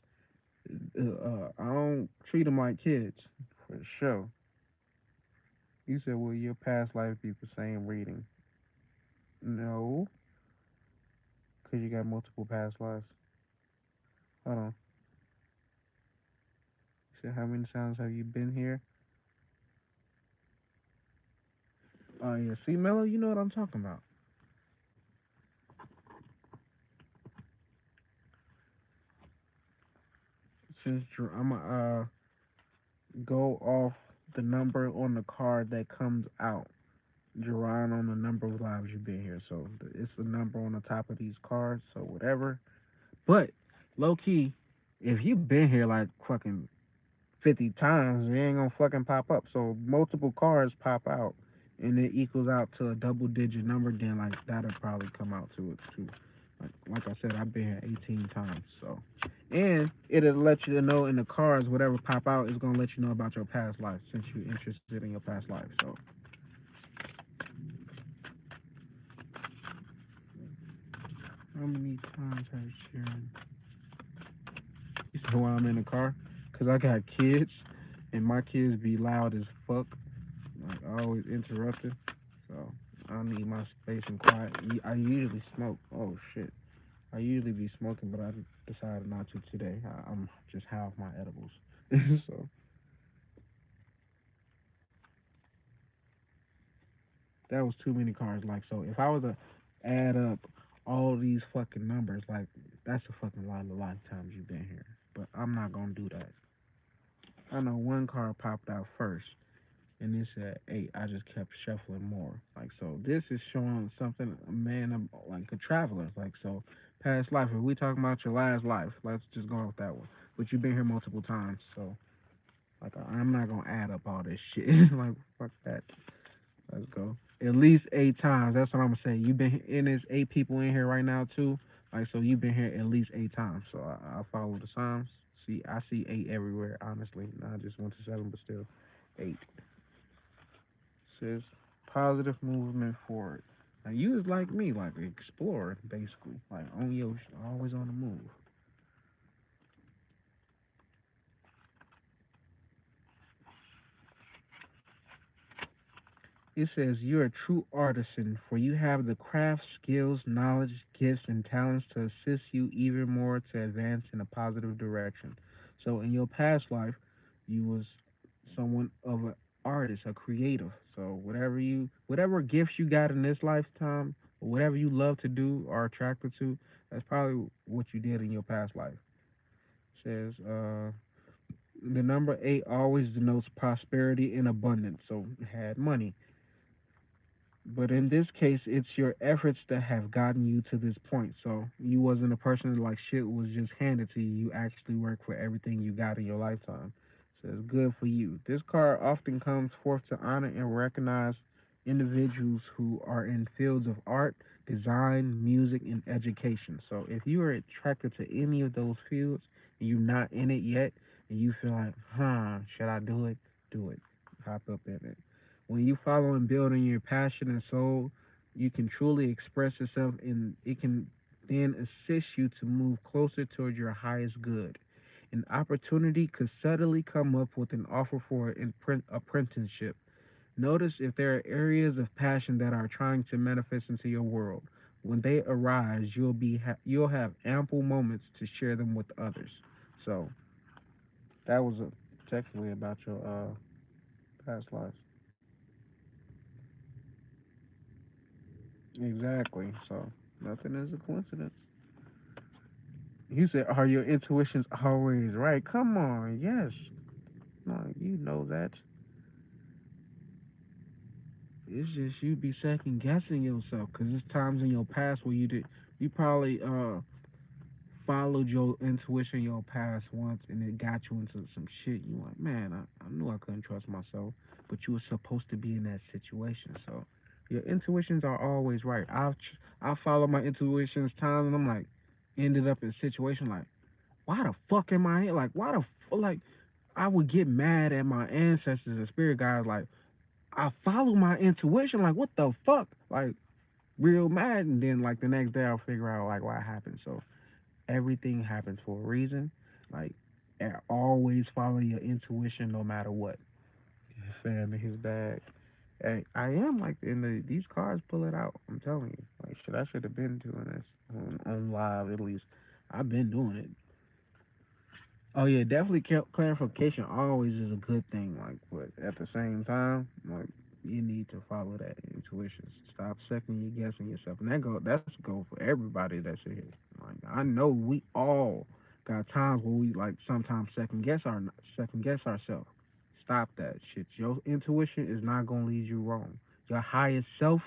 I don't treat them like kids for sure. You said, will your past life be the same reading? No, cause you got multiple past lives. Hold on. You said, how many times have you been here? Oh yeah. See, Mello, you know what I'm talking about. Since I'm go off the number on the card that comes out. Jerron on the number of lives you've been here. So it's the number on the top of these cards. So whatever. But low key, if you've been here like fucking 50 times, it ain't gonna fucking pop up. So multiple cards pop out, and it equals out to a double digit number. Then like that'll probably come out to it too. Like I said, I've been here 18 times. So, and it'll let you know in the cards whatever pop out is gonna let you know about your past life since you're interested in your past life. So how many times has Sharon? You said while I'm in the car, cause I got kids, and my kids be loud as fuck, like always interrupted. So I need my space and quiet. I usually smoke. Oh shit, I usually be smoking, but I decided not to today. I'm just half my edibles. So that was too many cars. Like so, if I was to add up all these fucking numbers, like that's a fucking lot of lifetimes you've been here. But I'm not gonna do that. I know one car popped out first, and it said 8. I just kept shuffling more. Like so, this is showing something, a man, like a traveler. Like so, past life. If we talking about your last life, let's just go with that one. But you've been here multiple times, so like I'm not gonna add up all this shit. Like fuck that. Let's go. At least 8 times. That's what I'm gonna say. You've been and there's 8 people in here right now too. Like so, you've been here at least 8 times. So I follow the signs. See, I see 8 everywhere. Honestly, not just 1 to 7, but still 8. Says positive movement forward. Now you is like me, like an explorer, basically, like on your always on the move. It says you're a true artisan, for you have the craft, skills, knowledge, gifts, and talents to assist you even more to advance in a positive direction. So in your past life, you was someone of an artist, a creative. So whatever gifts you got in this lifetime, or whatever you love to do or attracted to, that's probably what you did in your past life. Says the number 8 always denotes prosperity and abundance. So had money. But in this case, it's your efforts that have gotten you to this point. So you wasn't a person that like shit was just handed to you. You actually worked for everything you got in your lifetime. So it's good for you. This card often comes forth to honor and recognize individuals who are in fields of art, design, music, and education. So if you are attracted to any of those fields and you're not in it yet, and you feel like, should I do it? Do it. Hop up in it. When you follow and build on your passion and soul, you can truly express yourself, and it can then assist you to move closer towards your highest good. An opportunity could suddenly come up with an offer for an apprenticeship. Notice if there are areas of passion that are trying to manifest into your world. When they arise, you'll have ample moments to share them with others. So that was technically about your past lives. Exactly. So nothing is a coincidence. You said, "Are your intuitions always right?" Come on, yes. No, you know that. It's just you be second guessing yourself because there's times in your past where you probably followed your intuition in your past once and it got you into some shit. You like, man, I knew I couldn't trust myself, but you were supposed to be in that situation. So your intuitions are always right. I follow my intuitions times and I'm like, ended up in a situation like, why the fuck am I here? Like, why the like I would get mad at my ancestors and spirit guides. Like, I follow my intuition. Like, what the fuck? Like, real mad. And then, like, the next day, I'll figure out, like, what happened. So, everything happens for a reason. Like, always follow your intuition no matter what. Sam in his bag. Hey, I am like in these cars pull it out. I'm telling you, like shit, I should have been doing this on live at least. I've been doing it. Oh yeah, definitely clarification always is a good thing. Like, but at the same time, like you need to follow that intuition. Stop second guessing yourself, and that's go for everybody that's here. Like I know we all got times where we like sometimes second guess ourselves. Stop that shit. Your intuition is not gonna lead you wrong. Your highest self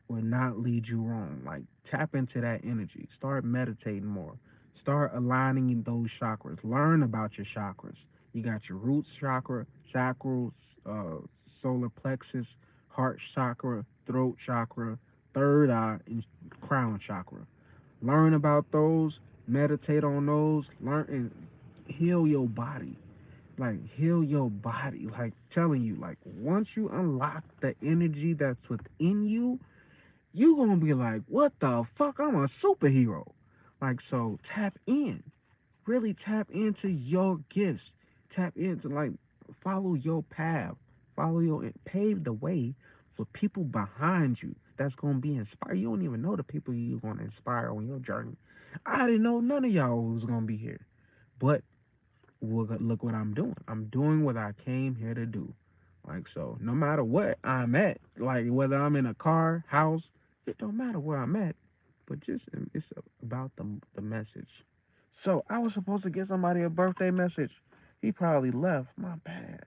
will not lead you wrong. Like tap into that energy. Start meditating more. Start aligning those chakras. Learn about your chakras. You got your roots chakra, sacral, uh, solar plexus, heart chakra, throat chakra, third eye, and crown chakra. Learn about those. Meditate on those. Learn and heal your body. Like heal your body. Like telling you, like once you unlock the energy that's within you, you gonna be like, what the fuck? I'm a superhero. Like so, tap in. Really tap into your gifts. Tap into like follow your path. Follow your pave the way for people behind you that's gonna be inspired. You don't even know the people you're gonna inspire on your journey. I didn't know none of y'all was gonna be here, but look what I'm doing. I'm doing what I came here to do. Like so, no matter what I'm at, like whether I'm in a car, house, it don't matter where I'm at. But just it's about the message. So I was supposed to get somebody a birthday message. He probably left. My bad.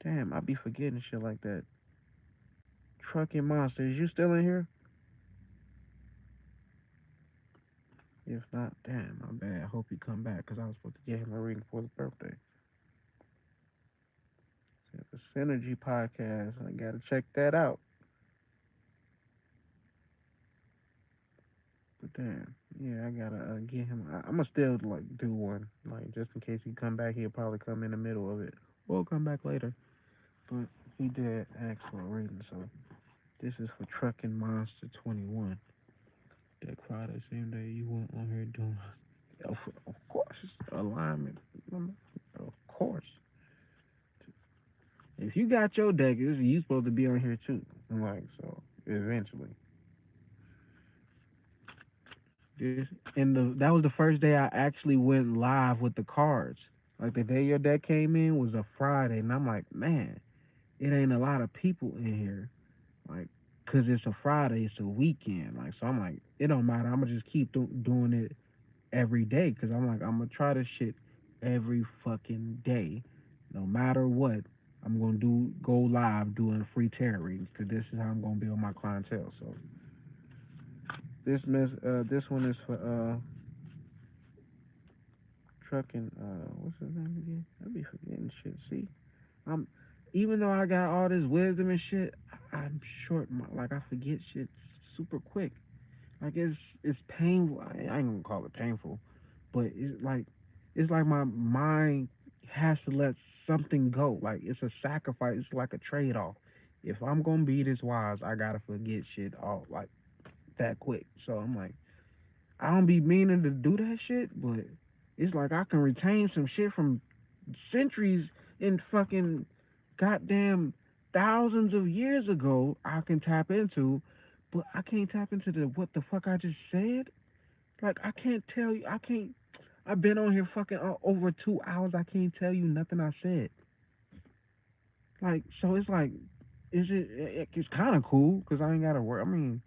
Damn, I be forgetting shit like that. Trucking monsters, you still in here? If not, damn, my bad. I hope you come back because I was supposed to get him a ring for his birthday. The Synergy podcast. I gotta check that out. But damn, yeah, I gotta get him. I'm gonna still like do one, like just in case he come back. He'll probably come in the middle of it, or come back later. But he did ask for a reading, so this is for Trucking Monster 21. That cried the same day you went on here doing. Of course, alignment. Of course, if you got your deck, you supposed to be on here too. Like so, eventually. This and that was the first day I actually went live with the cards. Like the day your deck came in was a Friday, and I'm like, man, it ain't a lot of people in here. Like, cause it's a Friday, it's a weekend. Like, so I'm like, it don't matter. I'm gonna just keep doing it every day, cause I'm like, I'm gonna try this shit every fucking day, no matter what. I'm gonna go live doing free tarot readings because this is how I'm gonna build my clientele. So this one is for trucking. What's his name again? I be forgetting shit. See, I'm even though I got all this wisdom and shit, I'm short. Like I forget shit super quick. Like it's painful. I ain't gonna call it painful, but it's like my mind has to let something go. Like it's a sacrifice. It's like a trade off. If I'm gonna be this wise, I gotta forget shit all like that quick. So I'm like, I don't be meaning to do that shit, but it's like I can retain some shit from centuries and fucking goddamn thousands of years ago. I can tap into, but I can't tap into the what the fuck I just said. Like I can't tell you. I can't. I've been on here fucking over 2 hours. I can't tell you nothing I said. Like so, it's like, it's kind of cool because I ain't gotta work. I mean,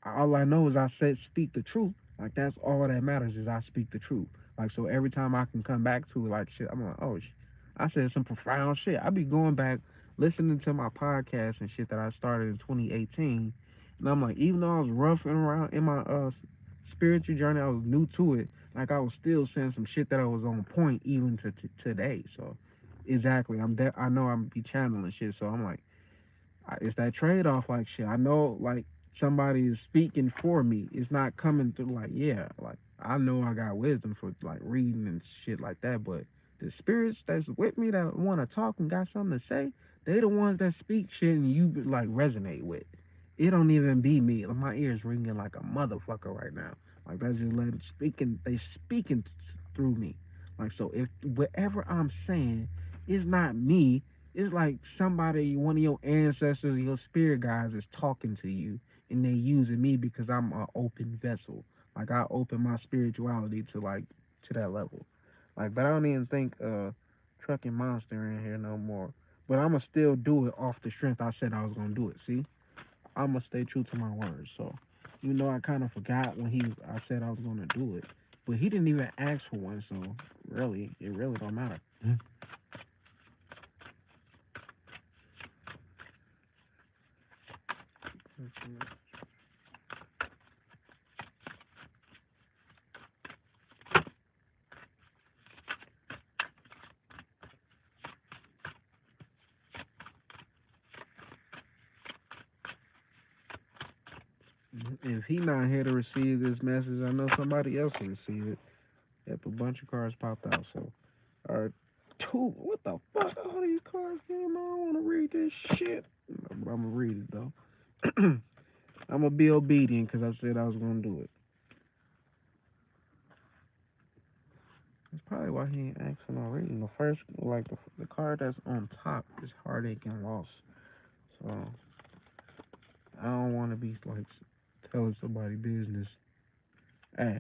all I know is I said speak the truth. Like that's all that matters is I speak the truth. Like so every time I can come back to it, like shit, I'm like, oh, I said some profound shit. I be going back listening to my podcast and shit that I started in 2018, and I'm like, even though I was roughing around in my spiritual journey, I was new to it. Like I was still saying some shit that I was on point even to today. So exactly, I know I'm be channeling shit. So I'm like, it's that trade off. Like shit, I know like somebody is speaking for me. It's not coming through like yeah, like I know I got wisdom for like reading and shit like that, but the spirits that's with me that want to talk and got something to say, they the ones that speak shit and you like resonate with. It don't even be me. Like, my ears ringing like a motherfucker right now. Like that's just letting speaking. They speaking through me. Like so, if whatever I'm saying is not me, it's like somebody, one of your ancestors, your spirit guides is talking to you, and they using me because I'm an open vessel. Like I open my spirituality to like to that level. Like, but I don't even think trucking monster in here no more. But I'ma still do it off the strength I said I was gonna do it. See, I'ma stay true to my words. So, even though I kind of forgot when I said I was gonna do it, but he didn't even ask for one. So really, it really don't matter. If he not here to receive this message, I know somebody else will receive it. Yep, a bunch of cards popped out. So, all right, two. What the fuck? All these cards came out. I don't want to read this shit. But I'm gonna read it though. I'm gonna be obedient because I said I was gonna do it. That's probably why he ain't asking no reading. The first, like the card that's on top is heartache and loss. So I don't want to be like telling somebody business. Hey,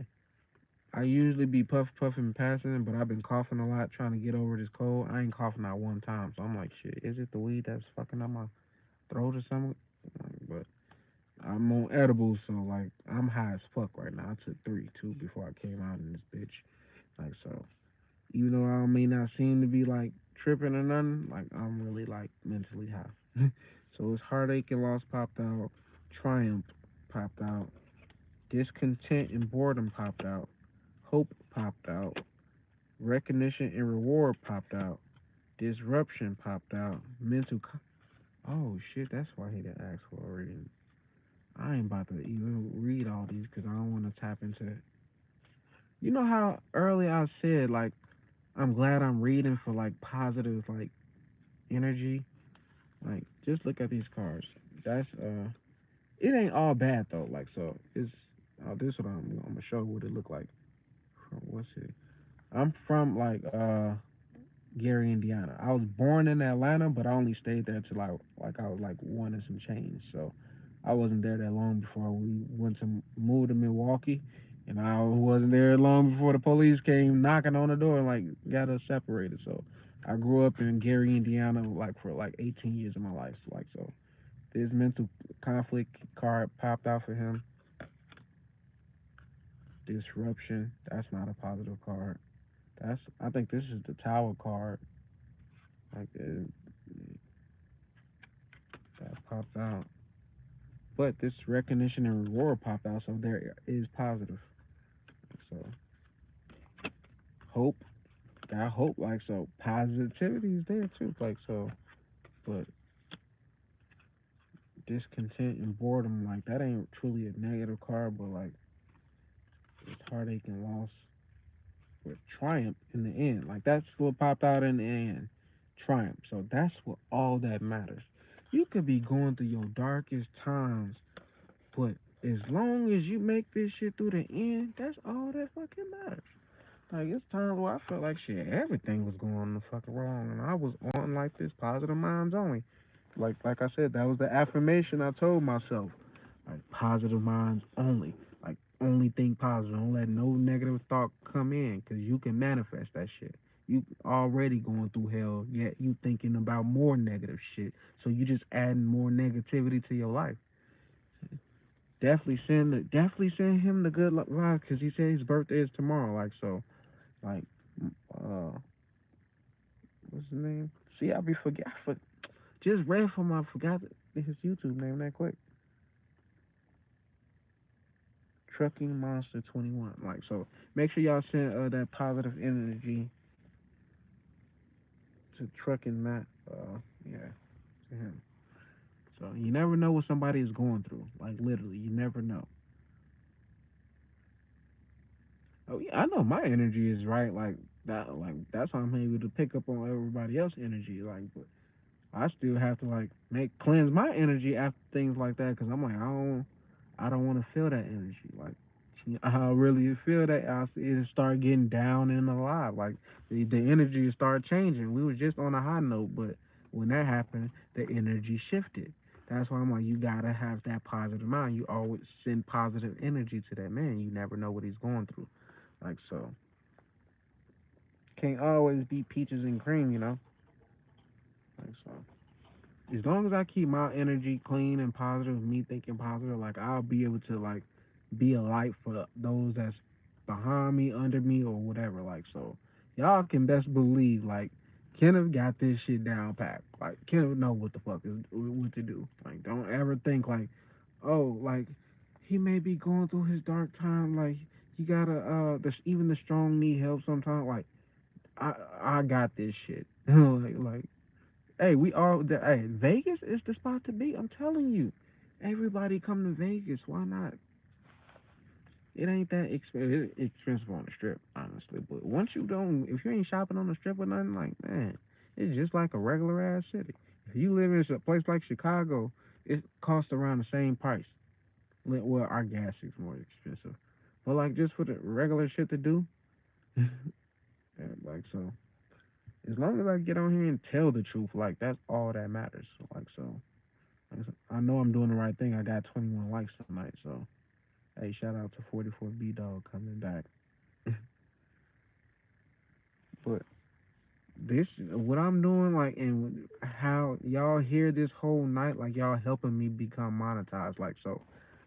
I usually be puffing passing, but I've been coughing a lot trying to get over this cold. I ain't coughing out one time, so I'm like, shit, is it the weed that's fucking up my throat or something? But I'm on edibles, so like I'm high as fuck right now. I took three too before I came out in this bitch. Like so, even though I may not seem to be like tripping or nothing, like I'm really like mentally high. So it's heartache and loss popped out, triumph popped out, discontent and boredom popped out, hope popped out, recognition and reward popped out. Disruption popped out. Oh shit, that's why he didn't ask for a reading. I ain't about to even read all these because I don't want to tap into it. You know how early I said like I'm glad I'm reading for like positive like energy. Like just look at these cards. That's it ain't all bad though. Like so it's this what I'm gonna show what it look like. What's it? I'm from like Gary, Indiana. I was born in Atlanta, but I only stayed there till like I was like one and some change. So I wasn't there that long before we went to move to Milwaukee, and I wasn't there long before the police came knocking on the door and like got us separated. So I grew up in Gary, Indiana, like for like 18 years of my life. Like so, this mental conflict card popped out for him. Disruption. That's not a positive card. I think this is the Tower card. Like pops out. But this recognition and reward popped out, so there is positive. So hope, got hope, like so. Positivity is there too, like so. But discontent and boredom, like that ain't truly a negative card, but like it's heartache and loss with triumph in the end. Like that's what popped out in the end. Triumph. So that's what all that matters. You could be going through your darkest times, but as long as you make this shit through the end, that's all that fucking matters. Like it's times where I felt like shit, everything was going the fucking wrong, and I was on like this positive minds only. Like I said, that was the affirmation I told myself. Like positive minds only. Like only think positive. Don't let no negative thought come in, cause you can manifest that shit. You already going through hell, yet you thinking about more negative shit. So you just adding more negativity to your life. Definitely send him the good luck, cause he said his birthday is tomorrow. Like so, like uh, what's his name? See, I be forget. Just read from I forgot his YouTube name that quick. Trucking Monster 21. Like so, make sure y'all send that positive energy to Trucking Matt. Yeah, to him. So you never know what somebody is going through. Like literally, you never know. Oh yeah, I know my energy is right. Like that. Like that's why I'm able to pick up on everybody else's energy. Like, but I still have to like make cleanse my energy after things like that because I'm like I don't want to feel that energy. Like I really feel that I see it start getting down and alive. Like the energy start changing. We was just on a high note, but when that happened, the energy shifted. That's why I'm like, you gotta have that positive mind. You always send positive energy to that man. You never know what he's going through. Like so, can't always be peaches and cream, you know. Like so. As long as I keep my energy clean and positive, me thinking positive, like I'll be able to like be a light for those that's behind me, under me, or whatever. Like so, y'all can best believe like Kenneth got this shit down pat. Like Kenneth know what the fuck is what to do. Like don't ever think like, oh, like he may be going through his dark time. Like you gotta even the strong need help sometimes. Like I got this shit. like hey, we are the hey, Vegas is the spot to be. I'm telling you. Everybody come to Vegas. Why not? It ain't that expensive. It's expensive on the strip, honestly. But once you don't, if you ain't shopping on the strip or nothing, like man, it's just like a regular ass city. If you live in a place like Chicago, it costs around the same price. Well, our gas is more expensive, but like just for the regular shit to do, like so. As long as I get on here and tell the truth, like that's all that matters. Like so. I know I'm doing the right thing. I got 21 likes tonight, so hey, shout out to 44 B Dog coming back. But this, what I'm doing, like, and how y'all hear this whole night, like y'all helping me become monetized. Like so,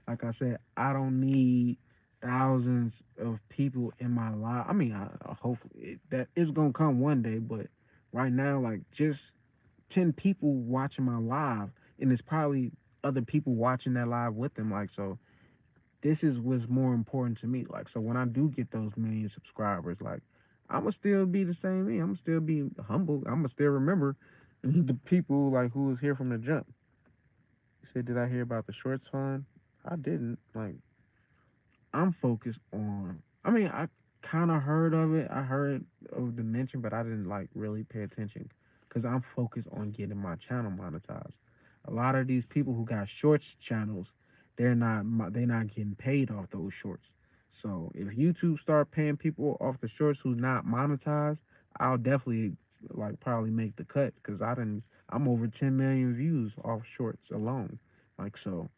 like I said, I don't need thousands of people in my life. I mean, hopefully that is gonna come one day, but right now, like just 10 people watching my live, and it's probably other people watching that live with them. Like so, this is what's more important to me. Like, so when I do get those million subscribers, like, I'ma still be the same me. I'ma still be humble. I'ma still remember the people like who was here from the jump. You said, did I hear about the shorts fund? I didn't. Like, I'm focused on. I mean, I kind of heard of it. I heard of the mention, but I didn't like really pay attention because I'm focused on getting my channel monetized. A lot of these people who got shorts channels, they're not getting paid off those shorts. So if YouTube start paying people off the shorts who's not monetized, I'll definitely like probably make the cut because I'm over 10 million views off shorts alone. Like so,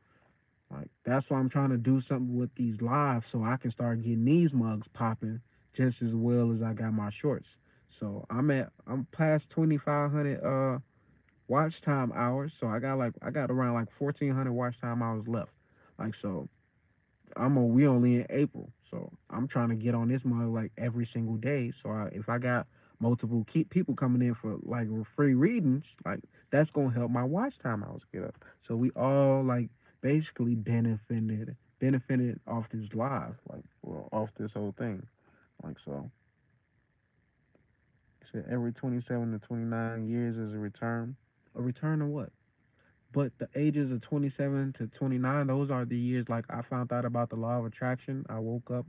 like that's why I'm trying to do something with these lives so I can start getting these mugs popping just as well as I got my shorts. So I'm past 2,500 watch time hours. So I got around like 1,400 watch time hours left. Like so we only in April. So I'm trying to get on this mug like every single day. So if I got multiple people coming in for like free readings, like that's gonna help my watch time hours get up. So we all like basically benefited off this live, like well, off this whole thing. Like so, so every 27 to 29 years is a return. A return of what? But the ages of 27 to 29, those are the years like I found out about the law of attraction. I woke up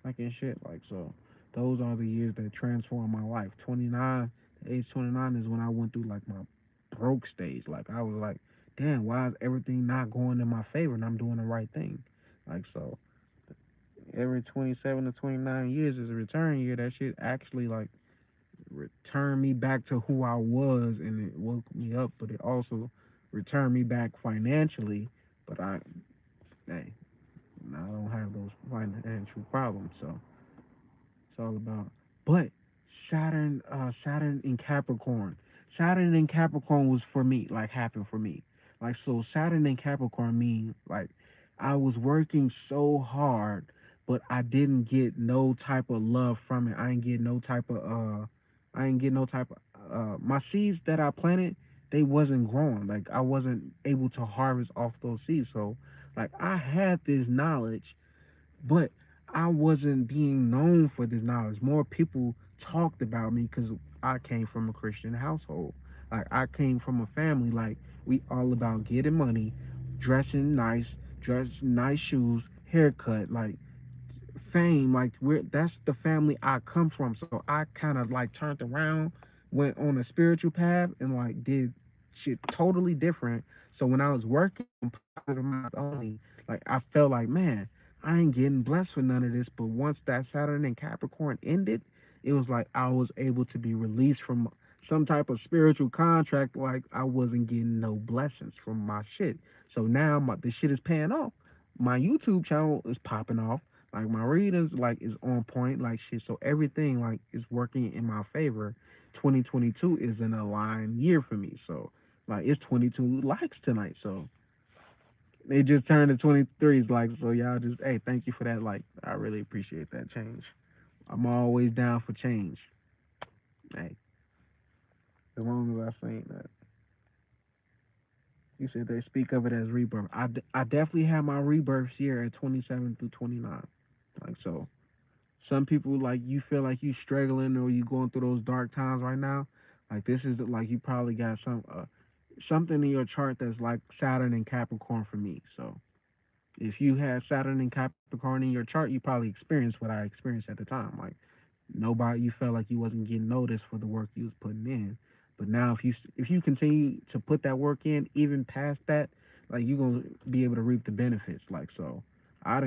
like and shit. Like so, those are the years that transformed my life. 29, age 29 is when I went through like my broke stage. Like I was like, damn, why is everything not going in my favor and I'm doing the right thing? Like so, every 27 to 29 years is a return year. That shit actually like returned me back to who I was, and it woke me up. But it also returned me back financially. But hey, I don't have those financial problems, so it's all about. But Saturn in Capricorn. Saturn in Capricorn was for me, like happened for me. Like so, Saturn in Capricorn mean like I was working so hard, but I didn't get no type of love from it. I ain't get no type of my seeds that I planted. They wasn't growing. Like I wasn't able to harvest off those seeds. So like I had this knowledge, but I wasn't being known for this knowledge. More people talked about me because I came from a Christian household. Like I came from a family like we all about getting money, dress nice shoes, haircut, like fame. Like we're that's the family I come from. So I kind of like turned around, went on a spiritual path, and like did shit totally different. So when I was working positive minds only, like I felt like, man, I ain't getting blessed for none of this. But once that Saturn and Capricorn ended, it was like I was able to be released from some type of spiritual contract. Like I wasn't getting no blessings from my shit. So now the shit is paying off. My YouTube channel is popping off. Like my readings like is on point, like shit. So everything like is working in my favor. 2022 is an aligned year for me. So like it's 22 likes tonight. So they just turned to 23s like. So y'all just hey, thank you for that. Like I really appreciate that change. I'm always down for change. Hey, as long as I say that. You said they speak of it as rebirth. I definitely had my rebirth year at 27 through 29. Like so, some people like you feel like you struggling or you going through those dark times right now. Like this is like you probably got something in your chart that's like Saturn and Capricorn for me. So if you had Saturn and Capricorn in your chart, you probably experienced what I experienced at the time. Like nobody, you felt like you wasn't getting noticed for the work you was putting in. But now if you continue to put that work in, even past that, like you're gonna be able to reap the benefits. Like so, I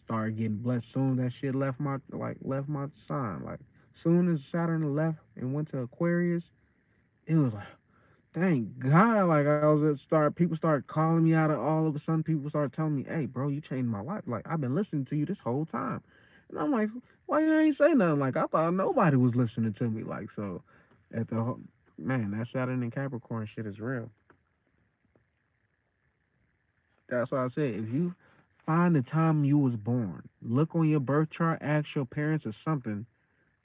started getting blessed soon as that shit left my sign. Like soon as Saturn left and went to Aquarius, it was like thank God. Like I was at start people started calling me out, of all of a sudden people started telling me, hey bro, you changed my life. Like I've been listening to you this whole time. And I'm like, why you ain't say nothing? Like I thought nobody was listening to me. Like so at the man, that Saturn and Capricorn shit is real. That's why I said if you find the time you was born, look on your birth chart, ask your parents or something,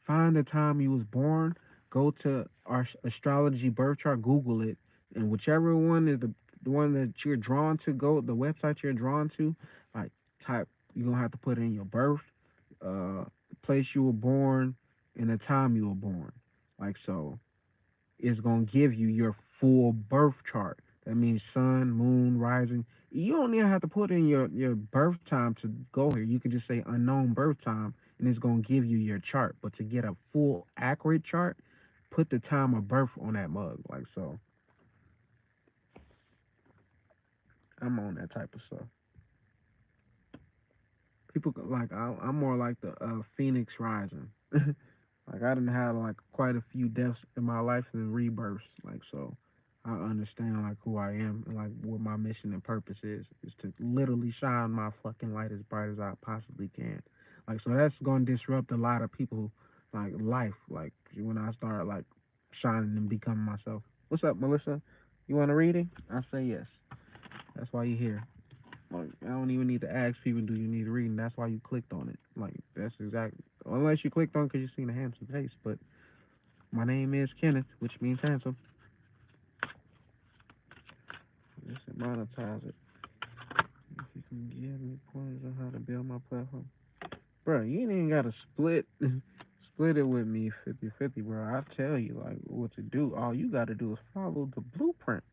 find the time you was born, go to our astrology birth chart, Google it, and whichever one is the one that you're drawn to, go the website you're drawn to, like type. You're gonna have to put in your birth, the place you were born, and the time you were born. Like so, it's gonna give you your full birth chart. That means sun, moon, rising. You don't even have to put in your birth time to go here. You can just say unknown birth time, and it's gonna give you your chart. But to get a full accurate chart, put the time of birth on that mug. Like so, I'm on that type of stuff. People like I'm more like the phoenix rising. Like I didn't have like quite a few deaths in my life and rebirths. Like so, I understand like who I am and like what my mission and purpose is to literally shine my fucking light as bright as I possibly can. Like so, that's gonna disrupt a lot of people like life. Like when I start like shining and becoming myself. What's up, Melissa? You want a reading? I say yes. That's why you're here. Like I don't even need to ask people, do you need a reading? That's why you clicked on it. Like that's exactly unless you clicked on because you seen a handsome face, but My name is Kenneth, which means handsome. Just monetize it. If you can give me pointers on how to build my platform. Bro, you ain't even gotta split it with me 50-50, bro. I tell you like what to do. All you gotta do is follow the blueprint.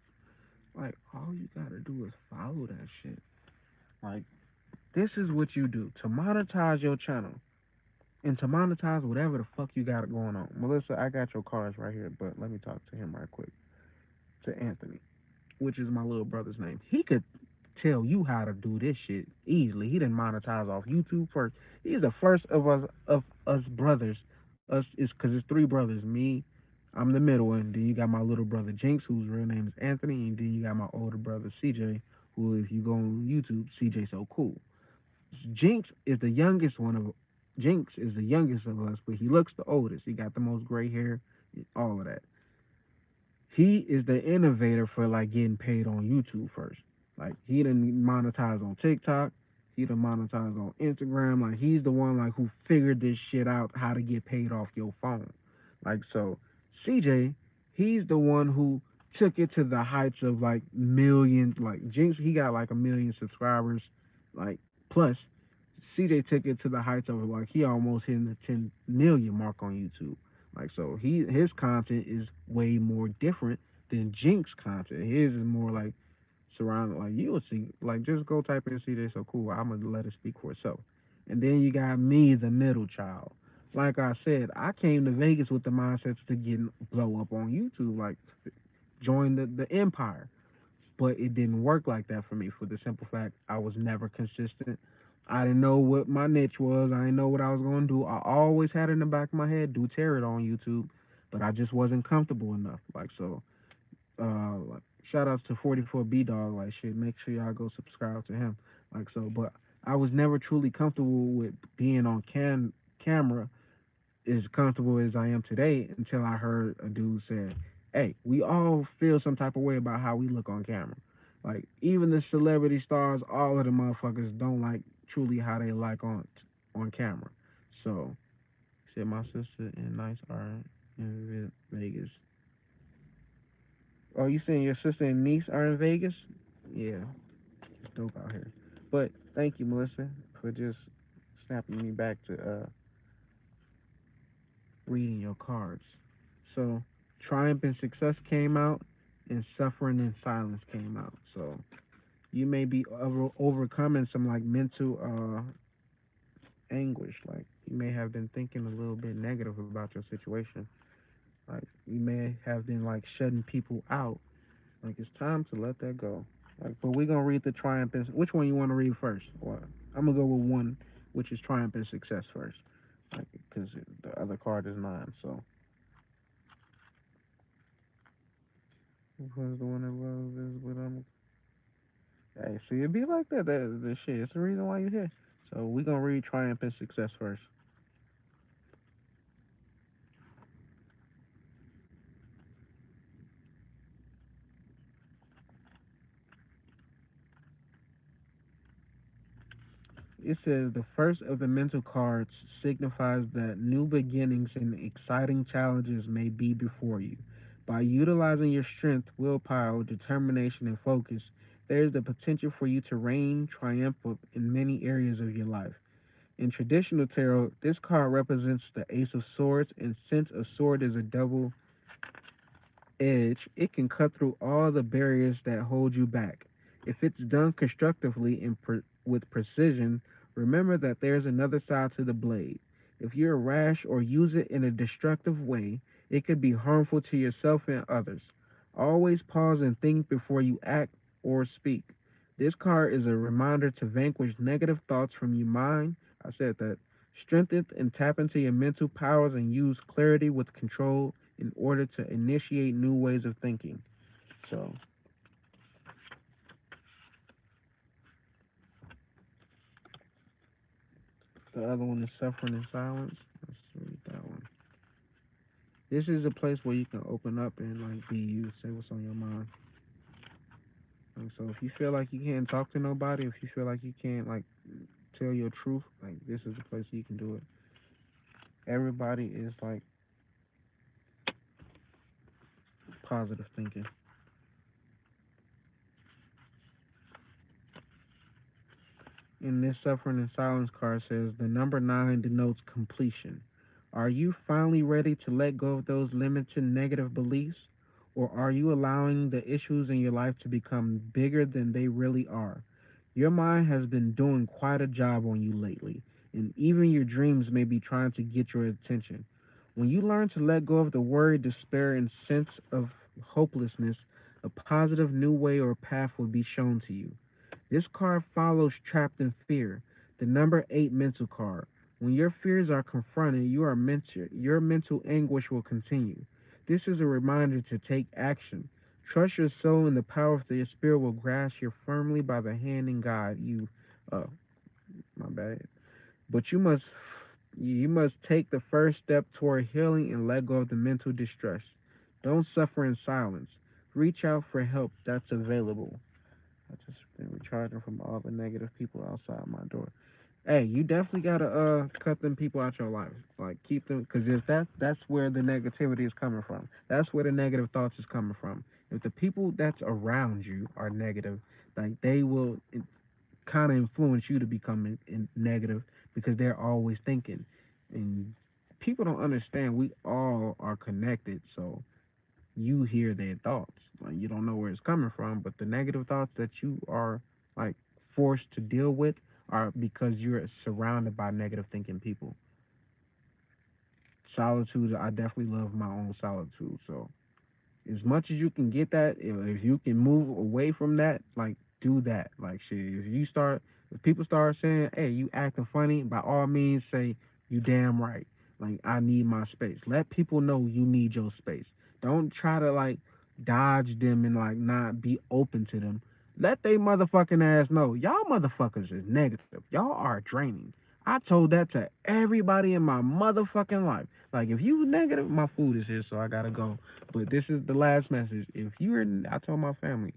Like all you gotta do is follow that shit. Like this is what you do to monetize your channel and to monetize whatever the fuck you got going on. Melissa, I got your cards right here, but let me talk to him right quick. To Anthony, which is my little brother's name. He could tell you how to do this shit easily. He didn't monetize off YouTube first. He's the first of us brothers. Us is because it's three brothers. Me, I'm the middle one. Then you got my little brother Jinx, whose real name is Anthony, and then you got my older brother CJ, who if you go on YouTube, CJ So Cool. Jinx is the youngest one of Jinx is the youngest of us, but he looks the oldest. He got the most gray hair, all of that. He is the innovator for like getting paid on YouTube first. Like he didn't monetize on TikTok. He done monetize on Instagram. Like he's the one like who figured this shit out how to get paid off your phone. Like so, CJ, he's the one who took it to the heights of like millions. Like Jinx, he got like 1 million subscribers, like plus. CJ took it to the heights of like he almost hitting the 10 million mark on YouTube. Like so, his content is way more different than Jinx content. His is more like surrounded like you would see like just go type in CJ So Cool. I'm gonna let it speak for itself. And then you got me, the middle child. Like I said, I came to Vegas with the mindsets to get blow up on YouTube, like join the empire. But it didn't work like that for me for the simple fact I was never consistent. I didn't know what my niche was. I didn't know what I was going to do. I always had in the back of my head, do tarot on YouTube, but I just wasn't comfortable enough. Like, so, like, shout outs to 44 B Dog. Like, shit, make sure y'all go subscribe to him. Like, so, but I was never truly comfortable with being on camera as comfortable as I am today until I heard a dude say, "Hey, we all feel some type of way about how we look on camera. Like even the celebrity stars, all of the motherfuckers don't like truly how they like on camera." So, said my sister and nice are in Vegas. Oh, you saying your sister and niece are in Vegas? Yeah, it's dope out here. But thank you, Melissa, for just snapping me back to reading your cards. So, Triumph and Success came out, and Suffering and Silence came out. So, you may be overcoming some like mental anguish. Like, you may have been thinking a little bit negative about your situation. Like, you may have been like shutting people out. Like, it's time to let that go. Like, but we're gonna read the Triumph and which one you want to read first? Well, I'm gonna go with one, which is Triumph and Success first. Like, because the other card is mine. So, which one's the one that was this? But hey, see, it be like that. The shit. It's the reason why you're here. So we gonna read Triumph and Success first. It says the first of the mental cards signifies that new beginnings and exciting challenges may be before you. By utilizing your strength, willpower, determination, and focus, there is the potential for you to reign triumphant in many areas of your life. In traditional tarot, this card represents the Ace of Swords, and since a sword is a double edge, it can cut through all the barriers that hold you back. If it's done constructively and with precision, remember that there's another side to the blade. If you're rash or use it in a destructive way, it could be harmful to yourself and others. Always pause and think before you act or speak. This card is a reminder to vanquish negative thoughts from your mind. I said that. Strengthen and tap into your mental powers and use clarity with control in order to initiate new ways of thinking. So the other one is Suffering in Silence. Let's read that one. This is a place where you can open up and like be you, say what's on your mind. And so if you feel like you can't talk to nobody, if you feel like you can't like tell your truth, like this is a place you can do it. Everybody is like positive thinking. And this suffering in silence card says the number 9 denotes completion. Are you finally ready to let go of those limited negative beliefs? Or are you allowing the issues in your life to become bigger than they really are? Your mind has been doing quite a job on you lately, and even your dreams may be trying to get your attention. When you learn to let go of the worry, despair, and sense of hopelessness, a positive new way or path will be shown to you. This card follows trapped in fear, the number 8 mental card. When your fears are confronted, your mental anguish will continue. This is a reminder to take action. Trust your soul and the power of the spirit will grasp you firmly by the hand and guide you. Uh, my bad. But you must take the first step toward healing and let go of the mental distress. Don't suffer in silence. Reach out for help that's available. I just been recharging from all the negative people outside my door. Hey, you definitely gotta cut them people out your life. Like keep them, because if that's where the negativity is coming from. That's where the negative thoughts is coming from. If the people that's around you are negative, like they will kind of influence you to become negative because they're always thinking. And people don't understand we all are connected. So you hear their thoughts. Like you don't know where it's coming from, but the negative thoughts that you are like forced to deal with are because you're surrounded by negative thinking people. Solitude, I definitely love my own solitude. So as much as you can get that, if you can move away from that, like do that. Like shit, if people start saying, "Hey, you acting funny," by all means say, "You damn right." Like I need my space. Let people know you need your space. Don't try to like dodge them and like not be open to them. Let they motherfucking ass know y'all motherfuckers is negative. Y'all are draining. I told that to everybody in my motherfucking life. Like if you negative, my food is here, so I gotta go. But this is the last message. If you're, I told my family,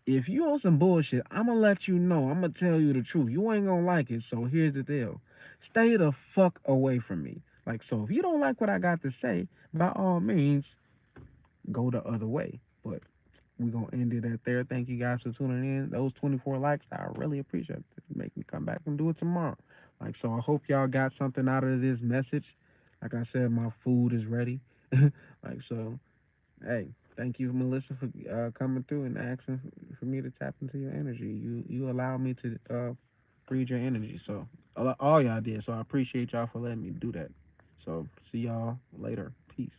if you on some bullshit, I'm gonna let you know. I'm gonna tell you the truth. You ain't gonna like it. So here's the deal: stay the fuck away from me. Like so, if you don't like what I got to say, by all means, go the other way. But we're gonna end it at there. Thank you guys for tuning in. Those 24 likes, I really appreciate it. Make me come back and do it tomorrow. Like so, I hope y'all got something out of this message. Like I said, my food is ready. Like so, hey, thank you, Melissa, for coming through and asking for me to tap into your energy. You allow me to read your energy. So all y'all did. So I appreciate y'all for letting me do that. So see y'all later. Peace.